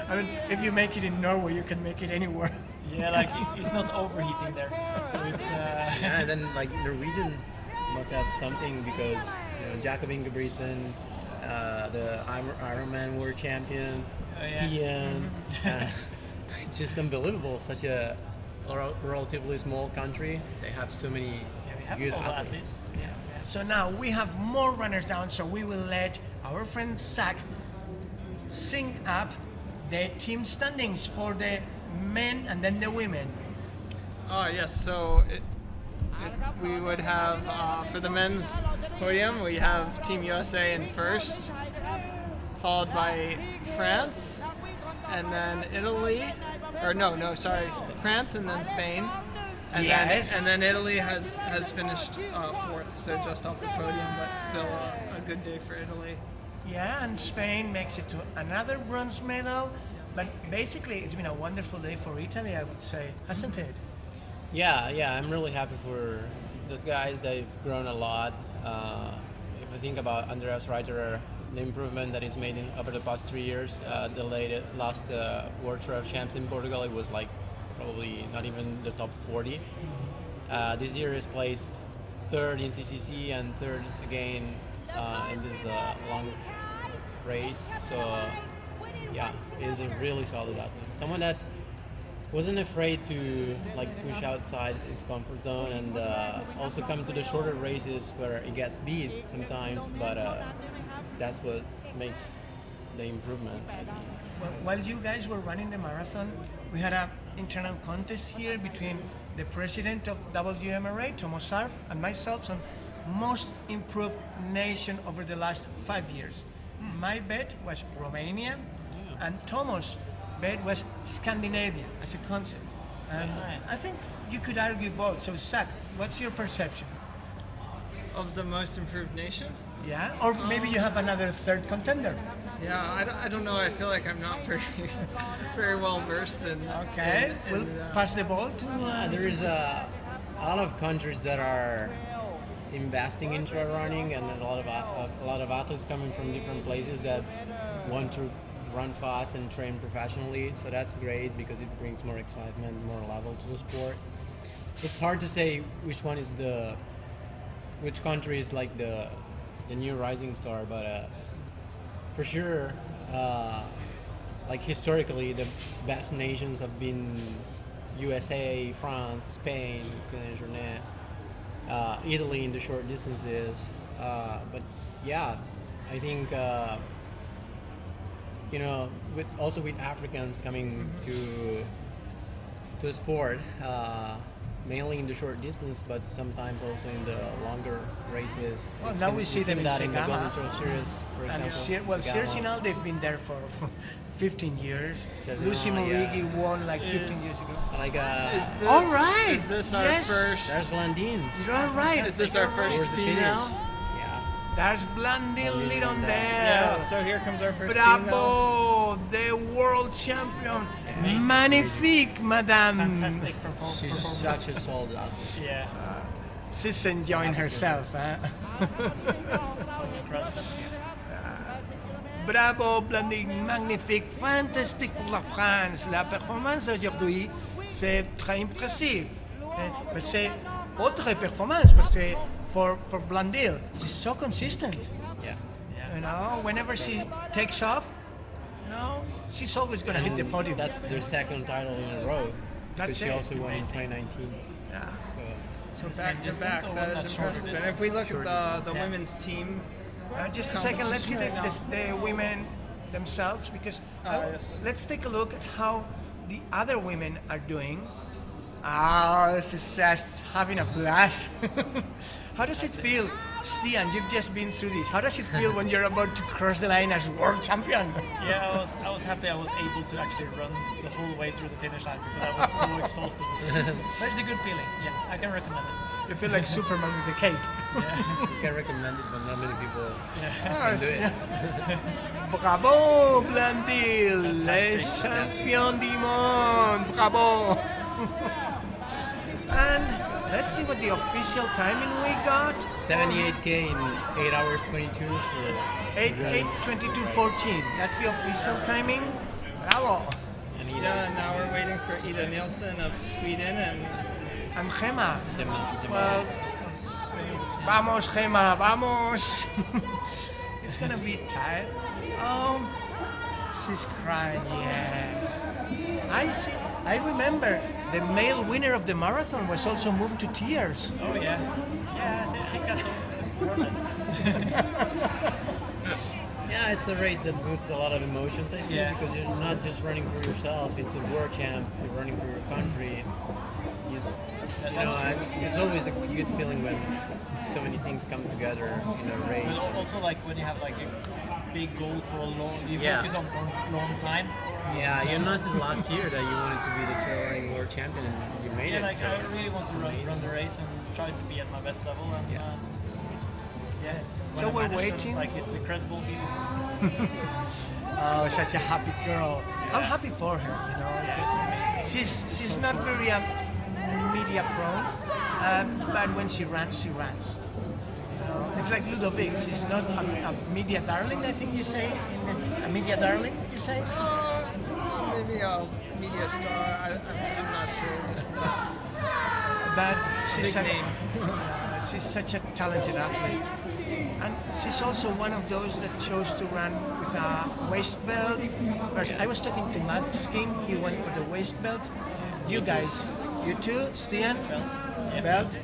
Speaker 3: I mean, if you make it in Norway, you can make it anywhere.
Speaker 6: Yeah, like it's not overheating there, so it's.
Speaker 7: Yeah, and then like Norwegian must have something because Jakob Ingebrigtsen, the Ironman world champion,
Speaker 6: yeah.
Speaker 7: Stian, it's just unbelievable. Such a relatively small country. They have so many
Speaker 6: Yeah, we have
Speaker 7: good
Speaker 6: all the
Speaker 7: athletes.
Speaker 6: athletes.
Speaker 7: Yeah.
Speaker 3: So now we have more runners down, so we will let our friend Zach sync up the team standings for the men and then the women.
Speaker 5: Oh yes, so we would have for the men's podium, we have Team USA in first, followed by France, and then Italy, or no, sorry, France and then Spain, and
Speaker 3: Yes.
Speaker 5: then Italy has finished fourth, so just off the podium, but still a good day for Italy.
Speaker 3: Yeah, and Spain makes it to another bronze medal. But basically, it's been a wonderful day for Italy, I would say, hasn't it?
Speaker 7: Yeah, I'm really happy for those guys. They've grown a lot. If I think about Andreas Reiterer, the improvement that he's made over the past 3 years, the last World Tour of Champs in Portugal, it was like probably not even the top 40. This year he's placed third in CCC and third again in this long race. So yeah, he's a really solid athlete. Someone that wasn't afraid to like push outside his comfort zone and also come to the shorter races where he gets beat sometimes, but that's what makes the improvement, I think.
Speaker 3: Well, while you guys were running the marathon, we had an internal contest here between the president of WMRA, Thomas Sarf, and myself on most improved nation over the last 5 years. My bet was Romania, and Thomas' bet was Scandinavia as a concept. And I think you could argue both. So, Zach, what's your perception?
Speaker 5: Of the most improved nation?
Speaker 3: Yeah, or maybe you have another third contender.
Speaker 5: Yeah, I don't know. I feel like I'm not very well versed in.
Speaker 3: Okay, we'll pass the ball to.
Speaker 7: There is a lot of countries that are investing in trail running, and a lot of athletes coming from different places that want to run fast and train professionally. So that's great because it brings more excitement, more level to the sport. It's hard to say which country is like the new rising star, but for sure, like historically, the best nations have been USA, France, Spain, Italy in the short distances. But yeah, I think with Africans coming to the sport, mainly in the short distance, but sometimes also in the longer races.
Speaker 3: Well, now we see them in
Speaker 7: that in the
Speaker 3: Segama.
Speaker 7: Golden Trail Series, for example.
Speaker 3: Siersinal, they've been there for 15 years.
Speaker 7: Siersinal,
Speaker 3: Lucy Morigi
Speaker 7: yeah.
Speaker 3: won like 15 years ago.
Speaker 7: Like
Speaker 3: All right.
Speaker 5: Is this our
Speaker 3: Yes.
Speaker 5: first?
Speaker 7: there's Blandine.
Speaker 3: You're right.
Speaker 5: Is this our
Speaker 7: Towards
Speaker 5: first
Speaker 7: the finish.
Speaker 5: female?
Speaker 7: Yeah.
Speaker 3: There's Blandine lead on
Speaker 5: Yeah.
Speaker 3: there.
Speaker 5: So here comes our first female.
Speaker 3: Bravo, the world champion.
Speaker 7: Amazing.
Speaker 3: Magnifique, madame.
Speaker 6: Fantastic
Speaker 7: She's
Speaker 6: performance.
Speaker 7: such a solid athlete.
Speaker 6: Yeah,
Speaker 3: She's enjoying herself. Huh?
Speaker 6: so incredible.
Speaker 3: Bravo, Blandine, magnifique, fantastique pour la France. La performance d'aujourd'hui, c'est très impressive. Mais c'est autre performance parce que for Blandine, she's so consistent.
Speaker 7: Yeah.
Speaker 3: You know, whenever she takes off, she's always going to hit the podium.
Speaker 7: That's their second title in a row.
Speaker 3: That's
Speaker 7: Because she
Speaker 3: it.
Speaker 7: also won in 2019.
Speaker 3: Yeah.
Speaker 7: So
Speaker 5: So back to
Speaker 6: distance,
Speaker 5: back,
Speaker 6: or
Speaker 5: that
Speaker 6: was that
Speaker 5: is
Speaker 6: short
Speaker 5: impressive. And
Speaker 6: distance?
Speaker 5: if we look
Speaker 7: Short
Speaker 5: at the
Speaker 7: distance, yeah.
Speaker 5: women's team,
Speaker 3: Just a second, let's see the women themselves because
Speaker 5: yes.
Speaker 3: let's take a look at how the other women are doing. This is just having a blast. How does it feel, Stian? You've just been through this. How does it feel when you're about to cross the line as world champion?
Speaker 6: Yeah, I was happy I was able to actually run the whole way through the finish line because I was so exhausted. But it's a good feeling. Yeah, I can recommend it.
Speaker 3: You feel like Superman with a cape.
Speaker 7: you can recommend it, but not many people can do it.
Speaker 3: Bravo, Blandine, les champions du monde. Bravo. And let's see what the official timing we got.
Speaker 7: 78K in 8 hours 22. So
Speaker 3: 8:22:14. That's the official timing. Bravo.
Speaker 7: and
Speaker 5: yeah, now we're waiting for Ida Nielsen of Sweden
Speaker 3: And Gemma.
Speaker 7: Gemma.
Speaker 3: Well, vamos, Gemma, vamos. It's gonna be tight. Oh, she's crying. Yeah. I remember the male winner of the marathon was also moved to tears.
Speaker 6: Oh yeah. Yeah, I think I saw that.
Speaker 7: Yeah, it's a race that moves a lot of emotions, I think,
Speaker 6: Yeah.
Speaker 7: because you're not just running for yourself. It's a world champ. You're running for your country. It's always a good feeling when so many things come together in a race.
Speaker 6: But also like when you have like a big goal for a long, you
Speaker 7: Yeah.
Speaker 6: focus on for a long time.
Speaker 7: Yeah, you announced it last year that you wanted to be the trail running world champion, and you made
Speaker 6: Yeah,
Speaker 7: it.
Speaker 6: like
Speaker 7: so
Speaker 6: I really want to
Speaker 7: it's amazing.
Speaker 6: run the race and try to be at my best level. And
Speaker 7: Yeah.
Speaker 6: yeah, when
Speaker 3: So
Speaker 6: I
Speaker 3: we're
Speaker 6: managed, I was
Speaker 3: waiting.
Speaker 6: like, it's incredible feeling.
Speaker 3: Oh, such a happy girl. I'm happy for her. You know,
Speaker 6: Yeah, it's amazing.
Speaker 3: she's not very media prone, but when she runs, she runs. You know, it's like Ludovic. She's not a media darling. I think you say a media darling. You say.
Speaker 5: Maybe a media star. I'm not sure. Just
Speaker 3: But she's
Speaker 5: big name.
Speaker 3: she's such a talented athlete. And she's also one of those that chose to run with a waist belt. First, I was talking to Max King, he went for the waist belt. You guys, you too, Stian? Belt?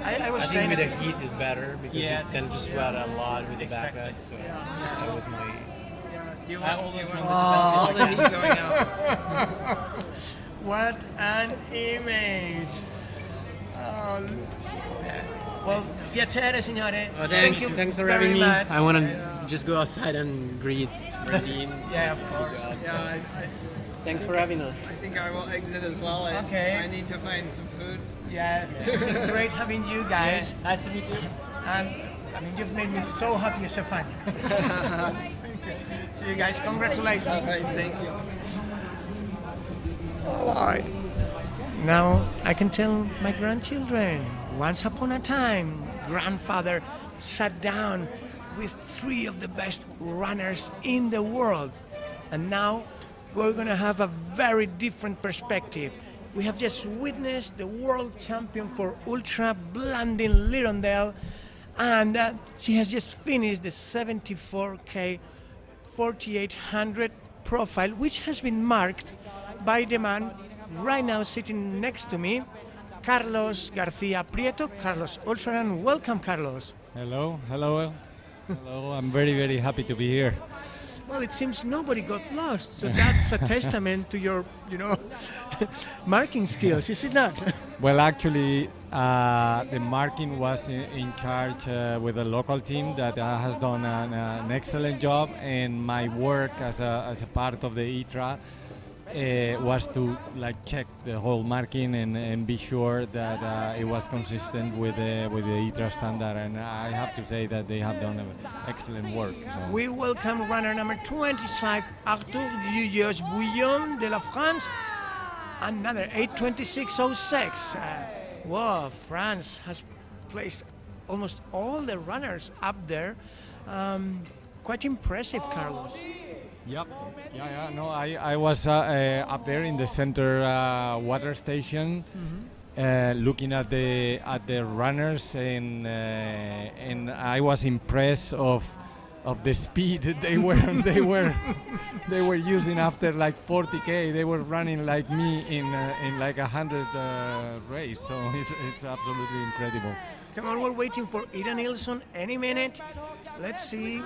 Speaker 3: I was
Speaker 7: I think
Speaker 3: saying
Speaker 7: with the heat is better because
Speaker 6: Yeah,
Speaker 7: you tend to sweat a lot with the
Speaker 6: Exactly.
Speaker 7: backpack. So that was my.
Speaker 5: Do you
Speaker 6: I
Speaker 5: want,
Speaker 6: always
Speaker 5: you
Speaker 6: run
Speaker 5: want
Speaker 6: with the belt.
Speaker 5: all the heat going out?
Speaker 3: What an image! Oh, well, piacere, signore. Thank you
Speaker 7: Thanks for
Speaker 3: very
Speaker 7: having me.
Speaker 3: much.
Speaker 7: I want to just go outside and greet Radine.
Speaker 3: Yeah, of course.
Speaker 5: Yeah,
Speaker 7: Thanks for having us.
Speaker 5: I think I will exit as well.
Speaker 3: Okay.
Speaker 5: I need to find some food.
Speaker 3: Yeah, it's been great having you guys.
Speaker 6: Nice to meet you.
Speaker 3: And I mean, you've made me so happy as a fan. Thank you. See you guys. Congratulations.
Speaker 5: All right, thank you.
Speaker 3: All right. Now I can tell my grandchildren. Once upon a time, grandfather sat down with 3 of the best runners in the world. And now we're going to have a very different perspective. We have just witnessed the world champion for ultra Blandin Lirondale, and she has just finished the 74K 4800 profile, which has been marked by the man right now sitting next to me, Carlos Garcia Prieto. Carlos also ran. Welcome, Carlos.
Speaker 8: Hello, hello, hello. I'm very, very happy to be here.
Speaker 3: Well, it seems nobody got lost, so that's a testament to your, marking skills, is it not?
Speaker 8: Well, actually, the marking was in charge with a local team that has done an excellent job, and my work as a part of the ITRA was to check the whole marking and be sure that it was consistent with the ITRA standard, and I have to say that they have done excellent work. So.
Speaker 3: We welcome runner number 25, Arthur Guyos Bouillon de la France, another 8:26.06. Wow, France has placed almost all the runners up there. Quite impressive, Carlos.
Speaker 8: Yep. Yeah. No, I was up there in the center water station, looking at the runners, and I was impressed of the speed they were using after 40K. They were running like me in 100 race. So it's absolutely incredible.
Speaker 3: Come on, we're waiting for Ida Nilsson any minute. Let's see.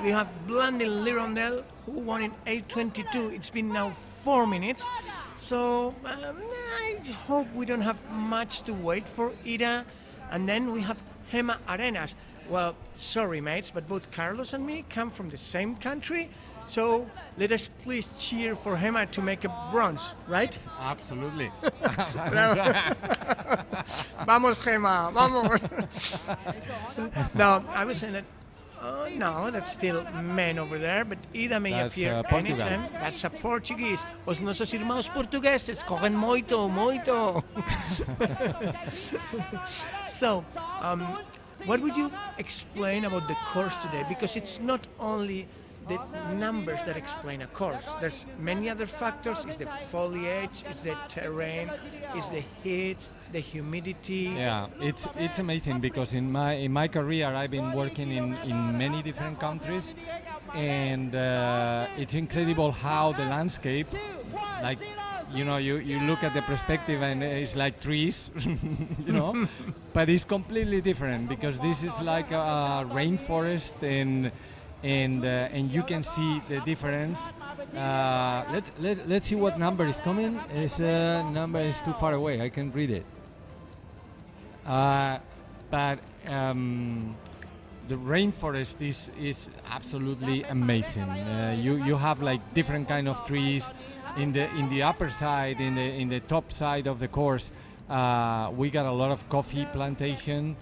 Speaker 3: We have Blandin Lirondale, who won in 8:22. It's been now 4 minutes. So I hope we don't have much to wait for Ida. And then we have Gema Arenas. Well, sorry, mates, but both Carlos and me come from the same country. So let us please cheer for Gema to make a bronze, right?
Speaker 8: Absolutely.
Speaker 3: Vamos, Gema, vamos. No, I was saying that. No, that's still men over there, but Ida may
Speaker 8: That's,
Speaker 3: appear
Speaker 8: Portugal.
Speaker 3: anytime. That's a Portuguese. Os nossos irmãos portugueses correm muito, muito. So, what would you explain about the course today? Because it's not only the numbers that explain a course. There's many other factors. It's the foliage, it's the terrain, it's the heat, the humidity.
Speaker 8: Yeah, it's amazing because in my career I've been working in many different countries, and it's incredible how the landscape, you look at the perspective and it's like trees, but it's completely different because this is like a rainforest, and you can see the difference. Let's see what number is coming. Number is too far away. I can't read it. But the rainforest is absolutely amazing. You have different kind of trees in the upper side, in the top side of the course. We got a lot of coffee plantation,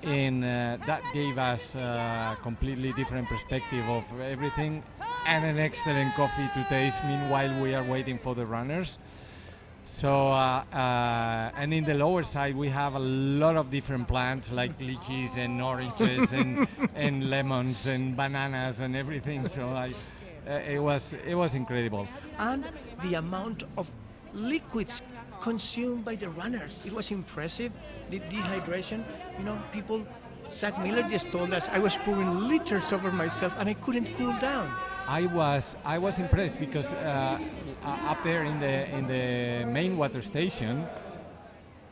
Speaker 8: and that gave us a completely different perspective of everything, and an excellent coffee to taste meanwhile we are waiting for the runners. So, and in the lower side we have a lot of different plants like lychees and oranges and lemons and bananas and everything. So it was incredible.
Speaker 3: And the amount of liquids consumed by the runners, it was impressive. The dehydration, people, Zach Miller just told us I was pouring liters over myself and I couldn't cool down.
Speaker 8: I was impressed because up there in the main water station,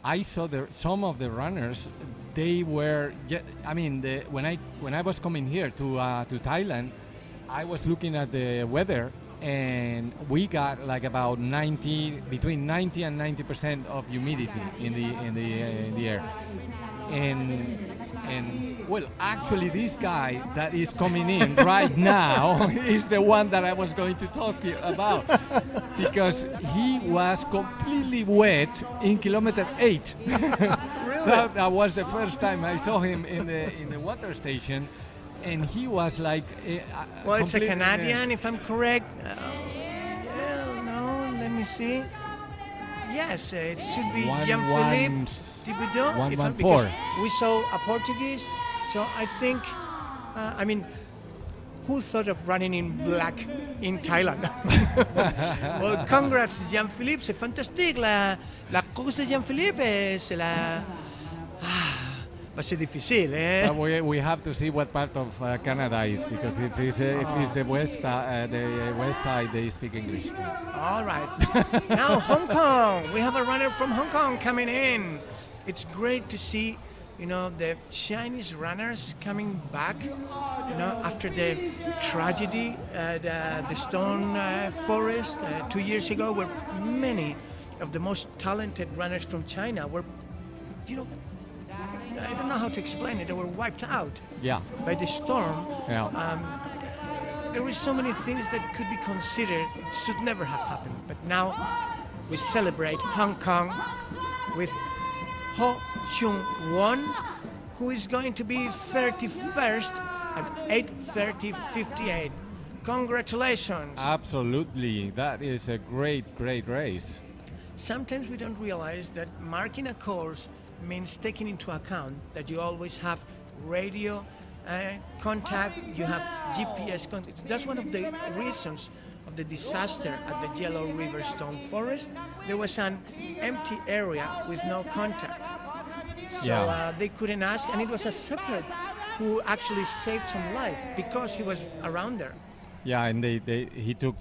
Speaker 8: I saw some of the runners. They were, when I was coming here to Thailand, I was looking at the weather, and we got like about between 90 and 90% of humidity in the air, and well, actually this guy that is coming in right now is the one that I was going to talk about, because he was completely wet in kilometer 8.
Speaker 3: Really?
Speaker 8: That was the first time I saw him in the water station, and he was like
Speaker 3: well, it's a Canadian, if I'm correct. Let me see. Yes, it should be Jean-Philippe Thibodeau.
Speaker 8: 114.
Speaker 3: We saw a Portuguese, so I think, who thought of running in black in Thailand? Well, congrats, Jean-Philippe, c'est fantastique. La course de Jean-Philippe, c'est la... c'est difficile, eh?
Speaker 8: We have to see what part of Canada is, because if it's the west side, they speak English.
Speaker 3: All right. Now Hong Kong. We have a runner from Hong Kong coming in. It's great to see, the Chinese runners coming back, after the tragedy at the Stone Forest 2 years ago, where many of the most talented runners from China were, I don't know how to explain it. They were wiped out by the storm.
Speaker 8: Yeah.
Speaker 3: There were so many things that could be considered. It should never have happened. But now we celebrate Hong Kong with Ho Chung-won, who is going to be 31st at 8:30:58. Congratulations.
Speaker 8: Absolutely. That is a great race.
Speaker 3: Sometimes we don't realize that marking a course means taking into account that you always have radio contact, you have GPS contact. That's one of the reasons of the disaster at the Yellow River Stone Forest. There was an empty area with no contact. So they couldn't ask, and it was a shepherd who actually saved some life because he was around there.
Speaker 8: Yeah, and he took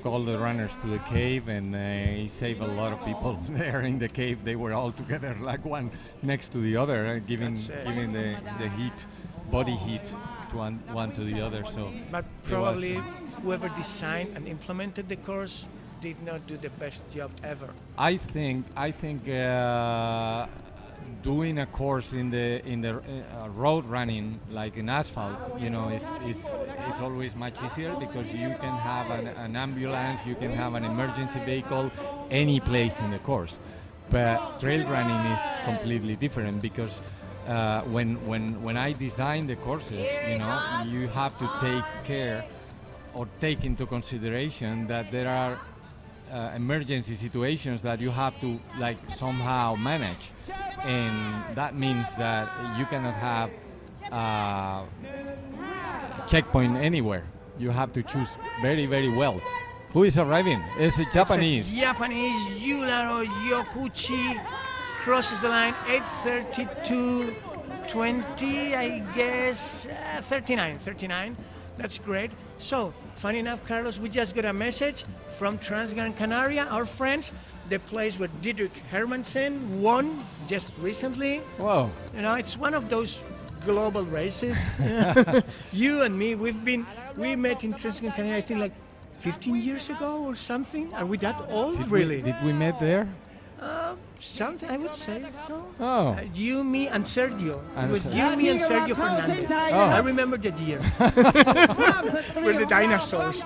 Speaker 8: all the runners to the cave, and he saved a lot of people there in the cave. They were all together, like one next to the other, giving the heat, body heat, to one to the other. So,
Speaker 3: but probably whoever designed and implemented the course did not do the best job ever.
Speaker 8: I think doing a course in the road running, like in asphalt, is always much easier, because you can have an ambulance, you can have an emergency vehicle any place in the course. But trail running is completely different, because when I design the courses, you have to take care or take into consideration that there are emergency situations that you have to somehow manage, and that means that you cannot have checkpoint anywhere. You have to choose very, very well. Who is arriving? It's a Japanese.
Speaker 3: Japanese Yularo Yokuchi crosses the line 8:32:20, I guess. 39. That's great. So, funny enough, Carlos, we just got a message from Transgran Canaria, our friends, the place where Dietrich Hermansen won just recently.
Speaker 8: Wow.
Speaker 3: It's one of those global races. You and me, we met in Transgran Canaria, I think 15 years ago or something. Are we that old, really?
Speaker 8: Did we meet there?
Speaker 3: Something, I would say so.
Speaker 8: Oh.
Speaker 3: You, me, and Sergio.
Speaker 8: And
Speaker 3: It was
Speaker 8: Sergio.
Speaker 3: you, me, and Sergio Fernandez.
Speaker 8: Oh.
Speaker 3: I remember that year. We're the dinosaurs.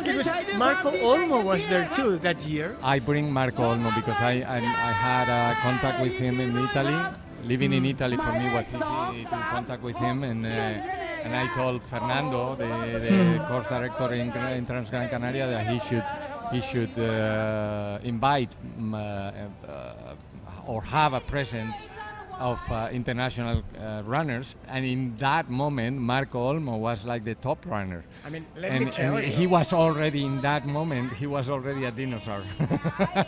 Speaker 3: It was Marco Olmo was there too that year.
Speaker 8: I bring Marco Olmo because I had a contact with him in Italy, living in Italy for me was easy to contact with him, and I told Fernando, the course director in Transgran Canaria, that he should invite or have a presence of international runners, and in that moment Marco Olmo was like the top runner.
Speaker 3: I mean, let me tell you,
Speaker 8: he was already in that moment, he was already a dinosaur.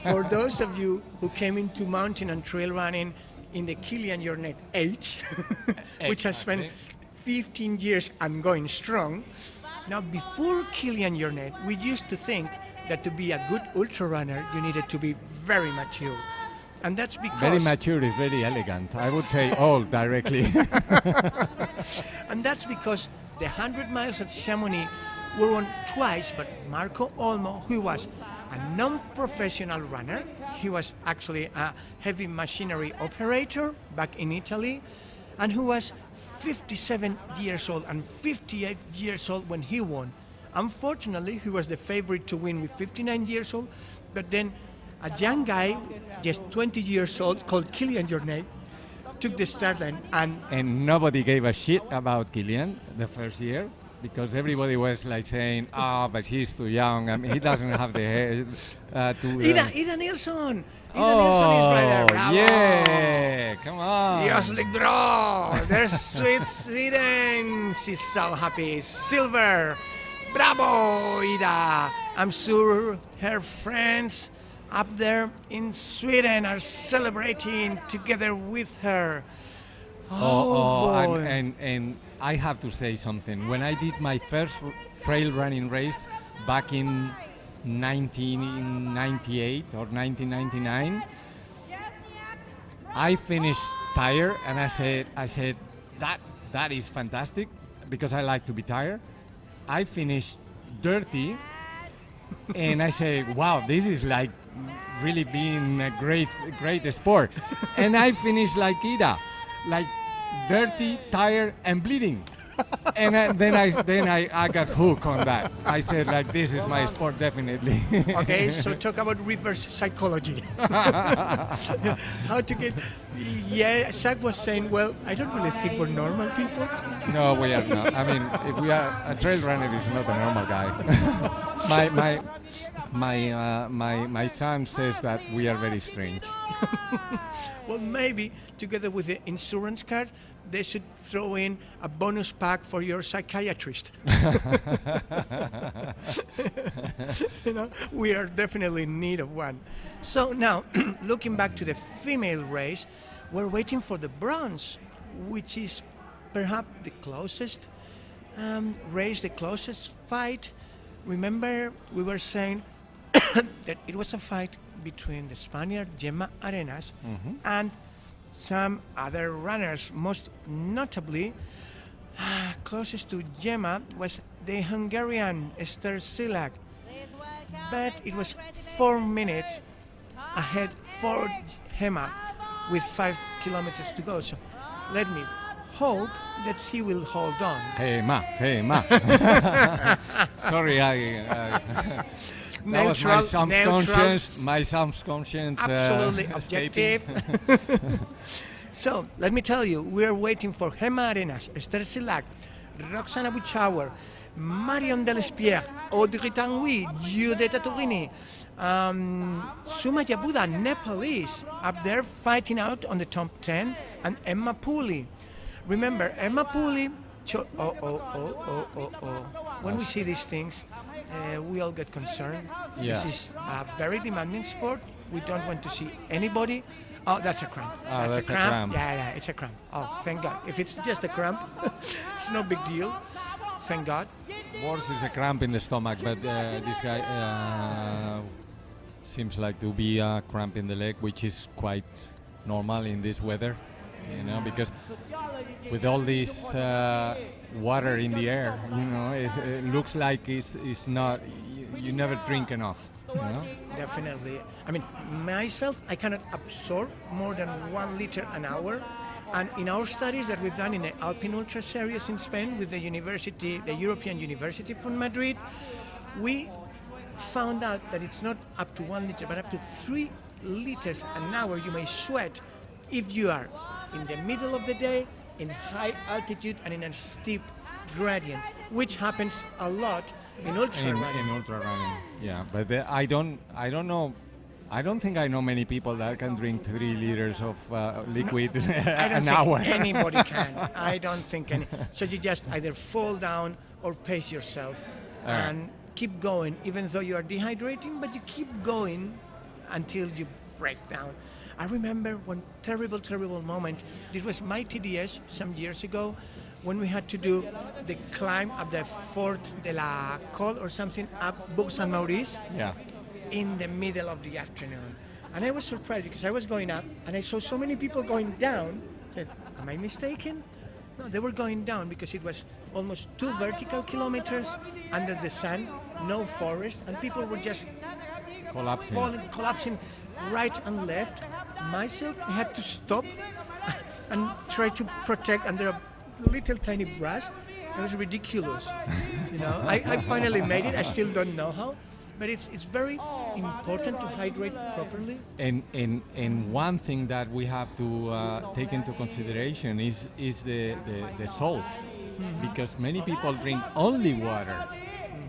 Speaker 3: for those of you who came into mountain and trail running in the Kilian Jornet age, which has spent 15 years and going strong. Now, before Kilian Jornet, we used to think that to be a good ultra runner, you needed to be very mature. And that's because...
Speaker 8: Very mature is very elegant. I would say old directly.
Speaker 3: And that's because the 100 miles at Chamonix were won twice, but Marco Olmo, who was a non-professional runner, he was actually a heavy machinery operator back in Italy, and who was 57 years old and 58 years old when he won. Unfortunately, he was the favorite to win with 59 years old, but then a young guy, just 20 years old, called Kilian Jornet, took the start line,
Speaker 8: and nobody gave a shit about Kilian the first year, because everybody was like saying, but he's too young. I mean, he doesn't have the hair
Speaker 3: Ida Nilsson! Ida Nilsson is right there. Bravo!
Speaker 8: Yeah, come on.
Speaker 3: Joslik Bra! There's sweet Sweden! She's so happy. Silver! Bravo, Ida! I'm sure her friends up there in Sweden are celebrating together with her. Oh boy.
Speaker 8: And I have to say something. When I did my first trail running race back in 1998 or 1999, I finished tired, and I said that is fantastic, because I like to be tired. I finished dirty, and I said, wow, this is like really being a great sport. And I finished like Ida, like dirty, tired, and bleeding. And then I got hooked on that. I said, like, this is my sport, definitely.
Speaker 3: Okay, so talk about reverse psychology. How to get... Yeah, Zach was saying, well, I don't really think we're normal people.
Speaker 8: No, we are not. I mean, if we are... A trail runner is not a normal guy. My son says that we are very strange.
Speaker 3: Well, maybe, together with the insurance card, they should throw in a bonus pack for your psychiatrist. You know, we are definitely in need of one. So now, looking back to the female race, we're waiting for the bronze, which is perhaps the closest race, the closest fight. Remember, we were saying that it was a fight between the Spaniard Gemma Arenas and some other runners. Most notably, closest to Gemma was the Hungarian Esther Szilak, but it was 4 minutes ahead for Gemma with 5 kilometers to go. So let me hope that she will hold on.
Speaker 8: Hey ma. Sorry, that was my subconscious.
Speaker 3: Absolutely objective. So let me tell you, we're waiting for Gemma Arenas, Esther Szilak, Roxana Buchauer, Marion Delespierre, Audrey Tanguy, Giudetta Turini, Sumaya Buddha, Nepalese, up there fighting out on the top 10, and Emma Pooley. Remember, Emma Pooley. When we see these things, we all get concerned.
Speaker 8: Yeah.
Speaker 3: This is a very demanding sport. We don't want to see anybody. Oh, that's a cramp.
Speaker 8: That's a cramp.
Speaker 3: Yeah, it's a cramp. Oh, thank God. If it's just a cramp, it's no big deal. Thank God.
Speaker 8: Worse is a cramp in the stomach, but this guy seems like to be a cramp in the leg, which is quite normal in this weather, you know, because with all this water in the air, you know, it looks like it's not, you never drink enough, you know?
Speaker 3: Definitely. I mean, myself, I cannot absorb more than 1 liter an hour. And in our studies that we've done in the Alpine Ultra Series in Spain with the university, the European University from Madrid, we found out that it's not up to 1 liter, but up to 3 liters an hour you may sweat if you are in the middle of the day, in high altitude, and in a steep gradient, which happens a lot in ultra running.
Speaker 8: In ultra running, yeah. But I don't know. I don't think I know many people that can drink 3 liters of liquid
Speaker 3: I don't
Speaker 8: an
Speaker 3: think
Speaker 8: hour.
Speaker 3: anybody can. I don't think any. So you just either fall down or pace yourself and keep going, even though you are dehydrating, but you keep going until you break down. I remember one terrible moment. This was my TDS some years ago when we had to do the climb up the Fort de la Col or something up Bourg Saint Maurice.
Speaker 8: Yeah.
Speaker 3: In the middle of the afternoon. And I was surprised because I was going up and I saw so many people going down. I said, am I mistaken? No, they were going down because it was almost 2 vertical kilometers under the sun, no forest, and people were just collapsing right and left. Myself, I had to stop and try to protect under a little tiny brush. It was ridiculous. You know, I finally made it. I still don't know how. But it's very important to hydrate properly.
Speaker 8: And one thing that we have to take into consideration is the salt, because many people drink only water,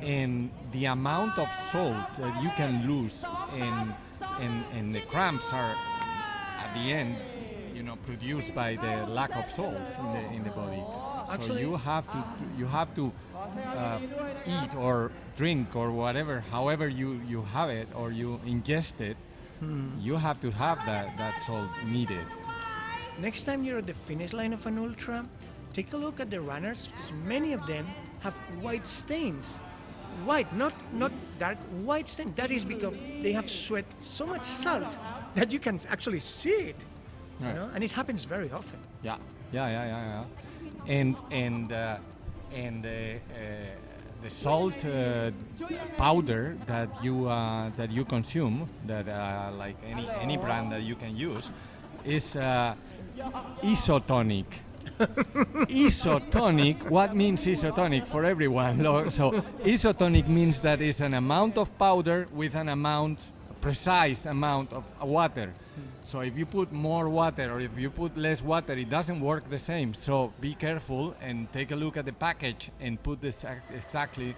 Speaker 8: and the amount of salt that you can lose, and the cramps are at the end, produced by the lack of salt in the body.
Speaker 3: Actually,
Speaker 8: so you have to eat or drink or whatever, however you have it or you ingest it, you have to have that salt needed.
Speaker 3: Next time you're at the finish line of an ultra, take a look at the runners, because many of them have white stains. White, not dark, white stains. That is because they have sweat so much salt that you can actually see it.
Speaker 8: Right.
Speaker 3: You know? And it happens very often.
Speaker 8: Yeah. And the salt powder that you consume, that like any brand that you can use, is isotonic. Isotonic. What means isotonic for everyone? So isotonic means that it's an amount of powder with an precise amount of water. So if you put more water or if you put less water, it doesn't work the same. So be careful and take a look at the package and put exactly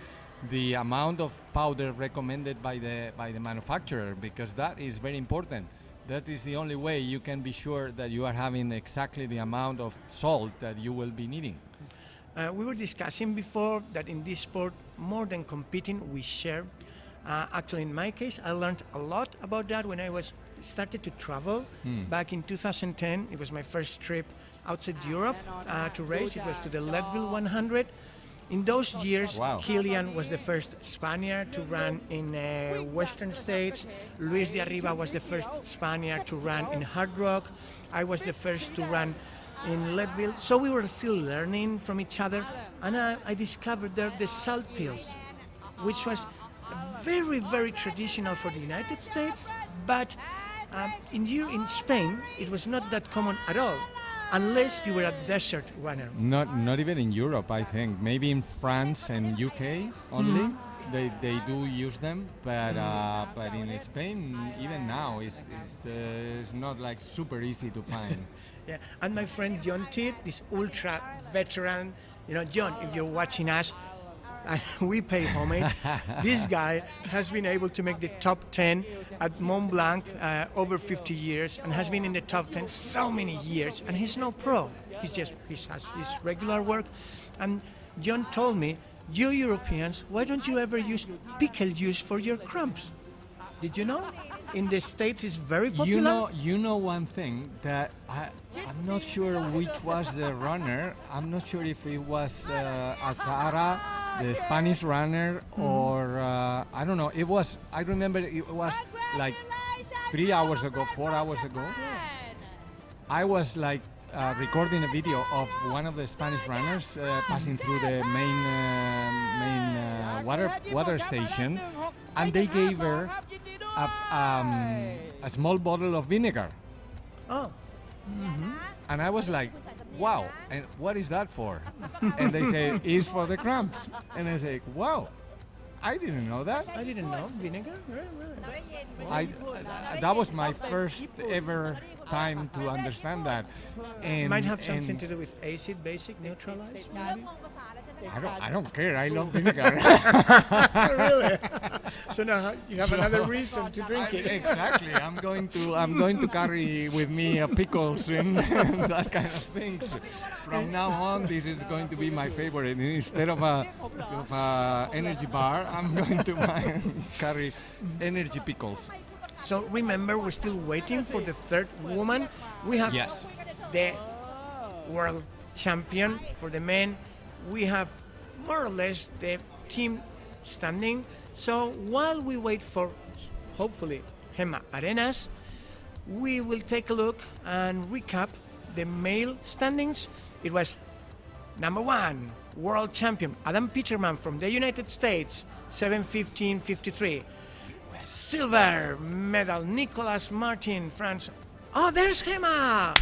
Speaker 8: the amount of powder recommended by the manufacturer, because that is very important. That is the only way you can be sure that you are having exactly the amount of salt that you will be needing.
Speaker 3: We were discussing before that in this sport, more than competing, we share. Actually, in my case, I learned a lot about that when I started to travel back in 2010. It was my first trip outside Europe to race. It was to the Leadville 100. In those years, Kilian was the first Spaniard to run in Western States. Luis de Arriba was the first Spaniard to run in Hard Rock. I was the first to run in Leadville. So we were still learning from each other. And I discovered there the salt pills, which was very, very traditional for the United States. But in Spain, it was not that common at all, unless you were a desert runner.
Speaker 8: Not even in Europe, I think. Maybe in France and UK only. They do use them, but in Spain, even now, it's not like super easy to find.
Speaker 3: Yeah, and my friend John Titt, this ultra veteran, John, if you're watching us, we pay homage. This guy has been able to make the top 10 at Mont Blanc over 50 years and has been in the top 10 so many years, and he's no pro. He has his regular work. And John told me, you Europeans, why don't you ever use pickle juice for your cramps? Did you know? In the States, it's very popular.
Speaker 8: You know one thing that I'm not sure which was the runner. I'm not sure if it was Azara, the Spanish runner, or I don't know. I remember it was like 3 hours ago, 4 hours ago. I was like recording a video of one of the Spanish runners passing through the main water station, and they gave her a small bottle of vinegar.
Speaker 3: Oh.
Speaker 8: And I was like, wow, and what is that for? And they say, it's for the cramps. And I say, wow, I didn't know that.
Speaker 3: I didn't know. Vinegar? Right.
Speaker 8: That was my first ever time to understand that.
Speaker 3: It might have something to do with acid, basic, neutralized, maybe?
Speaker 8: I don't care. I love vinegar.
Speaker 3: Really? So now you have another reason to drink it.
Speaker 8: Exactly. I'm going to carry with me pickles and that kind of things. From now on, this is going to be my favorite. Instead of a energy bar, I'm going to carry energy pickles.
Speaker 3: So remember, we're still waiting for the third woman. We have
Speaker 8: Yes.
Speaker 3: the world champion for the men. We have more or less the team standing. So while we wait for, hopefully, Gemma Arenas, we will take a look and recap the male standings. It was number 1, world champion Adam Peterman from the United States, 7:15:53. Silver medal Nicolas Martin, France. Oh, there's Gemma!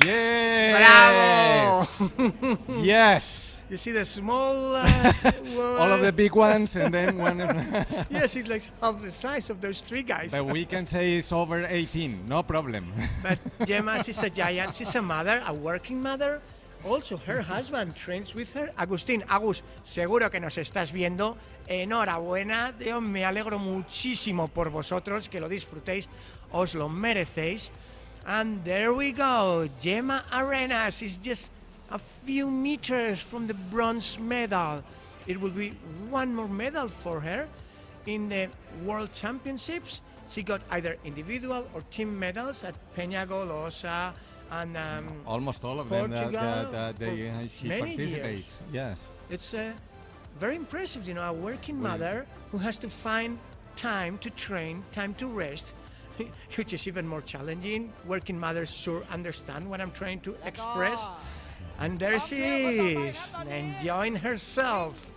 Speaker 8: Yes.
Speaker 3: Bravo!
Speaker 8: Yes.
Speaker 3: You see the small
Speaker 8: All of the big ones and then one.
Speaker 3: Yes, it's like half the size of those 3 guys.
Speaker 8: But we can say it's over 18, no problem.
Speaker 3: But Gemma, she's a giant. She's a mother, a working mother. Also, her husband trains with her. Agustín, Agus, seguro que nos estás viendo. Enhorabuena. Dios, me alegro muchísimo por vosotros, que lo disfrutéis. Os lo merecéis. And there we go. Gemma Arenas is just a few meters from the bronze medal. It will be one more medal for her in the World Championships. She got either individual or team medals at Peñagolosa and
Speaker 8: Almost all of them
Speaker 3: Portugal
Speaker 8: she
Speaker 3: many
Speaker 8: participates. Yes.
Speaker 3: It's very impressive, you know, a working mother who has to find time to train, time to rest, which is even more challenging. Working mothers sure understand what I'm trying to express. And there she is, enjoying herself.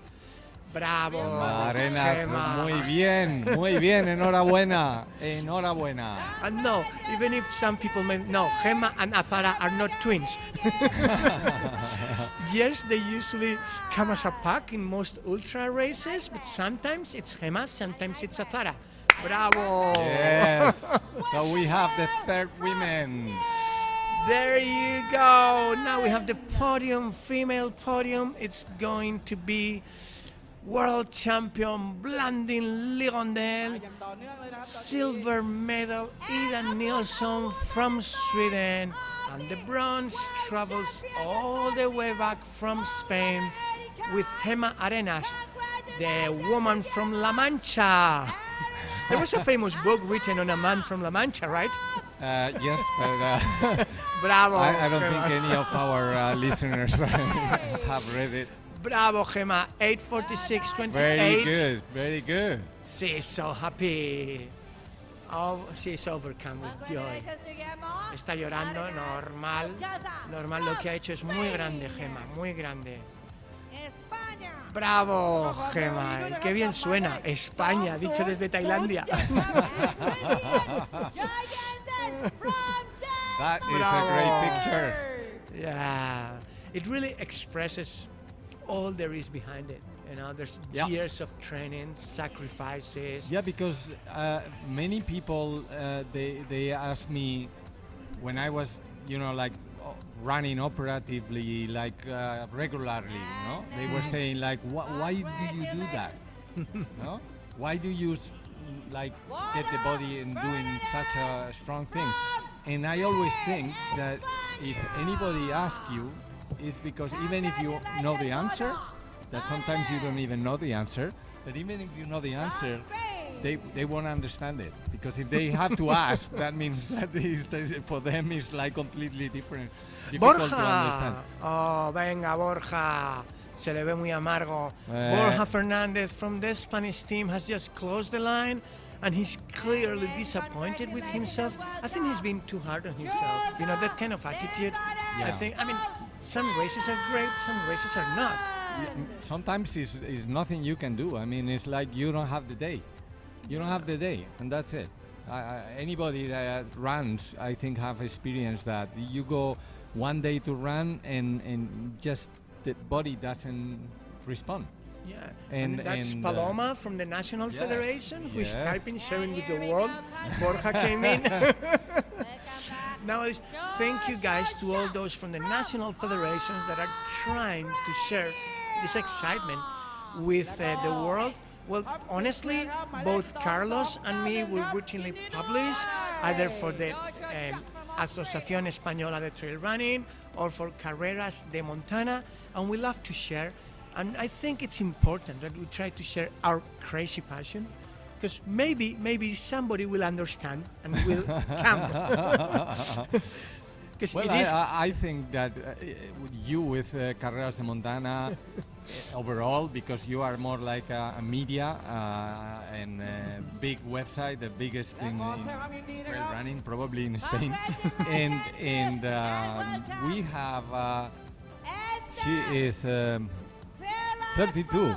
Speaker 3: Bravo,
Speaker 8: Arenas,
Speaker 3: Gemma.
Speaker 8: muy bien, enhorabuena, enhorabuena.
Speaker 3: And no, even if some people may no, Gemma and Azara are not twins. Yes, they usually come as a pack in most ultra races, but sometimes it's Gemma, sometimes it's Azara. Bravo!
Speaker 8: Yes. So we have the third women.
Speaker 3: There you go. Now we have the podium, female podium. It's going to be world champion Blandin Ligondel, silver medal Ida Nilsson from Sweden, and the bronze travels all the way back from Spain with Gemma Arenas, the woman from La Mancha. There was a famous book written on a man from La Mancha, right?
Speaker 8: Yes, but
Speaker 3: Bravo.
Speaker 8: I don't
Speaker 3: Gemma.
Speaker 8: think any of our listeners have read it.
Speaker 3: Bravo, Gemma. 8:46:28.
Speaker 8: Very good, very good.
Speaker 3: She's so happy. Oh, she's overcome with joy. Está llorando, normal. Normal, lo que ha hecho es muy grande, Gemma, muy grande. Bravo, Gemma. Y qué bien suena. España, dicho desde Tailandia.
Speaker 8: That is a great picture.
Speaker 3: Yeah. It really expresses all there is behind it. You know, there's years of training, sacrifices.
Speaker 8: Yeah, because many people they ask me when I was, you know, like running operatively, like regularly, you know, they were saying like, why do you do that? No? Why do you like get the body and doing such strong things? And I always think that if anybody asks you, it's because even if you know the answer, that sometimes you don't even know the answer, but even if you know the answer, they won't understand it. Because if they have to ask, that means that for them it's like completely different. Difficult to understand.
Speaker 3: Oh, venga, Borja. Se le ve muy amargo. Borja Fernandez from the Spanish team has just closed the line, and he's clearly disappointed with himself. I think he's been too hard on himself. You know, that kind of attitude.
Speaker 8: Yeah.
Speaker 3: I mean, some races are great, some races are not.
Speaker 8: Sometimes it's nothing you can do. I mean, it's like you don't have the day. You don't have the day, and that's it. Anybody that runs, I think, have experienced that. You go one day to run, and just the body doesn't respond.
Speaker 3: Yeah,
Speaker 8: And-
Speaker 3: and that's
Speaker 8: and,
Speaker 3: Paloma from the National
Speaker 8: yes,
Speaker 3: Federation, who is
Speaker 8: yes.
Speaker 3: typing, sharing with the world. Borja came in. Now, thank you guys to all those from the national federations that are trying to share this excitement with the world. Well, honestly, both Carlos and me will routinely publish either for the Asociación Española de Trail Running or for Carreras de Montana, and we love to share. And I think it's important that we try to share our crazy passion, because maybe somebody will understand and will come. Because
Speaker 8: Well,
Speaker 3: it is
Speaker 8: I think that you with Carreras de Montana overall, because you are more like a media and a big website, the biggest in trail running, probably in Spain. and we have, she is 32.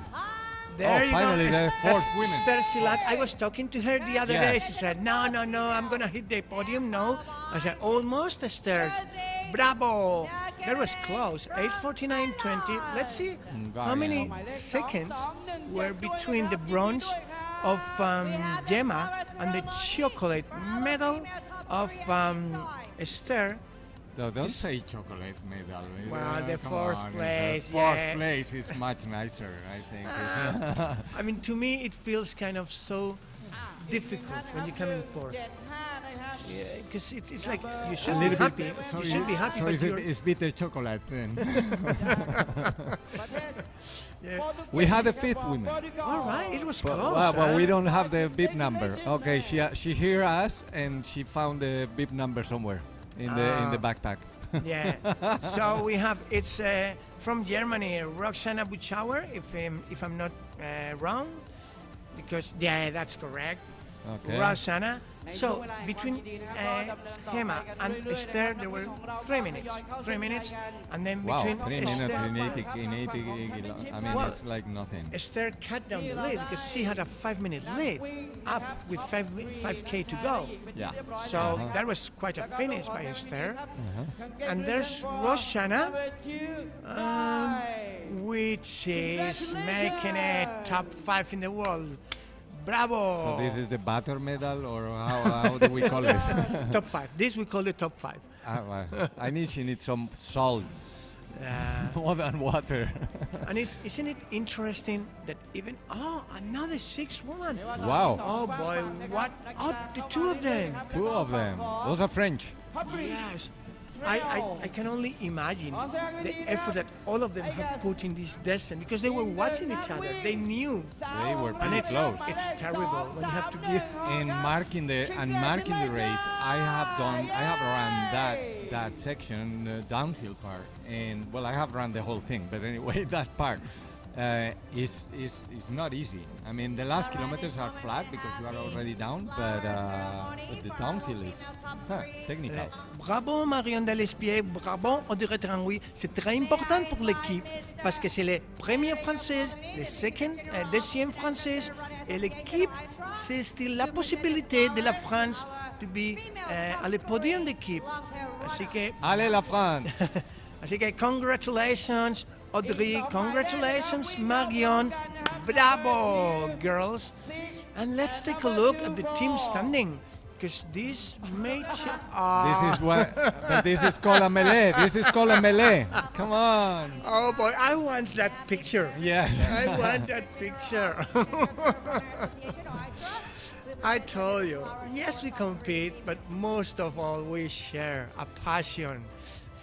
Speaker 3: There you
Speaker 8: finally,
Speaker 3: go.
Speaker 8: the fourth women.
Speaker 3: Esther Silat. I was talking to her the other day.
Speaker 8: Yes.
Speaker 3: She said, no, I'm going to hit the podium. No. I said, almost, Esther. Bravo. That was close. 8:49:20. Let's see how many seconds were between the bronze of Gemma and the chocolate medal of Esther.
Speaker 8: No, don't say chocolate medal.
Speaker 3: Well, the
Speaker 8: Come
Speaker 3: fourth
Speaker 8: on,
Speaker 3: place,
Speaker 8: The fourth
Speaker 3: yeah.
Speaker 8: place is much nicer, I think.
Speaker 3: I mean, to me, it feels kind of so difficult when you come in fourth. Yeah, because it's like you should be happy. You should be happy,
Speaker 8: so
Speaker 3: but
Speaker 8: it's,
Speaker 3: you're...
Speaker 8: it's bitter chocolate then.
Speaker 3: Yeah.
Speaker 8: We had a fifth woman.
Speaker 3: All right, it was close.
Speaker 8: Well, we
Speaker 3: huh?
Speaker 8: don't have the bib number. Okay, she hear us and she found the bib number somewhere in the backpack.
Speaker 3: Yeah. So we have it's from Germany, Roxana Buchauer, if I'm not wrong, because that's correct.
Speaker 8: Okay.
Speaker 3: Roxana. So between Gemma and Esther, there were 3 minutes. 3 minutes, and then
Speaker 8: Wow,
Speaker 3: between
Speaker 8: 3 minutes
Speaker 3: Esther,
Speaker 8: in 80 kilos. I mean,
Speaker 3: Well,
Speaker 8: it's like nothing.
Speaker 3: Esther cut down the lead because she had a 5-minute lead, up with 5K to go.
Speaker 8: Yeah.
Speaker 3: So that was quite a finish by Esther. And there's Roxana, which is making it top 5 in the world. Bravo!
Speaker 8: So this is the butter medal, or how do we call it?
Speaker 3: Top 5. This we call the top 5.
Speaker 8: Well, she needs some salt more than water.
Speaker 3: And isn't it interesting that even another 6th woman.
Speaker 8: Wow.
Speaker 3: Oh boy, what? Oh, the 2 of them.
Speaker 8: 2 of them. Those are French.
Speaker 3: Yes. I can only imagine the effort that all of them have put in this descent, because they were watching each other. They knew.
Speaker 8: They were
Speaker 3: And
Speaker 8: pretty close.
Speaker 3: it's terrible when you have to give.
Speaker 8: And marking the race, I have run that section, the downhill part, and well, I have run the whole thing. But anyway, that part is not easy. I mean, the last kilometers are flat because you are already down, but the downhill is technical.
Speaker 3: Bravo Marion Delespierre, bravo on dirait oui. C'est très important pour l'équipe parce que c'est les premières françaises, les deuxième françaises, et l'équipe, c'est still la possibilité de la France de be à le podium d'équipe. Así que,
Speaker 8: Allez la France!
Speaker 3: así que congratulations Audrey, congratulations Marion, bravo girls. And let's take a look at the team standing, because this makes
Speaker 8: This is called a melee. This is called a melee. Come on.
Speaker 3: Oh boy, I want that picture.
Speaker 8: Yes.
Speaker 3: I want that picture. I told you, yes, we compete, but most of all, we share a passion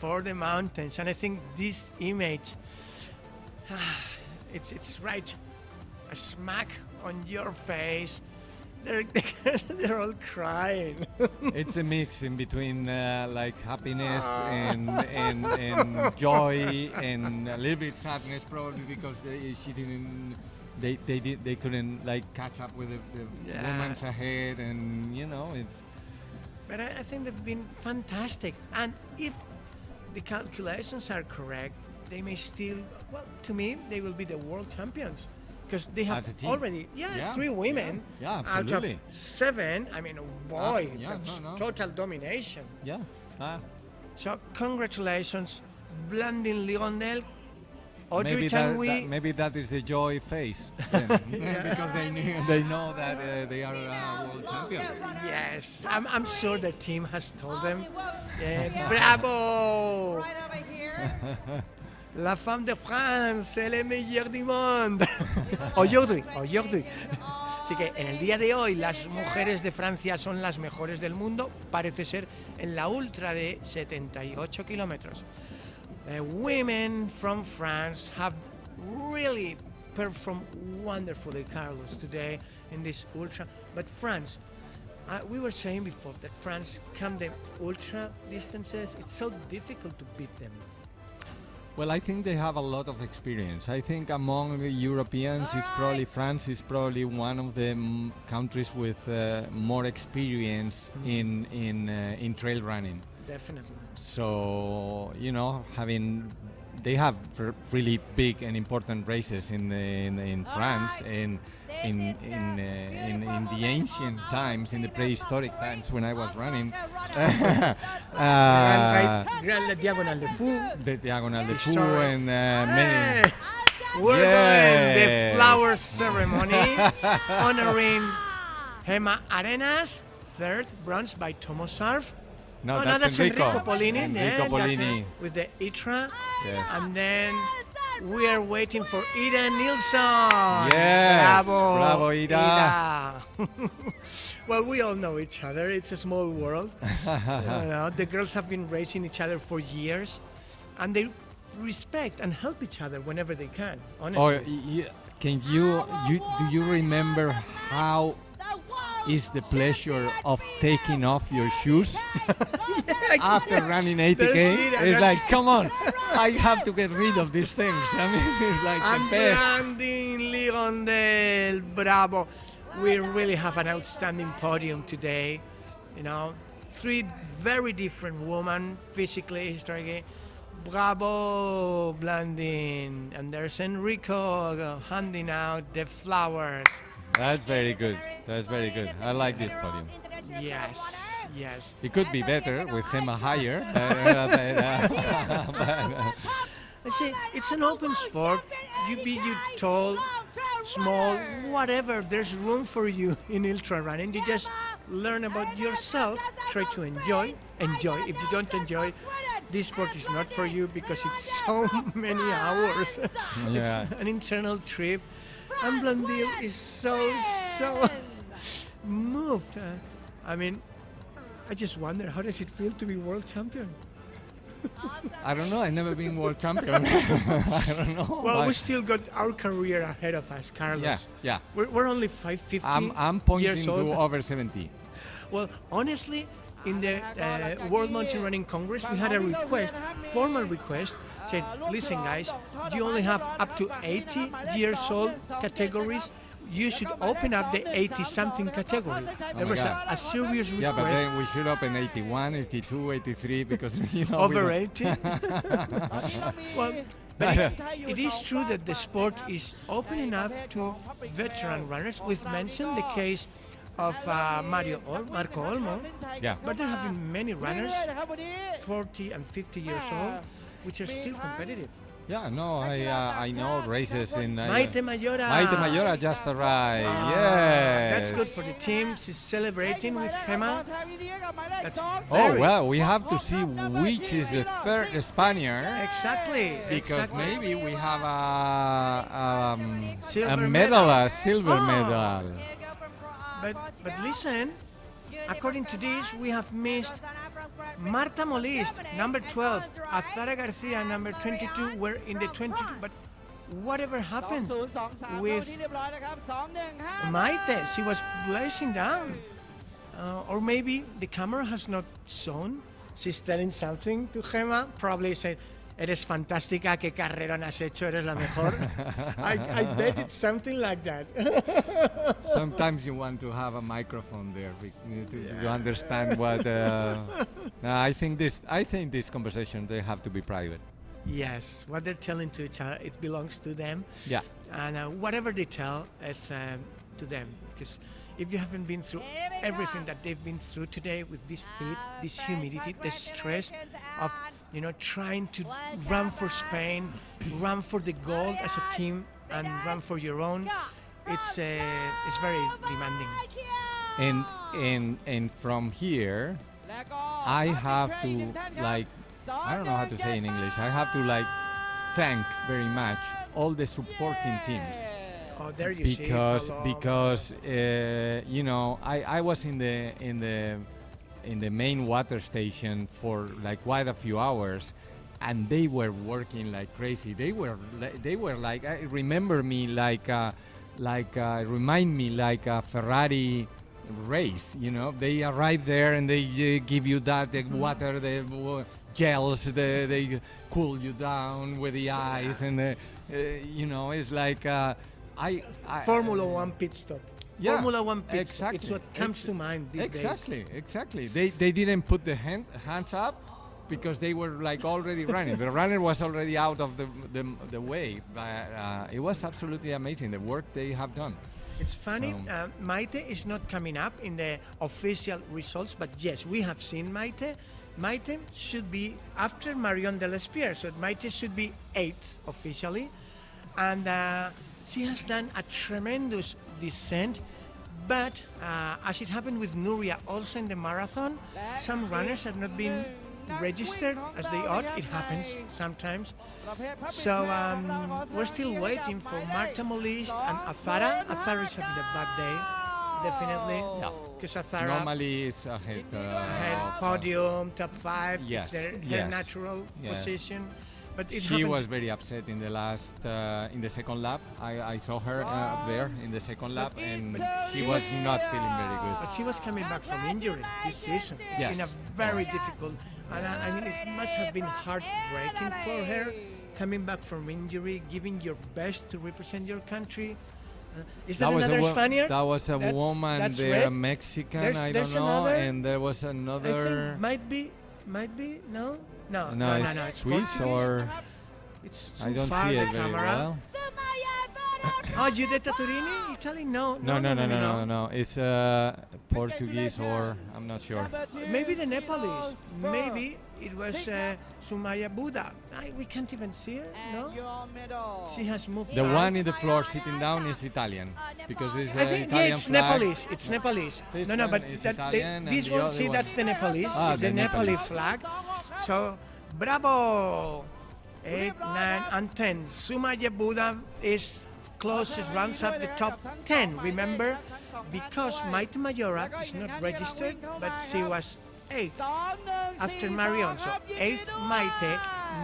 Speaker 3: for the mountains. And I think this image, it's right, a smack on your face. They're all crying.
Speaker 8: It's a mix in between like happiness and joy and a little bit sadness, probably because they couldn't like catch up with the women's ahead, and you know it's.
Speaker 3: But I think they've been fantastic, and if the calculations are correct, they may still. Well, to me, they will be the world champions. Because they have already, 3 women out of 7. I mean, boy, that's total domination.
Speaker 8: Yeah.
Speaker 3: So congratulations, Blandine Lionel, Audrey Changui.
Speaker 8: Maybe that is the joy face. Then, because they know that they are world champion.
Speaker 3: Yes, I'm sure the team has told them. Bravo!
Speaker 2: Right over here.
Speaker 3: La femme de France, elle est meilleure du monde. Aujourd'hui. Así que en el día de hoy las mujeres de Francia son las mejores del mundo, parece ser en la ultra de 78 kilómetros. Women from France have really performed wonderfully, Carlos, today in this ultra. But France, we were saying before that France come the ultra distances, it's so difficult to beat them.
Speaker 8: Well, I think they have a lot of experience. I think among the Europeans, France is probably one of the countries with more experience in trail running.
Speaker 3: Definitely.
Speaker 8: So they have really big and important races in France and in the ancient times, in the prehistoric times when I was running.
Speaker 3: Grand Diagonal de Fou.
Speaker 8: The Diagonal de Fou and many.
Speaker 3: We're doing the flower ceremony honoring Gemma Arenas, third bronze by Thomas Sarf.
Speaker 8: No,
Speaker 3: that's Enrico Polini.
Speaker 8: Enrico Polini.
Speaker 3: With the ITRA.
Speaker 8: Yes.
Speaker 3: And then we are waiting for Ida Nilsson.
Speaker 8: Yes.
Speaker 3: Bravo,
Speaker 8: Ida.
Speaker 3: Well, we all know each other. It's a small world. The girls have been racing each other for years, and they respect and help each other whenever they can. Honestly.
Speaker 8: Do you remember how is the pleasure of taking off your shoes after running 80K? It's like, come on, I have to get rid of these things. I mean, it's like the best.
Speaker 3: Brandin Ligondel, bravo. We really have an outstanding podium today. Three very different women, physically, historically. Bravo, Blandin. And there's Enrico handing out the flowers.
Speaker 8: That's very good. I like this podium.
Speaker 3: Yes.
Speaker 8: It could be better with Gemma higher.
Speaker 3: See, it's an open sport. You tall, small, whatever. There's room for you in ultra running. You just learn about yourself. Try to enjoy. If you don't enjoy, this sport is not for you because it's so many hours.
Speaker 8: Yeah.
Speaker 3: It's an internal trip. And Blondil is so moved. I just wonder, how does it feel to be world champion?
Speaker 8: I don't know. I've never been world champion. I don't know.
Speaker 3: Well, we still got our career ahead of us, Carlos.
Speaker 8: Yeah.
Speaker 3: We're only 50
Speaker 8: I'm pointing
Speaker 3: years old.
Speaker 8: to over 70.
Speaker 3: Well, honestly, in the World Mountain Running Congress, we had a request, formal request, said, listen guys, you only have up to 80 years old categories. You should open up the 80-something category. There was a serious request.
Speaker 8: Yeah, but then we should open 81, 82, 83 because
Speaker 3: over 80. Well, but it is true that the sport is opening up to veteran runners. We've mentioned the case of Marco Olmo.
Speaker 8: Yeah.
Speaker 3: But there have been many runners, 40 and 50 years old, which are still competitive.
Speaker 8: Yeah, no, I know races in...
Speaker 3: Maite Mayora.
Speaker 8: Maite Mayora just arrived,
Speaker 3: That's good for the team. She's celebrating with Gemma.
Speaker 8: Well, we have to see which is the third Spaniard.
Speaker 3: Exactly.
Speaker 8: Because maybe we have a
Speaker 3: silver
Speaker 8: medal.
Speaker 3: But listen, according to this, we have missed Marta Molist, number 12, Azara Garcia, number 22, were in the 22, but whatever happened with Maite? She was blazing down. Or maybe the camera has not shown. She's telling something to Gemma, probably said, eres fantástica, qué carrerón has hecho, eres la mejor. I bet it's something like that.
Speaker 8: Sometimes you want to have a microphone there to understand what. I think this conversation, they have to be private.
Speaker 3: Yes, what they're telling to each other, it belongs to them.
Speaker 8: Yeah.
Speaker 3: And whatever they tell, it's to them. Because if you haven't been through everything that they've been through today with this heat, this humidity, the stress of trying to run for Spain, run for the gold as a team, and run for your own. It's very demanding.
Speaker 8: And from here, I have to I don't know how to say in English. I have to thank very much all the supporting teams.
Speaker 3: Oh, there you
Speaker 8: because
Speaker 3: see.
Speaker 8: Because I was in the main water station for quite a few hours, and they were working like crazy. They were like, I remember me remind me like a Ferrari race. They arrive there and they give you the water, the gels, they cool you down with the ice, and it's like.
Speaker 3: Formula One pit stop.
Speaker 8: Yeah,
Speaker 3: Formula One pit stop.
Speaker 8: exactly.
Speaker 3: It's what comes to mind these days.
Speaker 8: Exactly. They didn't put the hands up because they were already running. The runner was already out of the way. But it was absolutely amazing the work they have done.
Speaker 3: It's funny. Maite is not coming up in the official results, but yes, we have seen Maite. Maite should be after Marion Delespierre, so Maite should be 8th officially, and. She has done a tremendous descent, but as it happened with Nuria also in the marathon, some runners have not been registered as they ought. It happens sometimes. So we're still waiting for Marta Molist and Azara. Azara is having a bad day, definitely. Because Azara
Speaker 8: normally is ahead.
Speaker 3: Podium, top 5.
Speaker 8: Yes.
Speaker 3: It's her natural position. But
Speaker 8: she was very upset in the in the second lap. I saw her up there in the second lap, and she was not feeling very good.
Speaker 3: But she was coming back from injury this season. It's been a very difficult, and I mean it must have been heartbreaking for her coming back from injury, giving your best to represent your country. Is that another Spaniard?
Speaker 8: That was a woman there, Mexican. I don't know, and there was another.
Speaker 3: I think might be no. No,
Speaker 8: it's Swiss or
Speaker 3: it's
Speaker 8: I don't see it very well.
Speaker 3: Oh, Giuditta Turini, Italy? No.
Speaker 8: It's Portuguese or I'm not sure.
Speaker 3: Maybe the Nepalese. Maybe it was Sumaya Buddha. We can't even see her. No. She has moved.
Speaker 8: The one in the floor sitting down is Italian because it's
Speaker 3: I think
Speaker 8: Italian
Speaker 3: it's
Speaker 8: flag.
Speaker 3: Nepalese. It's Nepalese. No, but this one, see, that's the Nepalese. It's the Nepalese flag. So, bravo! 8, 9, and 10. Sumaya Buddha is closest, runs up the top 10. Remember, because Maite Majorak is not registered, but she was 8th after Marion. So 8th Maite,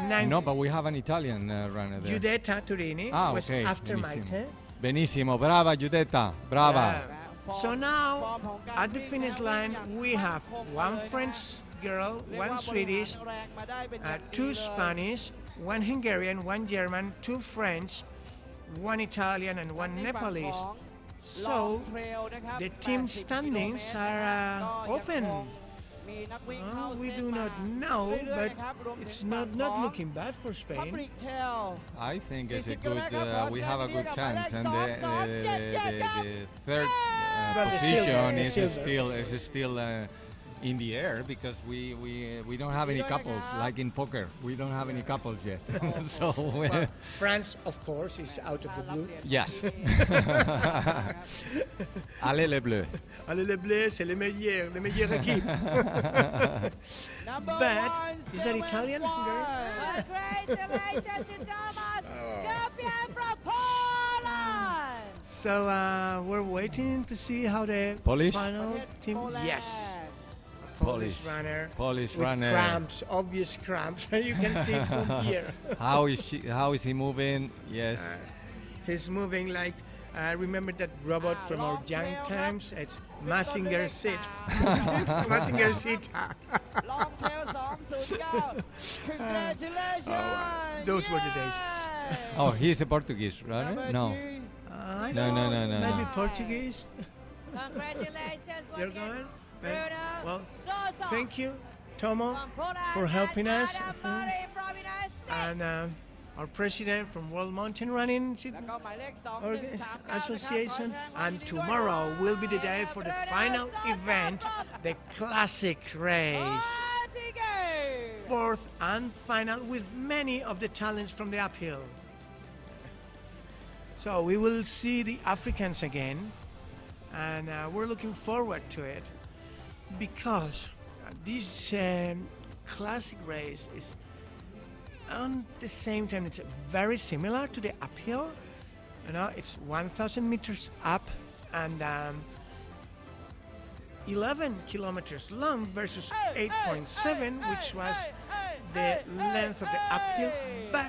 Speaker 3: 9th.
Speaker 8: No, but we have an Italian runner there.
Speaker 3: Giuditta Turini was after Maite.
Speaker 8: Benissimo, brava Giuditta, brava.
Speaker 3: So now, at the finish line, we have one French girl, one Swedish, 2 Spanish, 1 Hungarian, 1 German, 2 French, 1 Italian, and 1 Nepalese. So the team standings are open. We do not know, but it's not looking bad for Spain.
Speaker 8: I think it's a good. We have a good chance, and the third position is still in the air because we don't have any couples like in poker. We don't have any couples yet. So
Speaker 3: France, of course, is out of the blue.
Speaker 8: Yes. Allez les bleus.
Speaker 3: Allez les bleus, c'est les meilleures équipes. But is that Italian?
Speaker 2: Congratulations to Thomas, champion from Poland.
Speaker 3: So we're waiting to see how the
Speaker 8: Polish
Speaker 3: final team. Yes. Polish runner.
Speaker 8: Polish
Speaker 3: with
Speaker 8: runner.
Speaker 3: Cramps, obvious cramps. You can see from here.
Speaker 8: How is he moving? Yes.
Speaker 3: He's moving like. Remember that robot from our young times? It's Mazinger Seat. Mazinger Seat. Those were the days.
Speaker 8: Oh, he's a Portuguese runner? No. No.
Speaker 3: Maybe Portuguese.
Speaker 2: Congratulations.
Speaker 3: You're going? Well, thank you, Tomo, for helping us. And our president from World Mountain Running
Speaker 1: แล้วก็หมายเลข
Speaker 3: Association, and tomorrow will be the day for the final event, the classic race. Fourth and final with many of the talents from the uphill. So we will see the Africans again, and we're looking forward to it because this classic race is on the same time it's very similar to the uphill. You know, it's 1,000 meters up and 11 kilometers long versus 8.7, which was the length of the uphill, but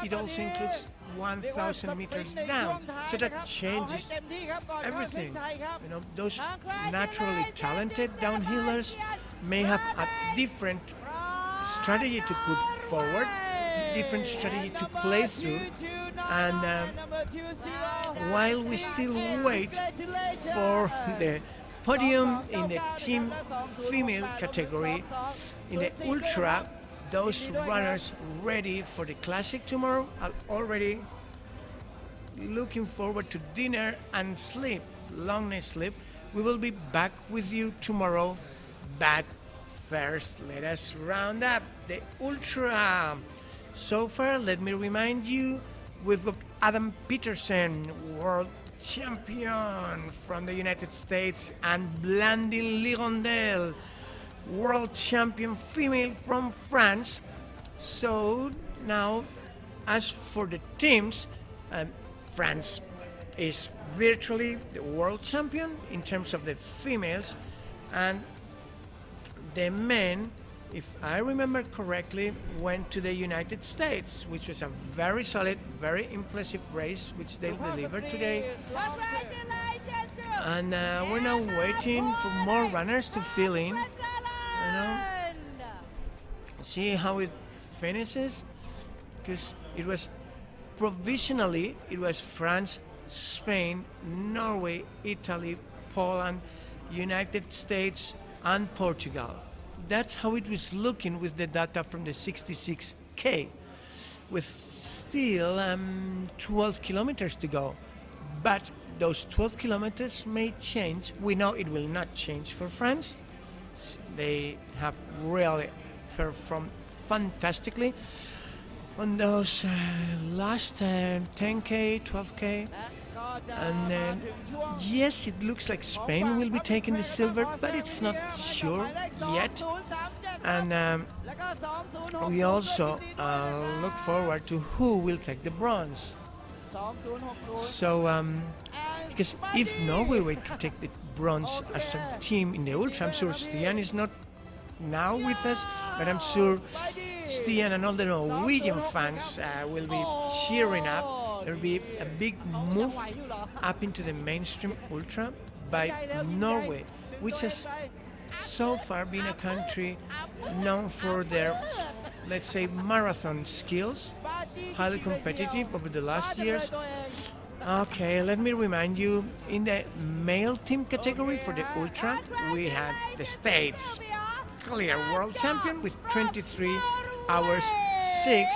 Speaker 3: it also includes 1,000 meters down, so that changes everything. You know, those naturally talented downhillers may have a different strategy to put forward, different strategy to play through, and while we still wait for the podium in the team female category, in the ultra, those runners ready for the classic tomorrow are already looking forward to dinner and sleep, long night sleep. We will be back with you tomorrow, but first let us round up the ultra. So far, let me remind you, we've got Adam Peterson, world champion from the United States, and Blandine Ligondel, world champion female from France. So now, as for the teams, France is virtually the world champion in terms of the females, and the men, if I remember correctly, went to the United States, which was a very solid, very impressive race, which they delivered today. And we're now waiting for more runners to fill in. You know, see how it finishes, because it was provisionally it was France, Spain, Norway, Italy, Poland, United States, and Portugal. That's how it was looking with the data from the 66K, with still 12 kilometers to go. But those 12 kilometers may change. We know it will not change for France. They have really performed fantastically on those last 10K, 12K. And yes, it looks like Spain will be taking the silver, but it's not sure yet. And we also look forward to who will take the bronze. So, because if Norway were to take the bronze as a team in the ultra, I'm sure Stian is not now with us, but I'm sure Stian and all the Norwegian fans will be cheering up. There will be a big move up into the mainstream ultra by Norway, which has so far been a country known for their, let's say, marathon skills, highly competitive over the last years. Okay, let me remind you, in the male team category for the ultra, we had the States clear world champion with 23 hours 6,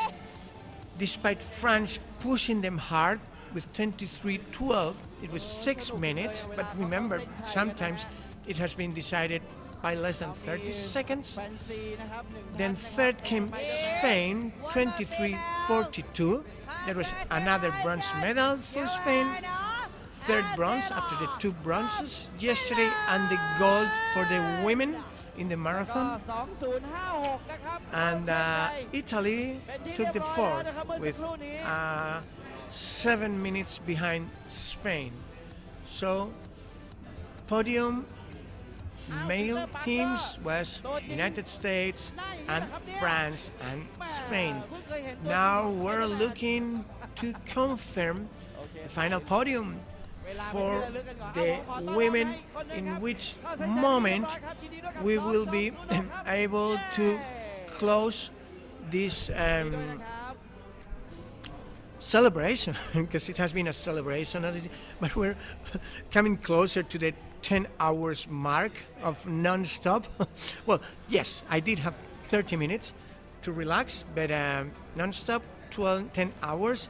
Speaker 3: despite France pushing them hard with 23:12. It was 6 minutes, but remember, sometimes it has been decided by less than 30 seconds. Then third came Spain, 23:42. There was another bronze medal for Spain. Third bronze after the 2 bronzes yesterday, and the gold for the women in the marathon. And Italy took the 4th with 7 minutes behind Spain. So podium male teams was United States and France and Spain. Now we're looking to confirm the final podium for the women, in which moment we will be able to close this celebration, because it has been a celebration, but we're coming closer to the 10 hours mark of non-stop. Well, yes, I did have 30 minutes to relax, but non-stop 10 hours.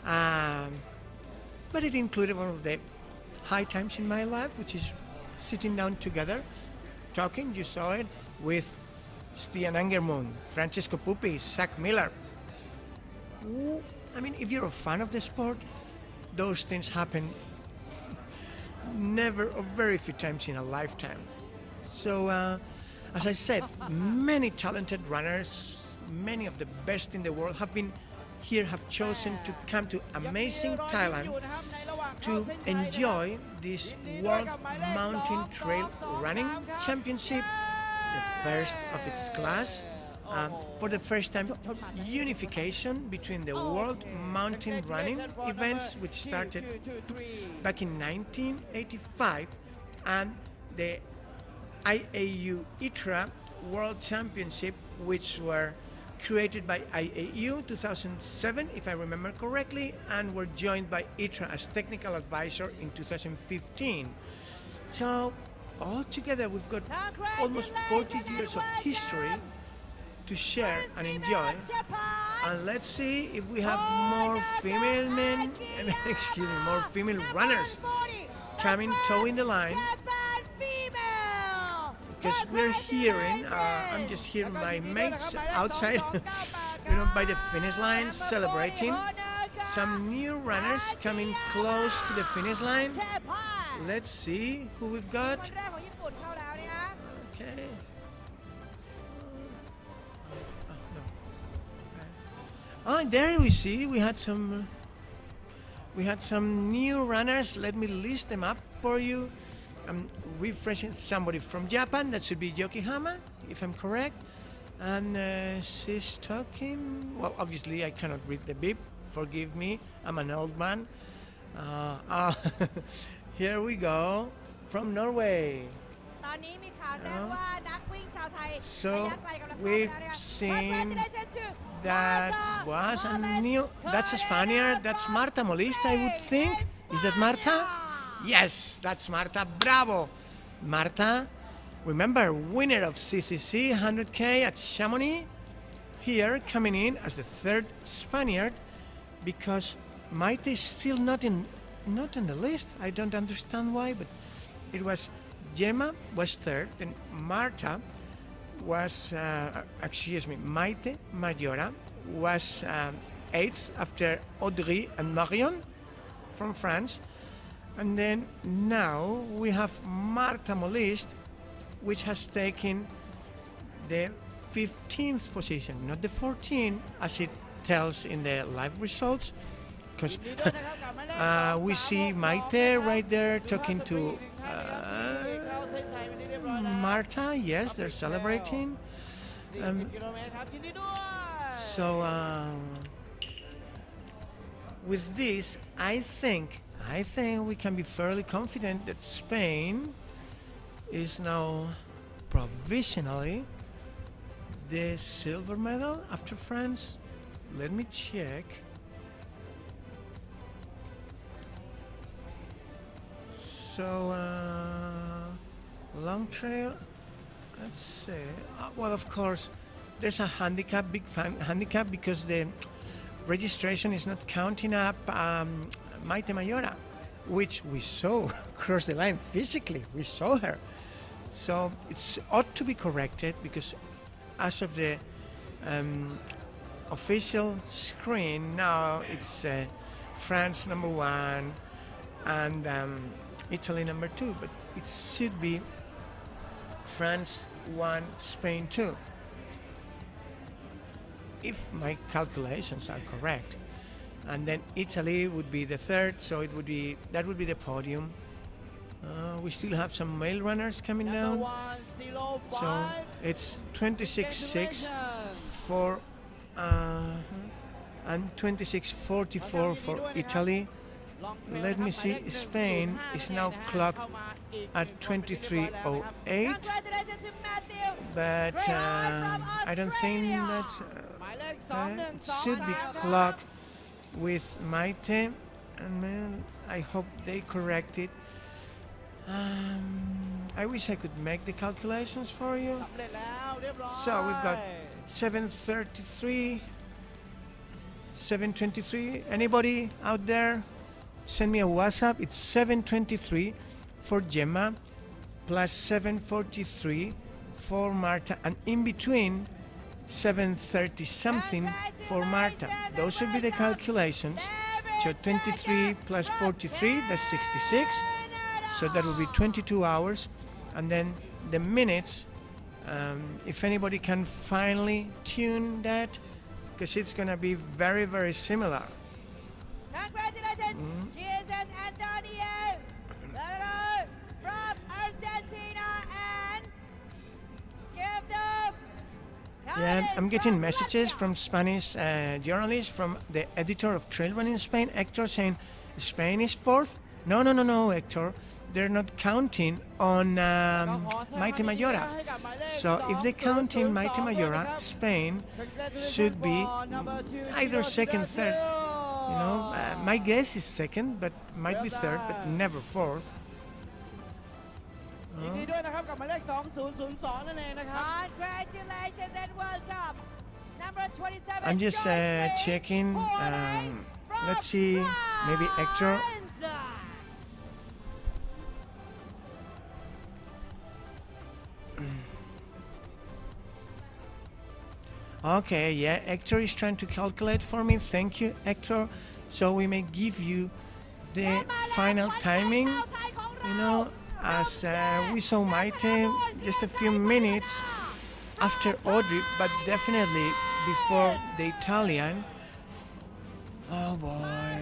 Speaker 3: But it included one of the high times in my life, which is sitting down together, talking, you saw it, with Stian Angermund, Francesco Pupi, Zach Miller. I mean, if you're a fan of the sport, those things happen never or very few times in a lifetime. So, as I said, many talented runners, many of the best in the world have been here, have chosen to come to amazing Thailand to enjoy this World Mountain Trail Running Championship, the first of its class. For the first time, unification between the World Mountain Running events, which started back in 1985, and the IAU ITRA World Championship, which were created by IAU 2007, if I remember correctly, and were joined by ITRA as technical advisor in 2015. So altogether, we've got almost 40 years of history to share and enjoy. And let's see if we have more female men, excuse me, more female runners coming, towing the line. Because we're hearing, I'm just hearing my mates outside, by the finish line celebrating. Some new runners coming close to the finish line. Let's see who we've got. Okay. Oh, there we see we had some new runners. Let me list them up for you. I'm refreshing somebody from Japan. That should be Yokohama, if I'm correct. And she's talking. Well, obviously I cannot read the beep. Forgive me. I'm an old man. Here we go from Norway. So we've seen that was a new. That's a Spaniard. That's Marta Molista, I would think. Is that Marta? Yes, that's Marta. Bravo, Marta. Remember, winner of CCC 100K at Chamonix. Here, coming in as the third Spaniard, because Maite is still not on the list. I don't understand why, but it was Gemma was third, then Marta was, Maite Mayora was eighth after Audrey and Marion from France. And then now we have Marta Molist, which has taken the 15th position, not the 14th, as it tells in the live results. Because we see Maite right there talking to Marta. Yes, they're celebrating. So with this, I think we can be fairly confident that Spain is now provisionally the silver medal after France. Let me check. So long trail, let's see. Well, of course, there's a handicap, handicap, because the registration is not counting up Maite Mayora, which we saw cross the line physically. We saw her. So it ought to be corrected, because as of the official screen now, it's France number 1 and Italy number 2, but it should be France 1, Spain 2, if my calculations are correct. And then Italy would be the third, so that would be the podium. We still have some male runners coming down. So it's 26.6 for and 26.44 for Italy. Let me see, Spain is now clocked at 23.08, but I don't think that's it should be clocked with Maite, and I hope they correct it. I wish I could make the calculations for you. So we've got 7:33, 7:23. Anybody out there? Send me a WhatsApp. It's 7:23 for Gemma, plus 7:43 for Marta, and in between 7:30 something for Marta. Those should be the calculations. So 23 plus 43, that's 66. So that will be 22 hours. And then the minutes, if anybody can finally tune that, because it's going to be very, very similar.
Speaker 2: Congratulations, Jesus Antonio from Argentina, and give them.
Speaker 3: Yeah, I'm getting messages from Spanish journalists, from the editor of Trail Running Spain, Hector, saying Spain is fourth. No, Hector. They're not counting on Maite Mayora. So if they count in Maite Mayora, Spain should be either second, third. You know, my guess is second, but might be third, but never fourth.
Speaker 1: ยินดีด้วยนะครับกับหมายเลข 2002 นั่นเองนะครับ
Speaker 2: Congratulations and welcome. Number 27.
Speaker 3: I'm just checking. Let's see, maybe Hector. Okay, yeah, Hector is trying to calculate for me. Thank you, Hector. So we may give you the final timing. You know, as we saw Maite just a few minutes after Audrey, but definitely before the Italian. Oh boy.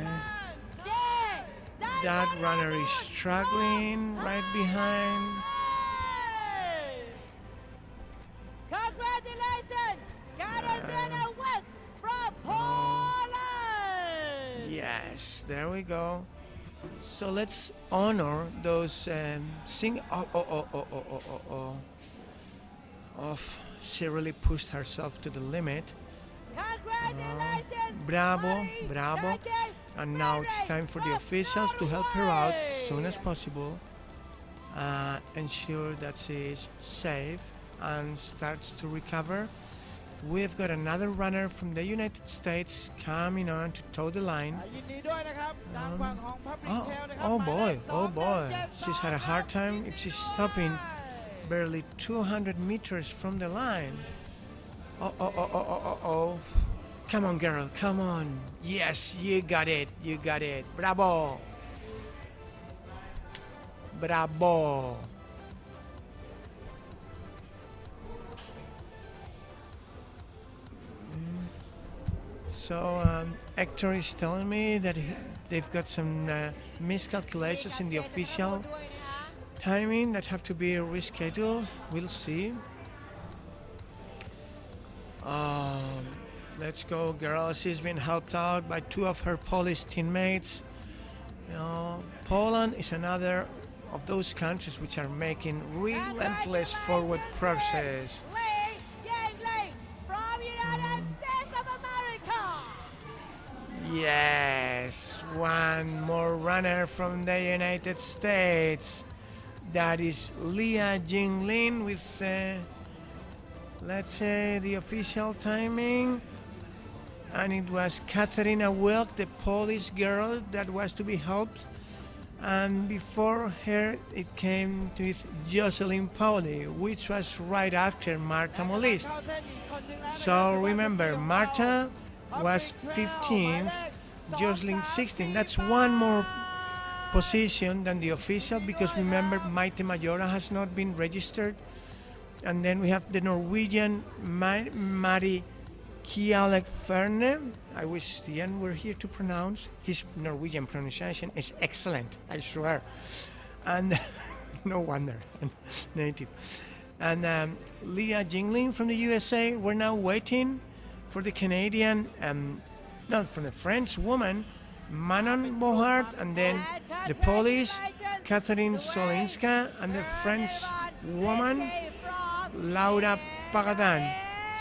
Speaker 3: That runner is struggling right behind.
Speaker 2: Congratulations! Katarzyna Witt from Poland!
Speaker 3: Yes, there we go. So let's honor those she really pushed herself to the limit.
Speaker 2: Congratulations!
Speaker 3: Bravo.
Speaker 2: Marie.
Speaker 3: And now it's time for the officials to help her out as soon as possible. Ensure that she is safe and starts to recover. We've got another runner from the United States coming on to toe the line.
Speaker 1: ยินดีด้วยนะครับทางฝั่งของพับบิกเทลนะครับ
Speaker 3: Oh
Speaker 1: หมายเล
Speaker 3: boy,
Speaker 1: ข
Speaker 3: oh boy.
Speaker 1: 277
Speaker 3: She's had a hard time if she's stopping barely 200 meters from the line. Oh. Come on, girl, come on. Yes, you got it. Bravo. So Hector is telling me that they've got some miscalculations in the official timing that have to be rescheduled. We'll see. Let's go, girl. She's been helped out by two of her Polish teammates. You know, Poland is another of those countries which are making relentless forward progress.
Speaker 2: From United States of America!
Speaker 3: Yes, one more runner from the United States. That is Leah Jinglin with, let's say, the official timing. And it was Katarina Wilk, the Polish girl that was to be helped. And before her, it came with Jocelyn Pauli, which was right after Marta Molis.
Speaker 1: เข้าเส้นอีกคนหนึ่งแล้วนะครับ
Speaker 3: So remember, Marta was 15th, Jocelyn 16th. That's one more position than the official, because remember, Maite Mayora has not been registered. And then we have the Norwegian Mari Kjalek Ferne. I wish Stian were here to pronounce. His Norwegian pronunciation is excellent, I swear. And no wonder, native. And Leah Jingling from the USA. We're now waiting for the Canadian, for the French woman, Manon Bohart, and then the Polish, Catherine Solinska, and the French woman, Laura Pagadan.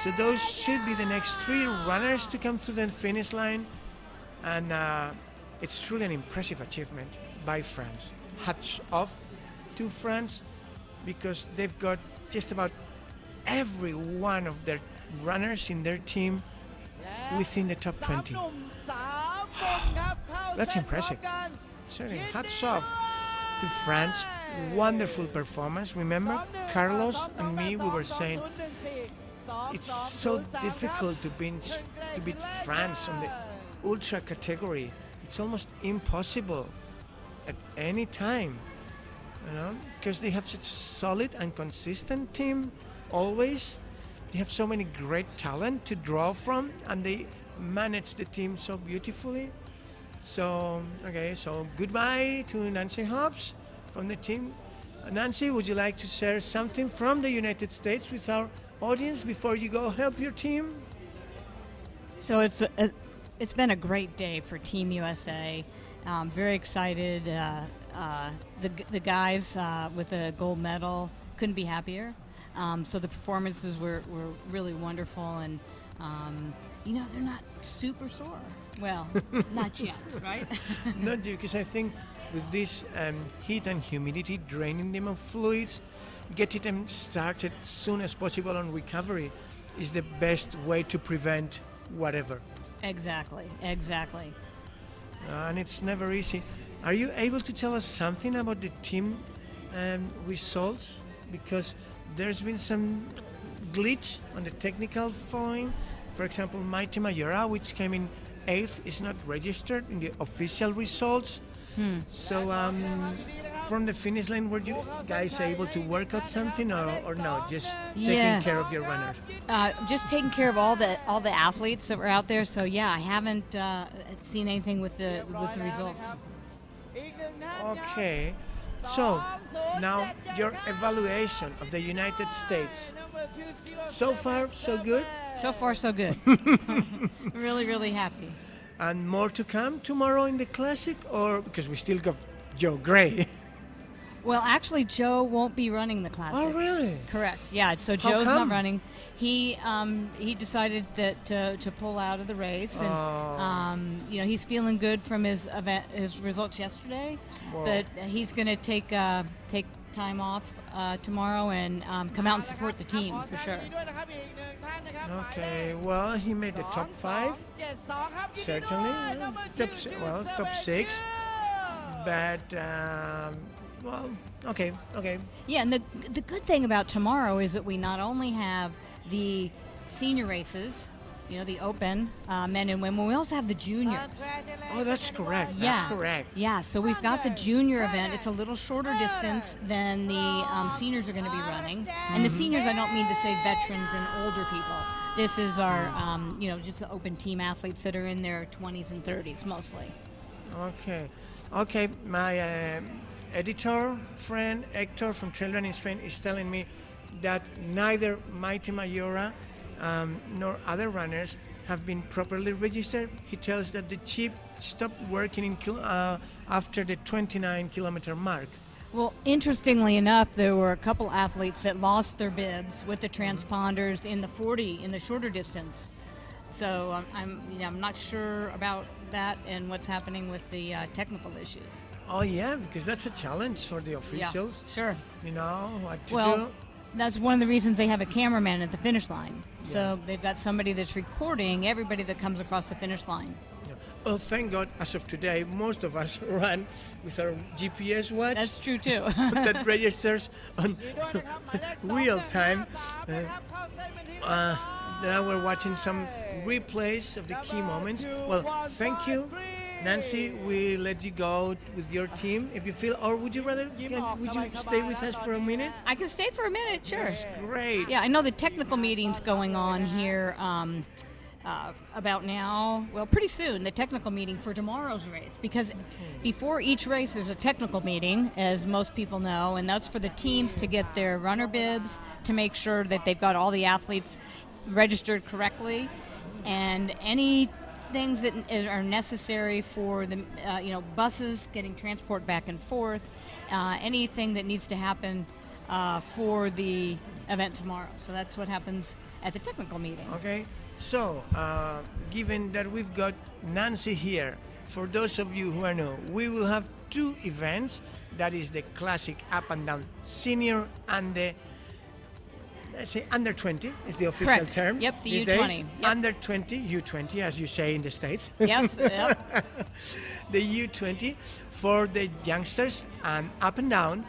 Speaker 3: So those should be the next three runners to come through the finish line. And it's truly an impressive achievement by France. Hats off to France, because they've got just about every one of their runners in their team within the top 20. That's impressive. Certainly, hats off to France. Wonderful performance. Remember, Carlos and me, we were saying it's so difficult to beat France on the ultra category. It's almost impossible at any time, you know, because they have such a solid and consistent team always. They have so many great talent to draw from, and they manage the team so beautifully. So, okay, so goodbye to Nancy Hobbs from the team. Nancy, would you like to share something from the United States with our audience before you go help your team?
Speaker 9: So it's been a great day for Team USA. Very excited. The guys with the gold medal couldn't be happier. So the performances were really wonderful, and you know, they're not super sore. Well, not yet, right?
Speaker 3: Not yet, because I think with this heat and humidity draining them of fluids, getting them started as soon as possible on recovery is the best way to prevent whatever.
Speaker 9: Exactly.
Speaker 3: And it's never easy. Are you able to tell us something about the team results? Because there's been some glitch on the technical following. For example, Mighty Mayora, which came in 8th, is not registered in the official results. So from the finish line, were you guys able to work out something, or no, just taking care of your runners?
Speaker 9: Just taking care of all the athletes that were out there. So yeah, I haven't seen anything with the results.
Speaker 3: Okay, so now your evaluation of the United States. So far, so good?
Speaker 9: So far, so good. Really, really happy.
Speaker 3: And more to come tomorrow in the Classic, or because we still got Joe Gray?
Speaker 9: Well, actually, Joe won't be running the Classic.
Speaker 3: Oh, really?
Speaker 9: Correct. Yeah. So
Speaker 3: How
Speaker 9: Joe's
Speaker 3: come?
Speaker 9: not running. He decided that to pull out of the race, and you know, he's feeling good from his results yesterday, but he's going to take time off tomorrow and come out and support the team for sure.
Speaker 3: Okay, well, he made the top 5, certainly. Top 6. But, well, okay.
Speaker 9: Yeah, and the good thing about tomorrow is that we not only have the senior races, you know, the open men and women, we also have the juniors.
Speaker 3: Oh, that's correct.
Speaker 9: Yeah.
Speaker 3: That's correct.
Speaker 9: Yeah, so we've got the junior event. It's a little shorter distance than the seniors are going to be running. And the seniors, I don't mean to say veterans and older people. This is our, you know, just the open team athletes that are in their 20s and 30s mostly.
Speaker 3: Okay, my editor friend Hector from Trail Running Spain is telling me that neither Mighty Mayora nor other runners have been properly registered. He tells that the chip stopped working after the 29-kilometer mark.
Speaker 9: Well, interestingly enough, there were a couple athletes that lost their bibs with the transponders in the 40, in the shorter distance. So I'm not sure about that and what's happening with the technical issues.
Speaker 3: Oh yeah, because that's a challenge for the officials.
Speaker 9: Yeah, sure.
Speaker 3: You know what to
Speaker 9: Well,
Speaker 3: do.
Speaker 9: that's one of the reasons they have a cameraman at the finish line. So they've got somebody that's recording everybody that comes across the finish line.
Speaker 3: Oh, thank God, as of today, most of us run with our GPS watch.
Speaker 9: That's true too.
Speaker 3: That registers on real time. Now we're watching some replays of the key moments. Well, thank you, Nancy. We let you go with your team. If you feel, or would you rather, would you stay with us for a minute?
Speaker 9: I can stay for a minute, sure.
Speaker 3: That's great.
Speaker 9: Yeah, I know the technical meeting's going on here about now, well, pretty soon, the technical meeting for tomorrow's race, because before each race there's a technical meeting, as most people know, and that's for the teams to get their runner bibs, to make sure that they've got all the athletes registered correctly, and any things that are necessary for the buses getting transport back and forth, anything that needs to happen for the event tomorrow. So that's what happens at the technical meeting.
Speaker 3: Okay, so given that we've got Nancy here, for those of you who are new, we will have 2 events. That is the classic up and down senior and the let's say under 20 is the official
Speaker 9: Correct.
Speaker 3: term.
Speaker 9: Yep, the
Speaker 3: these
Speaker 9: U20.
Speaker 3: days.
Speaker 9: Yep.
Speaker 3: Under 20, U20, as you say in the States.
Speaker 9: Yes, yep.
Speaker 3: The U20 for the youngsters and up and down,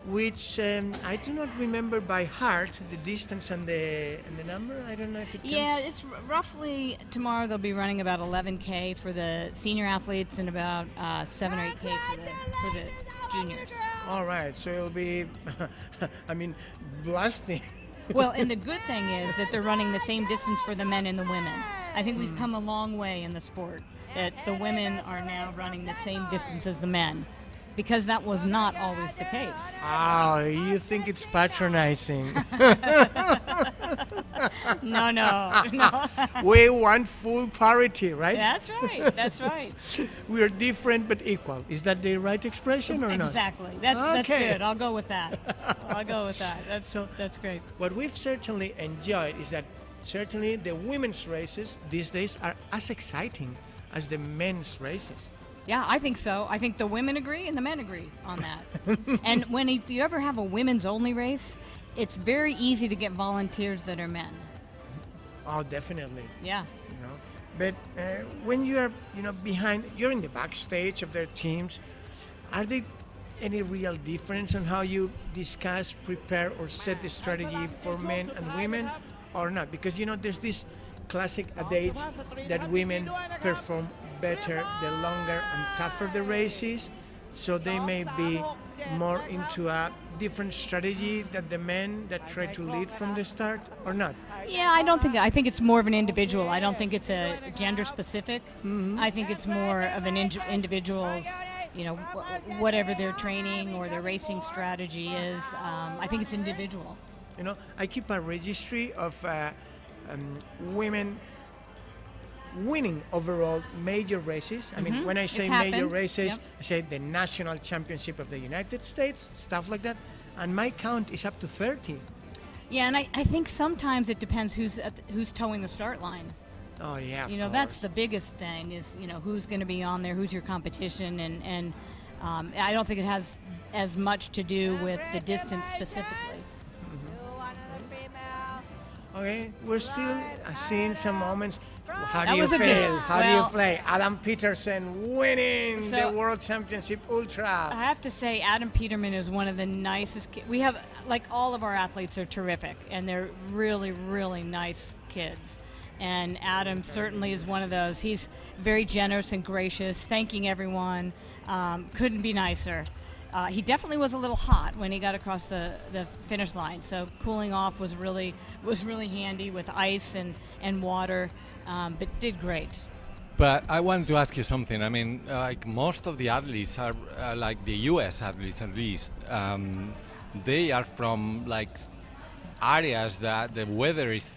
Speaker 3: which I do not remember by heart the distance and the number. I don't know if it comes.
Speaker 9: Yeah, it's roughly tomorrow they'll be running about 11K for the senior athletes and about 7 or 8K for the juniors.
Speaker 3: All right, so it'll be, I mean, blasting.
Speaker 9: Well, and the good thing is that they're running the same distance for the men and the women. I think we've come a long way in the sport, that the women are now running the same distance as the men, because that was not always the case.
Speaker 3: Oh, you think it's patronizing.
Speaker 9: No.
Speaker 3: We want full parity, right?
Speaker 9: That's right.
Speaker 3: We are different but equal. Is that the right expression or not?
Speaker 9: Exactly. That's
Speaker 3: Okay.
Speaker 9: good. I'll go with that. That's great.
Speaker 3: What we've certainly enjoyed is that certainly the women's races these days are as exciting as the men's races.
Speaker 9: Yeah, I think so. I think the women agree and the men agree on that. And if you ever have a women's only race, it's very easy to get volunteers that are men.
Speaker 3: Oh, definitely.
Speaker 9: Yeah.
Speaker 3: You know, but when you are, you're in the backstage of their teams. Are there any real difference on how you discuss, prepare, or set the strategy for men and women, or not? Because there's this classic adage that women perform better the longer and tougher the race is, so they may be more into a different strategy than the men that try to lead from the start, or not?
Speaker 9: Yeah, I think it's more of an individual. I don't think it's a gender specific. I think it's more of an individual's, whatever their training or their racing strategy is. I think it's individual.
Speaker 3: I keep a registry of women winning overall major races. I mean, when I say major races,
Speaker 9: Yep.
Speaker 3: I say the national championship of the United States, stuff like that. And my count is up to 30.
Speaker 9: Yeah, and I think sometimes it depends who's towing the start line.
Speaker 3: Oh, yeah.
Speaker 9: That's the biggest thing is, who's going to be on there, who's your competition, and I don't think it has as much to do with the distance specifically.
Speaker 3: Okay, we're still seeing some moments. How
Speaker 9: That
Speaker 3: do you
Speaker 9: was a good-
Speaker 3: feel? How do you
Speaker 9: well-
Speaker 3: play? Adam Peterson winning the
Speaker 9: So-
Speaker 3: World Championship Ultra.
Speaker 9: I have to say, Adam Peterman is one of the nicest kids. We have, all of our athletes are terrific, and they're really, really nice kids. And Adam certainly is one of those. He's very generous and gracious, thanking everyone. Couldn't be nicer. He definitely was a little hot when he got across the finish line, so cooling off was really handy with ice and water, but did great.
Speaker 8: But I wanted to ask you something. I mean, most of the athletes are like the U.S. athletes, at least. They are from areas that the weather is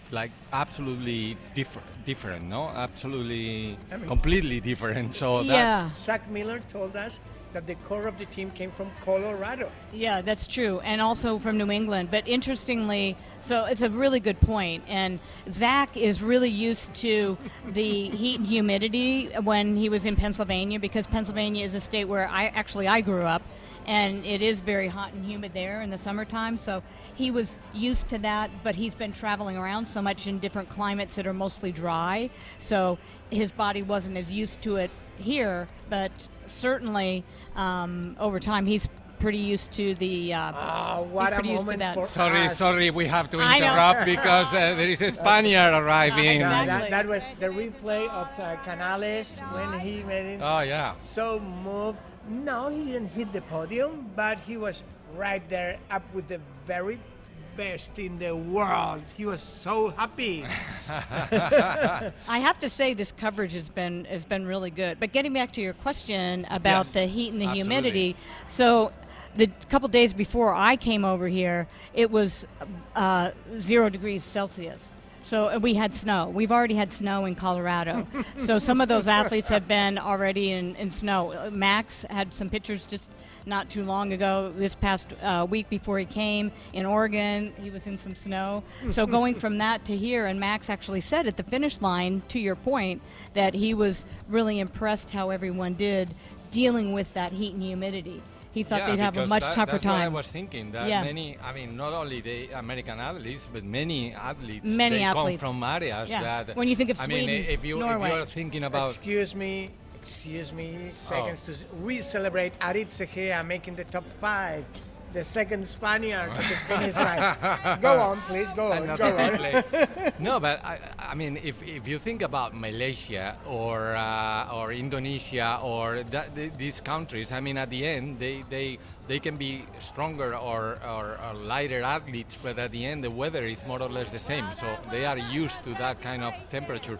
Speaker 8: absolutely different, no? Absolutely, completely different. So
Speaker 9: Yeah.
Speaker 3: Zach Miller told us that the core of the team came from Colorado.
Speaker 9: Yeah, that's true, and also from New England. But interestingly, so it's a really good point, and Zach is really used to the heat and humidity when he was in Pennsylvania, because Pennsylvania is a state where I grew up, and it is very hot and humid there in the summertime, so he was used to that, but he's been traveling around so much in different climates that are mostly dry, so his body wasn't as used to it here, but certainly over time he's pretty used to the
Speaker 3: What a
Speaker 9: he's pretty used to
Speaker 3: moment
Speaker 9: that.
Speaker 3: for us.
Speaker 8: sorry, we have to
Speaker 9: I know.
Speaker 8: interrupt because there is a Spaniard arriving.
Speaker 3: Yeah,
Speaker 9: Exactly.
Speaker 3: that was the replay of Canales when he made it
Speaker 8: Oh yeah.
Speaker 3: so moved. No, he didn't hit the podium, but he was right there up with the very best in the world. He was so happy.
Speaker 9: I have to say this coverage has been really good. But getting back to your question about
Speaker 8: Yes,
Speaker 9: the heat and the
Speaker 8: absolutely.
Speaker 9: humidity, so the couple days before I came over here, it was 0 degrees Celsius. So we had snow. We've already had snow in Colorado. So some of those athletes have been already in snow. Max had some pictures just not too long ago, this past week before he came in Oregon. He was in some snow. So going from that to here, and Max actually said at the finish line, to your point, that he was really impressed how everyone did dealing with that heat and humidity. he thought
Speaker 8: Yeah,
Speaker 9: they'd have a
Speaker 8: because
Speaker 9: much tougher
Speaker 8: that's what I
Speaker 9: time.
Speaker 8: was thinking. That
Speaker 9: Yeah.
Speaker 8: many, I mean, not only the American athletes, but many athletes.
Speaker 9: Many
Speaker 8: they
Speaker 9: athletes.
Speaker 8: come from areas
Speaker 9: Yeah.
Speaker 8: that.
Speaker 9: When you think of
Speaker 8: I mean,
Speaker 9: Sweden,
Speaker 8: if you
Speaker 9: Norway.
Speaker 8: are thinking about.
Speaker 3: Excuse me, seconds to we celebrate Aritz Egea making the top 5, the second Spaniard to the finish line. Go on, please, go on, go on.
Speaker 8: No, but I mean, if you think about Malaysia or Indonesia or these countries, I mean, at the end, they can be stronger or lighter athletes, but at the end, the weather is more or less the same. So they are used to that kind of temperature.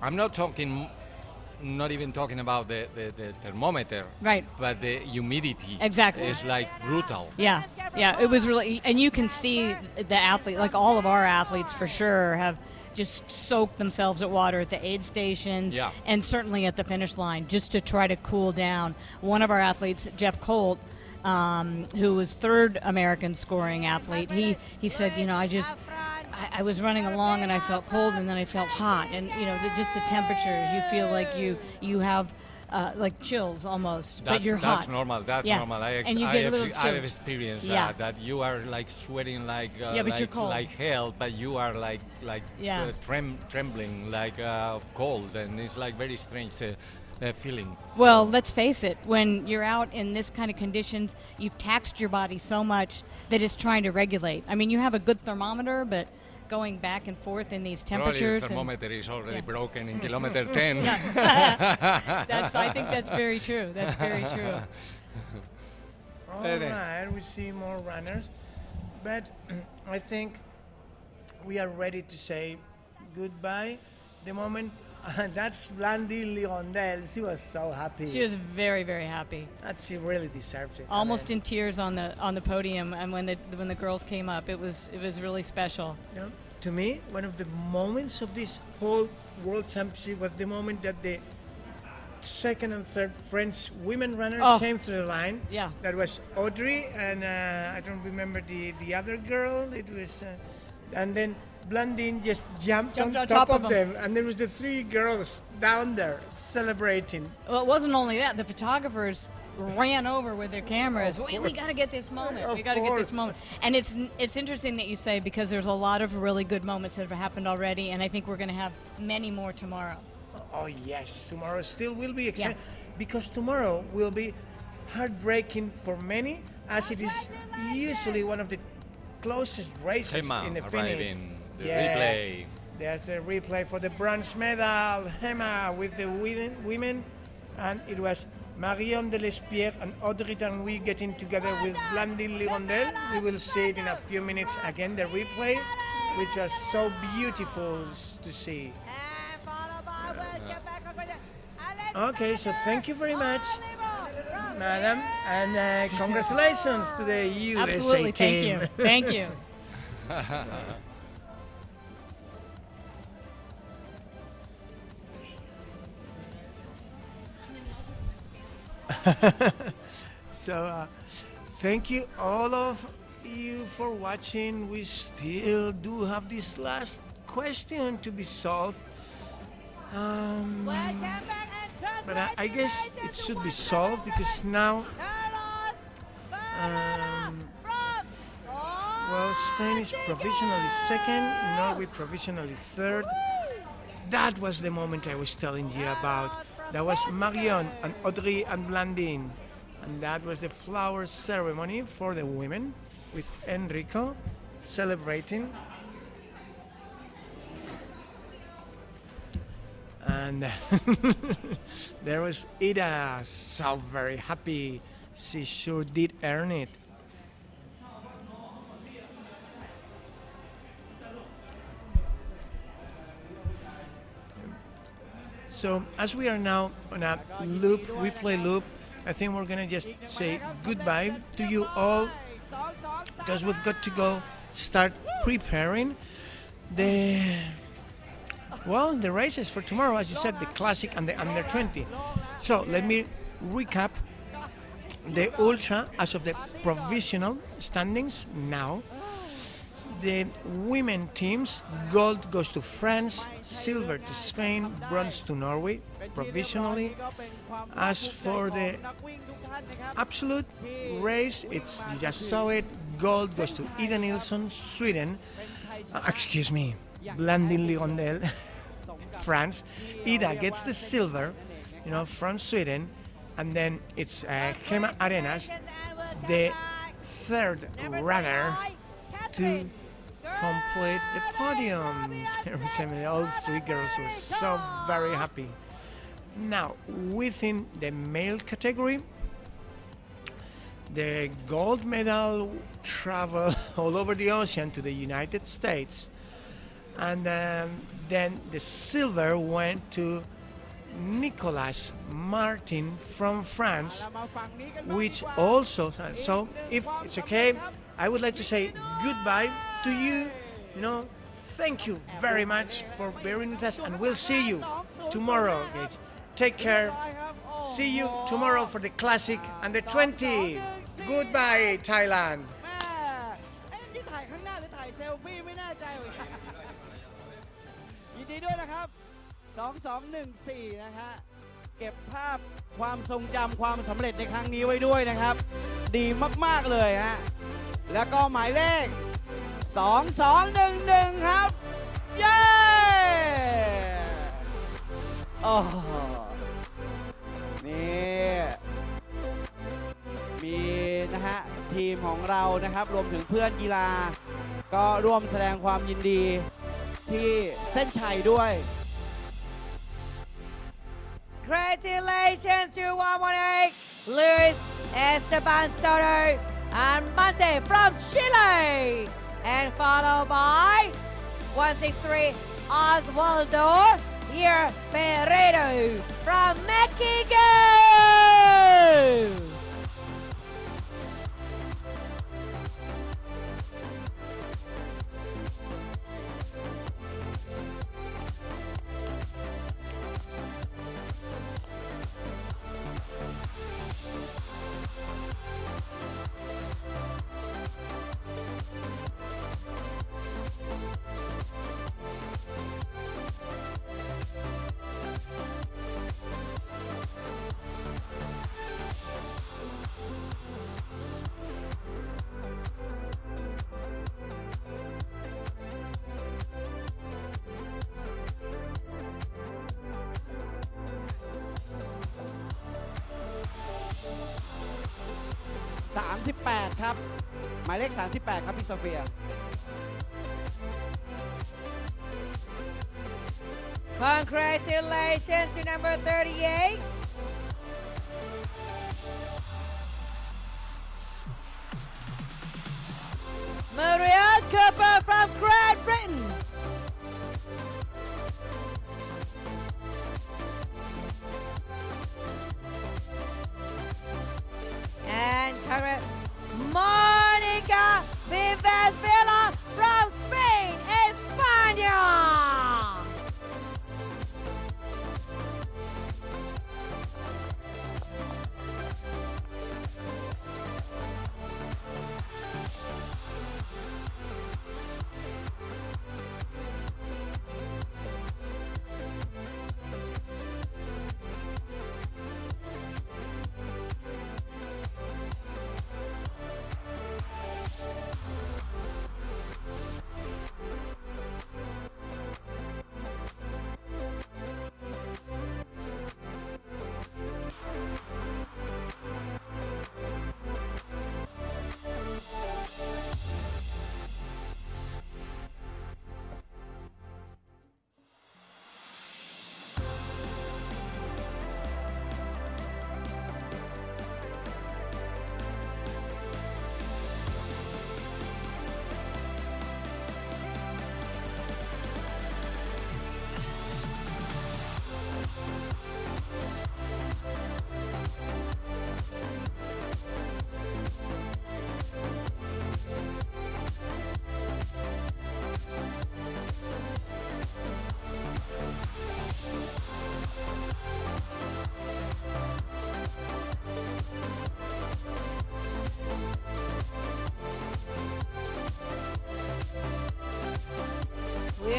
Speaker 8: I'm not even talking about the thermometer,
Speaker 9: Right.
Speaker 8: but the humidity.
Speaker 9: Exactly.
Speaker 8: Is like brutal.
Speaker 9: Yeah, it was really, and you can see the athlete, like all of our athletes for sure, have just soaked themselves at water at the aid stations
Speaker 8: Yeah.
Speaker 9: and certainly at the finish line just to try to cool down. One of our athletes, Jeff Colt, who was third American scoring athlete, he said, I was running along and I felt cold and then I felt hot, and just the temperatures, you feel like you have like chills almost, but you're hot.
Speaker 8: That's normal. That's
Speaker 9: Yeah.
Speaker 8: normal.
Speaker 9: And you get a little
Speaker 8: I have
Speaker 9: chill.
Speaker 8: experienced
Speaker 9: Yeah.
Speaker 8: that you are like sweating like
Speaker 9: but you're cold.
Speaker 8: like hell, but you are like
Speaker 9: Yeah.
Speaker 8: trembling like of cold, and it's like very strange feeling.
Speaker 9: Well, let's face it, when you're out in this kind of conditions, you've taxed your body so much that it's trying to regulate. I mean, you have a good thermometer, but going back and forth in these temperatures.
Speaker 8: Probably the thermometer is already broken in kilometer 10.
Speaker 9: I think that's very true. That's very true.
Speaker 3: All right, we see more runners, but I think we are ready to say goodbye. The moment that's Blandine Lirondelle. She was so happy.
Speaker 9: She was very, very happy.
Speaker 3: That she really deserves it.
Speaker 9: Almost in tears on the podium, and when the girls came up, it was really special.
Speaker 3: To me, one of the moments of this whole World Championship was the moment that the second and third French women runners came to the line.
Speaker 9: Yeah.
Speaker 3: That was Audrey and I don't remember the other girl. It was, and then Blandine just jumped on top of them, and there was the 3 girls down there celebrating.
Speaker 9: Well, it wasn't only that. The photographers ran over with their cameras. We got to get this moment. We got to get this moment. And it's interesting that you say, because there's a lot of really good moments that have happened already, and I think we're going to have many more tomorrow.
Speaker 3: Oh yes, tomorrow still will be exciting, because tomorrow will be heartbreaking for many, as it is usually one of the closest races in the finish.
Speaker 8: The replay.
Speaker 3: There's a replay for the bronze medal, Hema with the women, and it was Marion Delespierre and Audrey Tanguy getting together with Blandine Lirondelle. We will see it in a few minutes again, the replay, which was so beautiful to see. Okay, so thank you very much, madam, and congratulations to the USA
Speaker 9: Absolutely,
Speaker 3: team.
Speaker 9: Thank you.
Speaker 3: So, thank you all of you for watching. We still do have this last question to be solved. But I guess it should be solved, because now, well, Spain is provisionally second, Norway provisionally third. That was the moment I was telling you about. That was Marion and Audrey and Blandine. And that was the flower ceremony for the women, with Enrico celebrating. And there was Ida, so very happy. She sure did earn it. So as we are now on a replay loop, I think we're gonna just say goodbye to you all, because we've got to go start preparing the races for tomorrow, as you said, the classic and the under 20. So let me recap the ultra as of the provisional standings now. The women teams, gold goes to France, silver to Spain, bronze to Norway, provisionally. As for the absolute race, it's you just saw it. Gold goes to Ida Nilsson, Sweden. Excuse me, Blandin Ligondel, France. Ida gets the silver, from Sweden, and then it's Gemma Arenas, the third runner to complete the podium. All three girls were so very happy. Now, within the male category, the gold medal traveled all over the ocean to the United States, and then the silver went to Nicolas Martin from France, which also, so if it's okay, I would like to say goodbye to you, thank you very much for bearing with us, and we'll see you tomorrow, guys. Take care. See you tomorrow for the Classic Under 20. Goodbye, Thailand.
Speaker 1: ที่ถ่ายข้างหน้าหรือถ่ายเซลฟี่ไม่แน่ใจเหมือนกันยินดีด้วยนะครับ2214นะฮะเก็บภาพความทรงจำความสำเร็จในครั้งนี้ไว้ด้วยนะครับดีมากๆเลยฮะแล้วก็หมายเลข2211ครับเย้โอ้นี่มีนะฮะทีมของเรานะครับรวมถึงเพื่อนกีฬาก็ร่วมแสดงความยินดีที่เส้นชัยด้วย
Speaker 2: Congratulations to 118 Luis Esteban Soto and Monte from Chile, and followed by 163 Oswaldo Peredo from Mexico.
Speaker 1: 38ครับหมายเลข38ครับพี่โซเฟีย
Speaker 2: Congratulations to number 38. Maria Cooper from Great Britain. And Monica Vives Villa from Spain, España.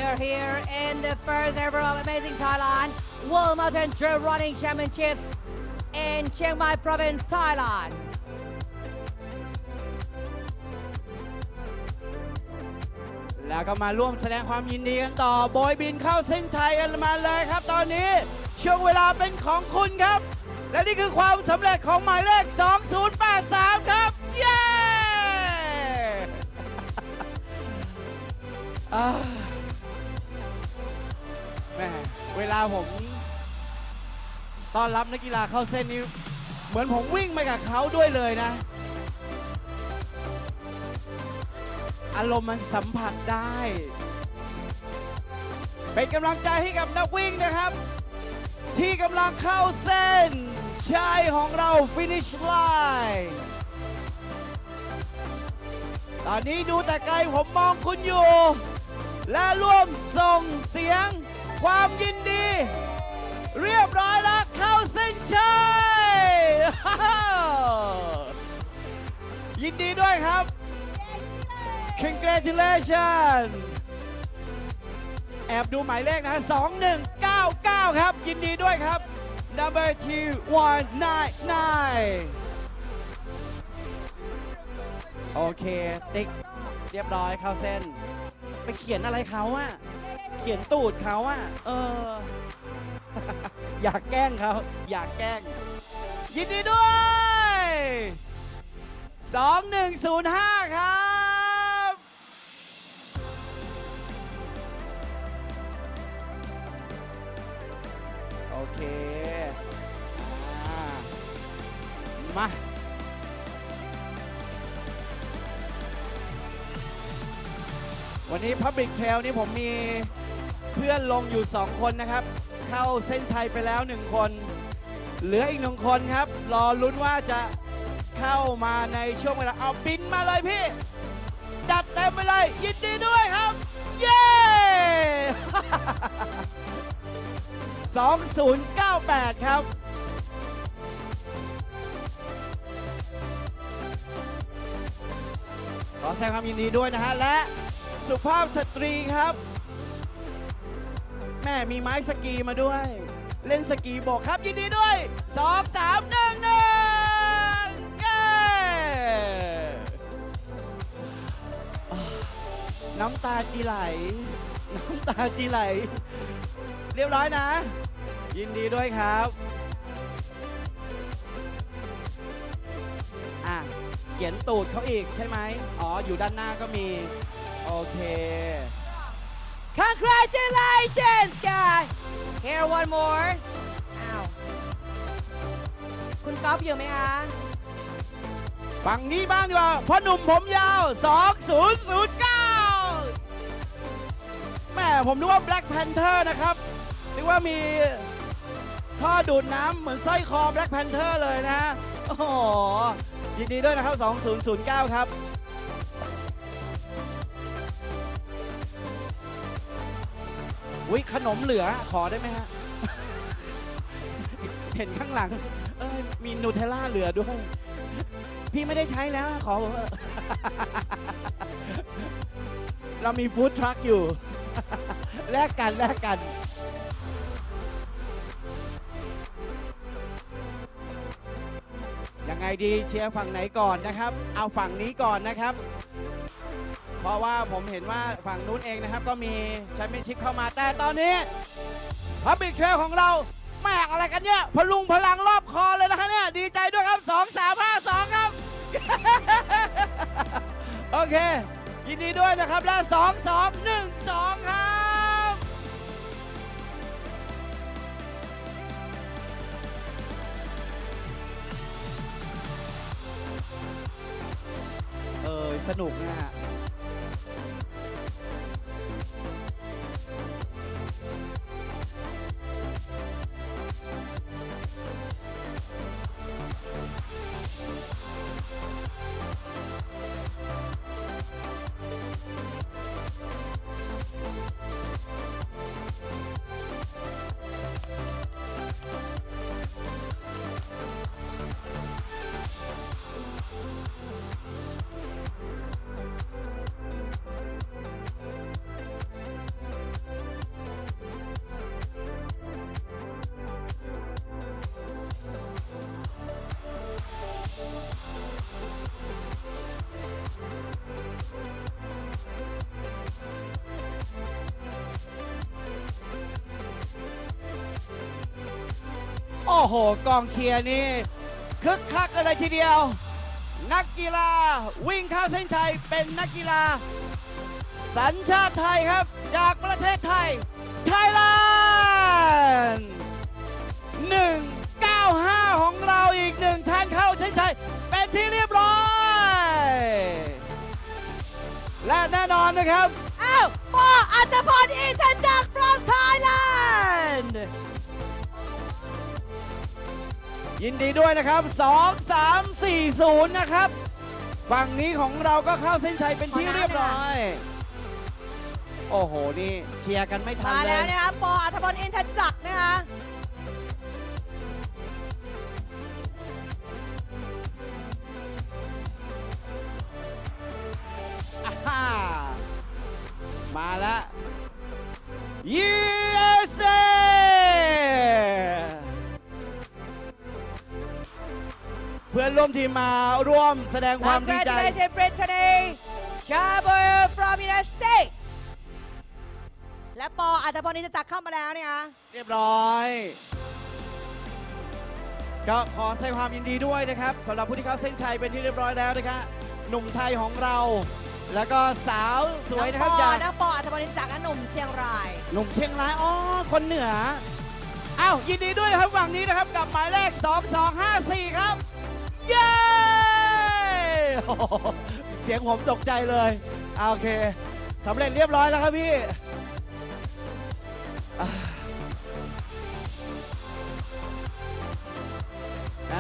Speaker 2: are here in the first ever of Amazing Thailand World Mountain Trail Running Championships in Chiang Mai Province, Thailand.
Speaker 1: แล้วก็มาร่วมแสดงความยินดีกันต่อโบยบินเข้าเส้นชัยกันมาเลยครับตอนนี้ช่วงเวลาเป็นของคุณครับ และนี่คือความสำเร็จของหมายเลข 2083 ครับ เย้ แม่เวลาผมต้อนรับนักกีฬาเข้าเส้นนี้เหมือนผมวิ่งไปกับเขาด้วยเลยนะ อารมณ์มันสัมผัสได้ เป็นกำลังใจให้กับนักวิ่งนะครับ ที่กำลังเข้าเส้นชัยของเรา finish line ตอนนี้ดูแต่ไกลผมมองคุณอยู่ และร่วมส่งเสียงความยินดี เรียบร้อยแล้วเข้าเส้นชัย ยินดีด้วยครับ Congratulations แอบดูหมายเลขนะ 2199 ครับ ยินดีด้วยครับ Number 2199 โอเค ติ๊กเรียบร้อยเข้าเส้น ไปเขียนอะไรเขาอะเขียนตูดเขาอะอยากแกล้งเขาอยากแกล้ง ยินดีด้วย 2105 ครับ โอเคมาวันนี้ Public Trail นี้ผมมีเพื่อนลงอยู่ 2 คนนะครับ เข้าเส้นชัยไปแล้ว 1 คน เหลืออีก 1 คนครับ รอลุ้นว่าจะเข้ามาในช่วงเวลาเอาบินมาเลยพี่ จัดเต็มไปเลย ยินดีด้วยครับ เย้ 2098 ครับ ขอแสดงความยินดีด้วยนะฮะ และสุภาพสตรีครับ แม่มีไม้สกีมาด้วย เล่นสกีโบกครับ ยินดีด้วย 2 3 1 1 เย้น้ำตาจีไหล น้ำตาจีไหล เรียบร้อยนะ ยินดีด้วยครับเขียนตูดเขาอีกใช่ไหมอ๋ออยู่ด้านหน้าก็มีโอเค
Speaker 2: Congratulations guys here one more อ้าวคุณก๊อฟอยู่ไหมคะ
Speaker 1: ฝั่งนี้บ้างดีกว่าพ่อหนุ่มผมยาว 2009 แม่ผมนึกว่า Black Panther นะครับนึกว่ามีท่อดูดน้ำเหมือนสร้อยคอ Black Panther เลยนะโอ้โหยินดีด้วยนะครับ 2009 ครับอุ๊ยขนมเหลือขอได้ไหมฮะ เห็นข้างหลังมีนูเทลล่าเหลือด้วยพี่ไม่ได้ใช้แล้วขอผมเรามีฟู้ดทรัคอยู่ แลกกันแลกกันยังไงดีเชียร์ฝั่งไหนก่อนนะครับเอาฝั่งนี้ก่อนนะครับเพราะว่าผมเห็นว่าฝั่งนู้นเองนะครับก็มีแชมเปี้ยนชิพเข้ามาแต่ตอนนี้พับบิกเทรลของเราแม่อะไรกันเนี่ยพลุงพลังรอบคอเลยนะคะเนี่ยดีใจด้วยครับ2352ครับ โอเคยินดีด้วยนะครับและ2212ครับสนุกนะฮะ อ้โหกองเชียร์นี่คึกคักกันเลยทีเดียวนักกีฬาวิ่งเข้าเส้นชัยเป็นนักกีฬาสัญชาติไทยครับจากประเทศไทยไทยแลนด์195ของเราอีก1ท่านเข้าเส้นชัยเป็นที่เรียบร้อยและแน่นอนนะครับ
Speaker 2: อ้าวปออัตพลอินทจักร from Thailand
Speaker 1: ยินดีด้วยนะครับ2340นะครับฝั่งนี้ของเราก็เข้าเส้นชัยเป็นที่เรียบร้อยโอ้โหนี่เชียร์กันไม่ทันเลยมา
Speaker 2: แล้วนะคะปออัตพลอินทจักรนะคะ
Speaker 1: มาแล้ว USA เพื่อนร่วมทีมมาร่วมแสดงความดีใจ
Speaker 2: Congratulations Brittany Chabot from United States และปออัตพลอินทจักรเข้ามาแล้วเนี่ย
Speaker 1: เรียบร้อยก็ขอแสดงความยินดีด้วยนะครับสำหรับผู้ที่เข้าเส้นชัยเป็นที่เรียบร้อยแล้วนะครับหนุ่มไทยของเราแล้วก็สาวสวยนะครับจาก
Speaker 2: นักปออัตพลอินทจักรหนุ่มเชียงราย
Speaker 1: อ๋อคนเหนืออ้าวยินดีด้วยครับฝั่งนี้นะครับกับหมายเลข2254ครับเย้เสียงผมตกใจเลยโอเคสำเร็จเรียบร้อยแล้วครับพี่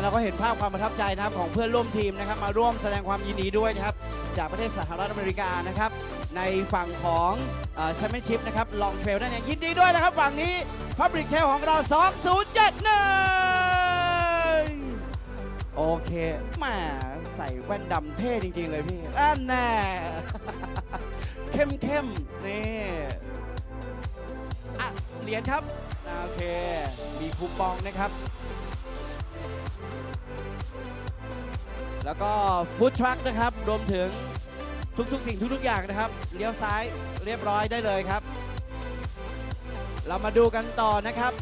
Speaker 1: เราก็เห็นภาพความประทับใจนะครับของเพื่อนร่วมทีมนะครับมาร่วมแสดงความยินดีด้วยนะครับจากประเทศสหรัฐอเมริกานะครับในฝั่งของแชมเปี้ยนชิพนะครับลองเทรลนั่นเองยินดีด้วยนะครับฝั่งนี้ Public Trail ของเรา2071โอเคแหมใส่แว่นดำเท่จริงๆเลยพี่แน่เข้มนี่เหรียญครับโอเคมีคูปองนะครับแล้วก็ฟู้ดทรัคนะครับรวมถึงทุกสิ่งทุกอย่างนะครับเลี้ยวซ้ายเรียบร้อยได้เลยครับเรามาดูกันต่อนะครับ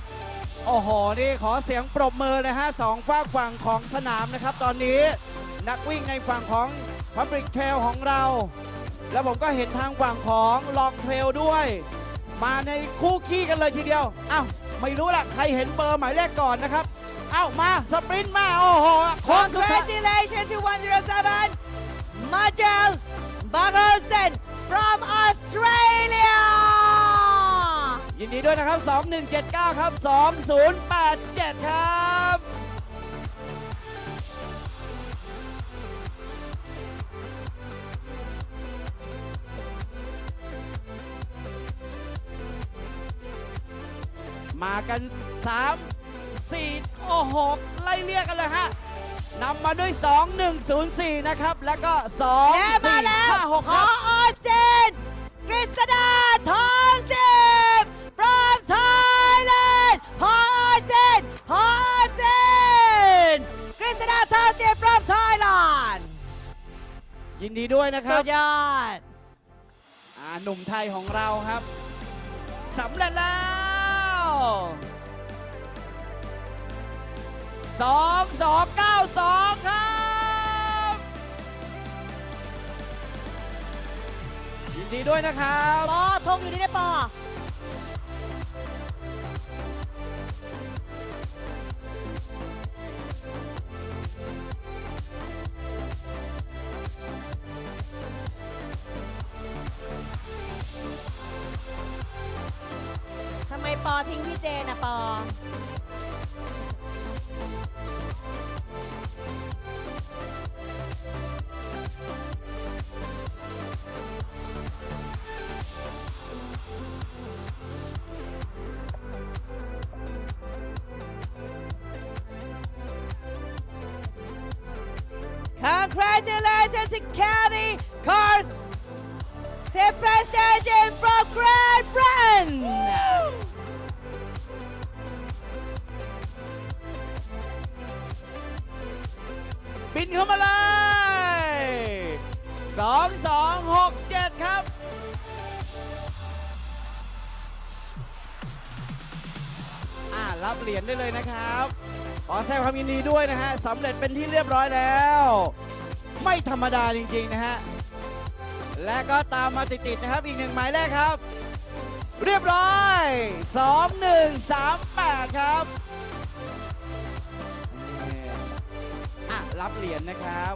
Speaker 1: โอ้โหนี่ขอเสียงปรบมือนะฮะสองฝั่งของสนามนะครับตอนนี้นักวิ่งในฝั่งของ Public Trail ของเราแล้วผมก็เห็นทางฝั่งของ Long Trail ด้วยมาในคู่ขี้กันเลยทีเดียวอ้าวไม่รู้ละใครเห็นเบอร์หมายเลขก่อนนะครับเอ้ามาสปรินต์มาโอ้โห
Speaker 2: Congratulations to 107 Majel Barrosen from Australia
Speaker 1: ยินดีด้วยนะครับ2179ครับ2087ครับมากัน3-4โอ้โหไล่เรียกกันเลยฮะนำมาด้วย2104นะครับแล้วก็2456ครับ
Speaker 2: พอเจนกฤษดาทองจิบ from Thailand พอเจนกฤษดาทองจิบ from Thailand
Speaker 1: ยินดีด้วยนะครับ
Speaker 2: สุดยอด
Speaker 1: หนุ่มไทยของเราครับสำเร็จแล้ว2292ครับยินดีด้วยนะครับ
Speaker 2: ปอธงอยู่นี่นะปอทำไมปอทิ้งพี่เจนนะปอCongratulations to Kelly Cars Sebastian from Great Britain
Speaker 1: บินเข้ามาเลย2267ครับรับเหรียญได้เลยนะครับ ขอแสดงความยินดีด้วยนะฮะสำเร็จเป็นที่เรียบร้อยแล้วไม่ธรรมดาจริงๆนะฮะและก็ตามมาติดๆนะครับอีกหนึ่งหมายเลขครับเรียบร้อย2138ครับรับเหรียญนะครับ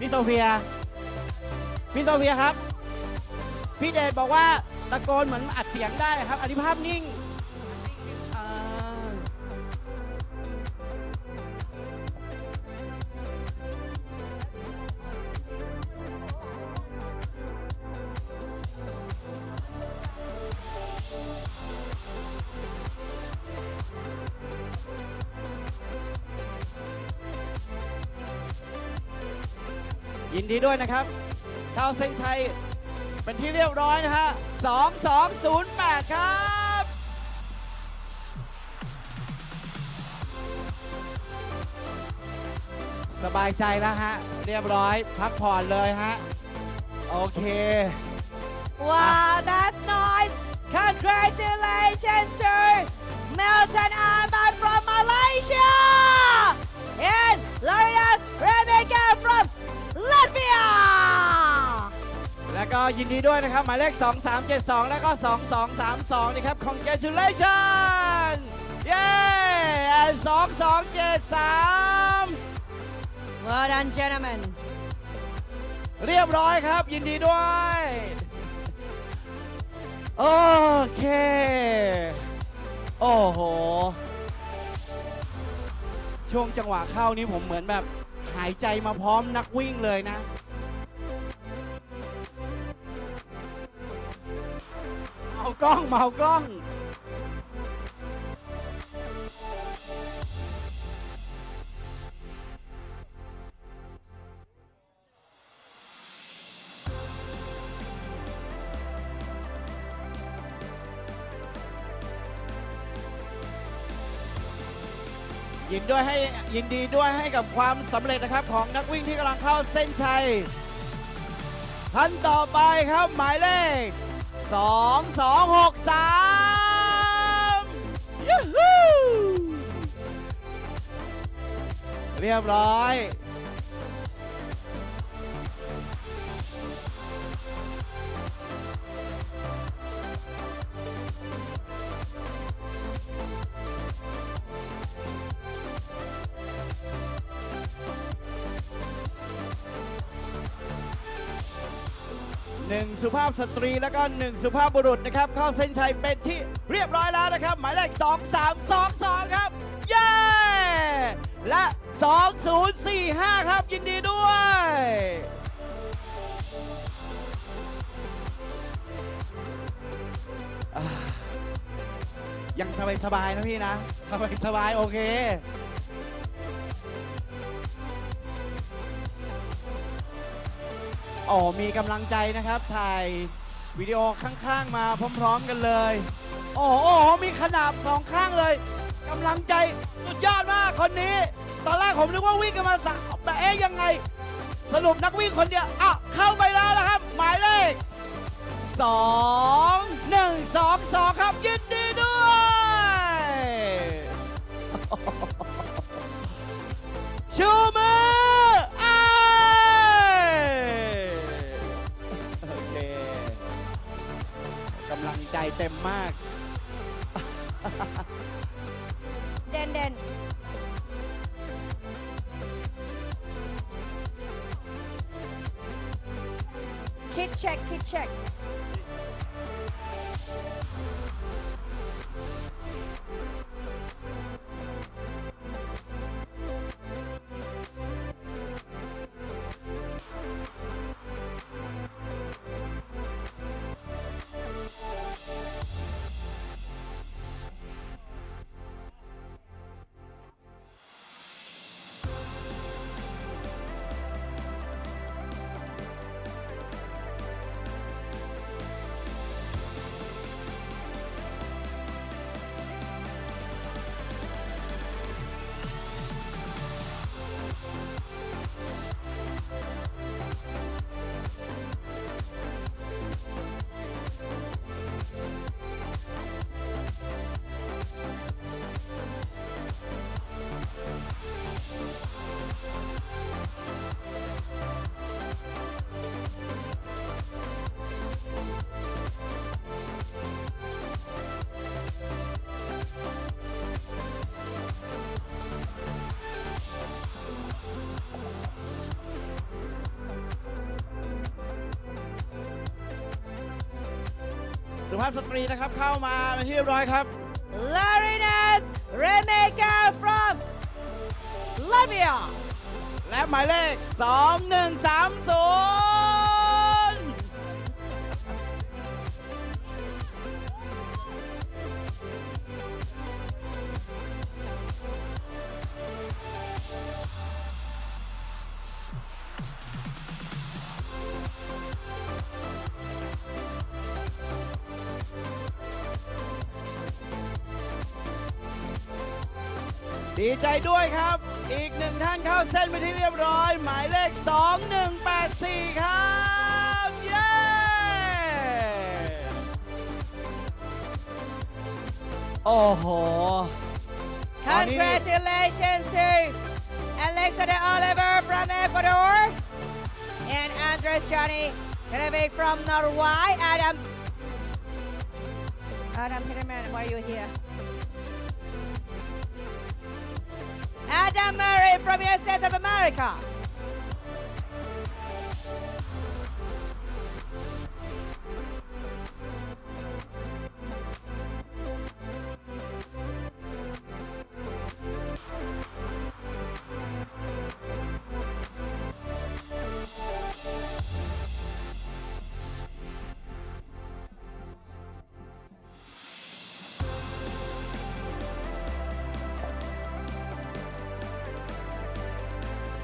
Speaker 1: พี่โซเฟียครับพี่เดชบอกว่าตะโกนเหมือนอัดเสียงได้ครับอธิภาพนิ่งยินดีด้วยนะครับเข้าเส้นชัยเป็นที่เรียบร้อยนะฮะ2208ครับสบายใจแล้วฮะเรียบร้อยพักผ่อนเลยฮะโอเค
Speaker 2: Wow, that's nice. Congratulations to Milton Ahmad from Malaysia and Lourdes Rebecca from Latvia.
Speaker 1: แล้วก็ยินดีด้วยนะครับหมายเลข2372แล้วก็2232นะครับ Congratulations เย้ and 2273
Speaker 2: Well done, gentlemen.
Speaker 1: เรียบร้อยครับยินดีด้วยโอเคโอ้โหช่วงจังหวะเข้านี้ผมเหมือนแบบหายใจมาพร้อมนักวิ่งเลยนะเอากล้องยินดีด้วยให้กับความสำเร็จนะครับของนักวิ่งที่กำลังเข้าเส้นชัยท่านต่อไปครับหมายเลข2263ยูฮูเรียบร้อย1สุภาพสตรีแล้วก็1สุภาพบุรุษนะครับเข้าเส้นชัยเป็นที่เรียบร้อยแล้วนะครับหมายเลข2322ครับเย้และ2045ครับยินดีด้วยยังสบายๆนะพี่นะสบายโอเคโอ้มีกำลังใจนะครับถ่ายวิดีโอข้างๆมาพร้อมๆกันเลยโอ้โหมีขนาบสองข้างเลยกำลังใจสุดยอดมากคนนี้ตอนแรกผมนึกว่าวิ่งกันมาแบบยังไงสรุปนักวิ่งคนเดียวเข้าไปแล้วนะครับ หมายเลข 2122 ครับยินดีด้วยชูมือโอเคกำลังใจเต็มมาก
Speaker 2: เด่นเด่นคิดเช็คคิดเช็ค
Speaker 1: สุภาพสตรีนะครับเข้ามาเป็นที่เรียบร้อยครับ
Speaker 2: Larinas Remaker from Latvia
Speaker 1: และหมายเลข 2130 ดีใจด้วยครับอีกหนึ่งท่านเข้าเส้นไปที่เรียบร้อยหมายเลข 2184 ครับเย้โอ้โห
Speaker 2: Congratulations to Alexander Oliver from Ecuador and Andres Johnny Henrik from Norway. Adam Peterman, why are you here? Adam Murray from the United States of America.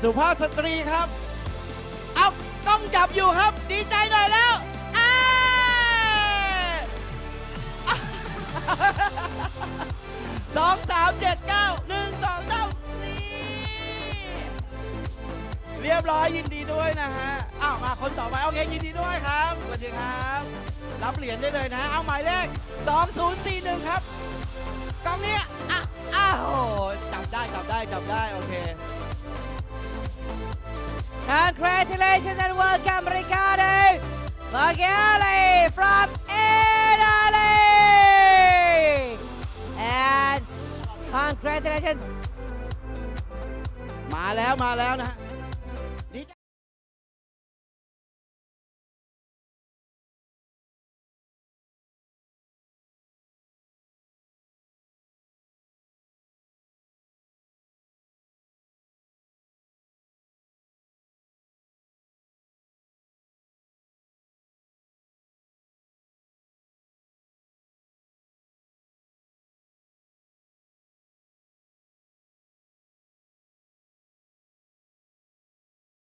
Speaker 1: สุภาพสตรีครับเอาต้องจับอยู่ครับดีใจหน่อยแล้วเรียบร้อยยินดีด้วยนะฮะอ้าวมาคนต่อไปโอเคยินดีด้วยครับสวัสดีครับรับเหรียญได้เลยนะฮะเอาหมายเลข 2041 ครับกองนี้อ้าวจับได้โอเค
Speaker 2: Congratulations and welcome Ricardo Magale from Italy and congratulations
Speaker 1: มาแล้วนะฮะ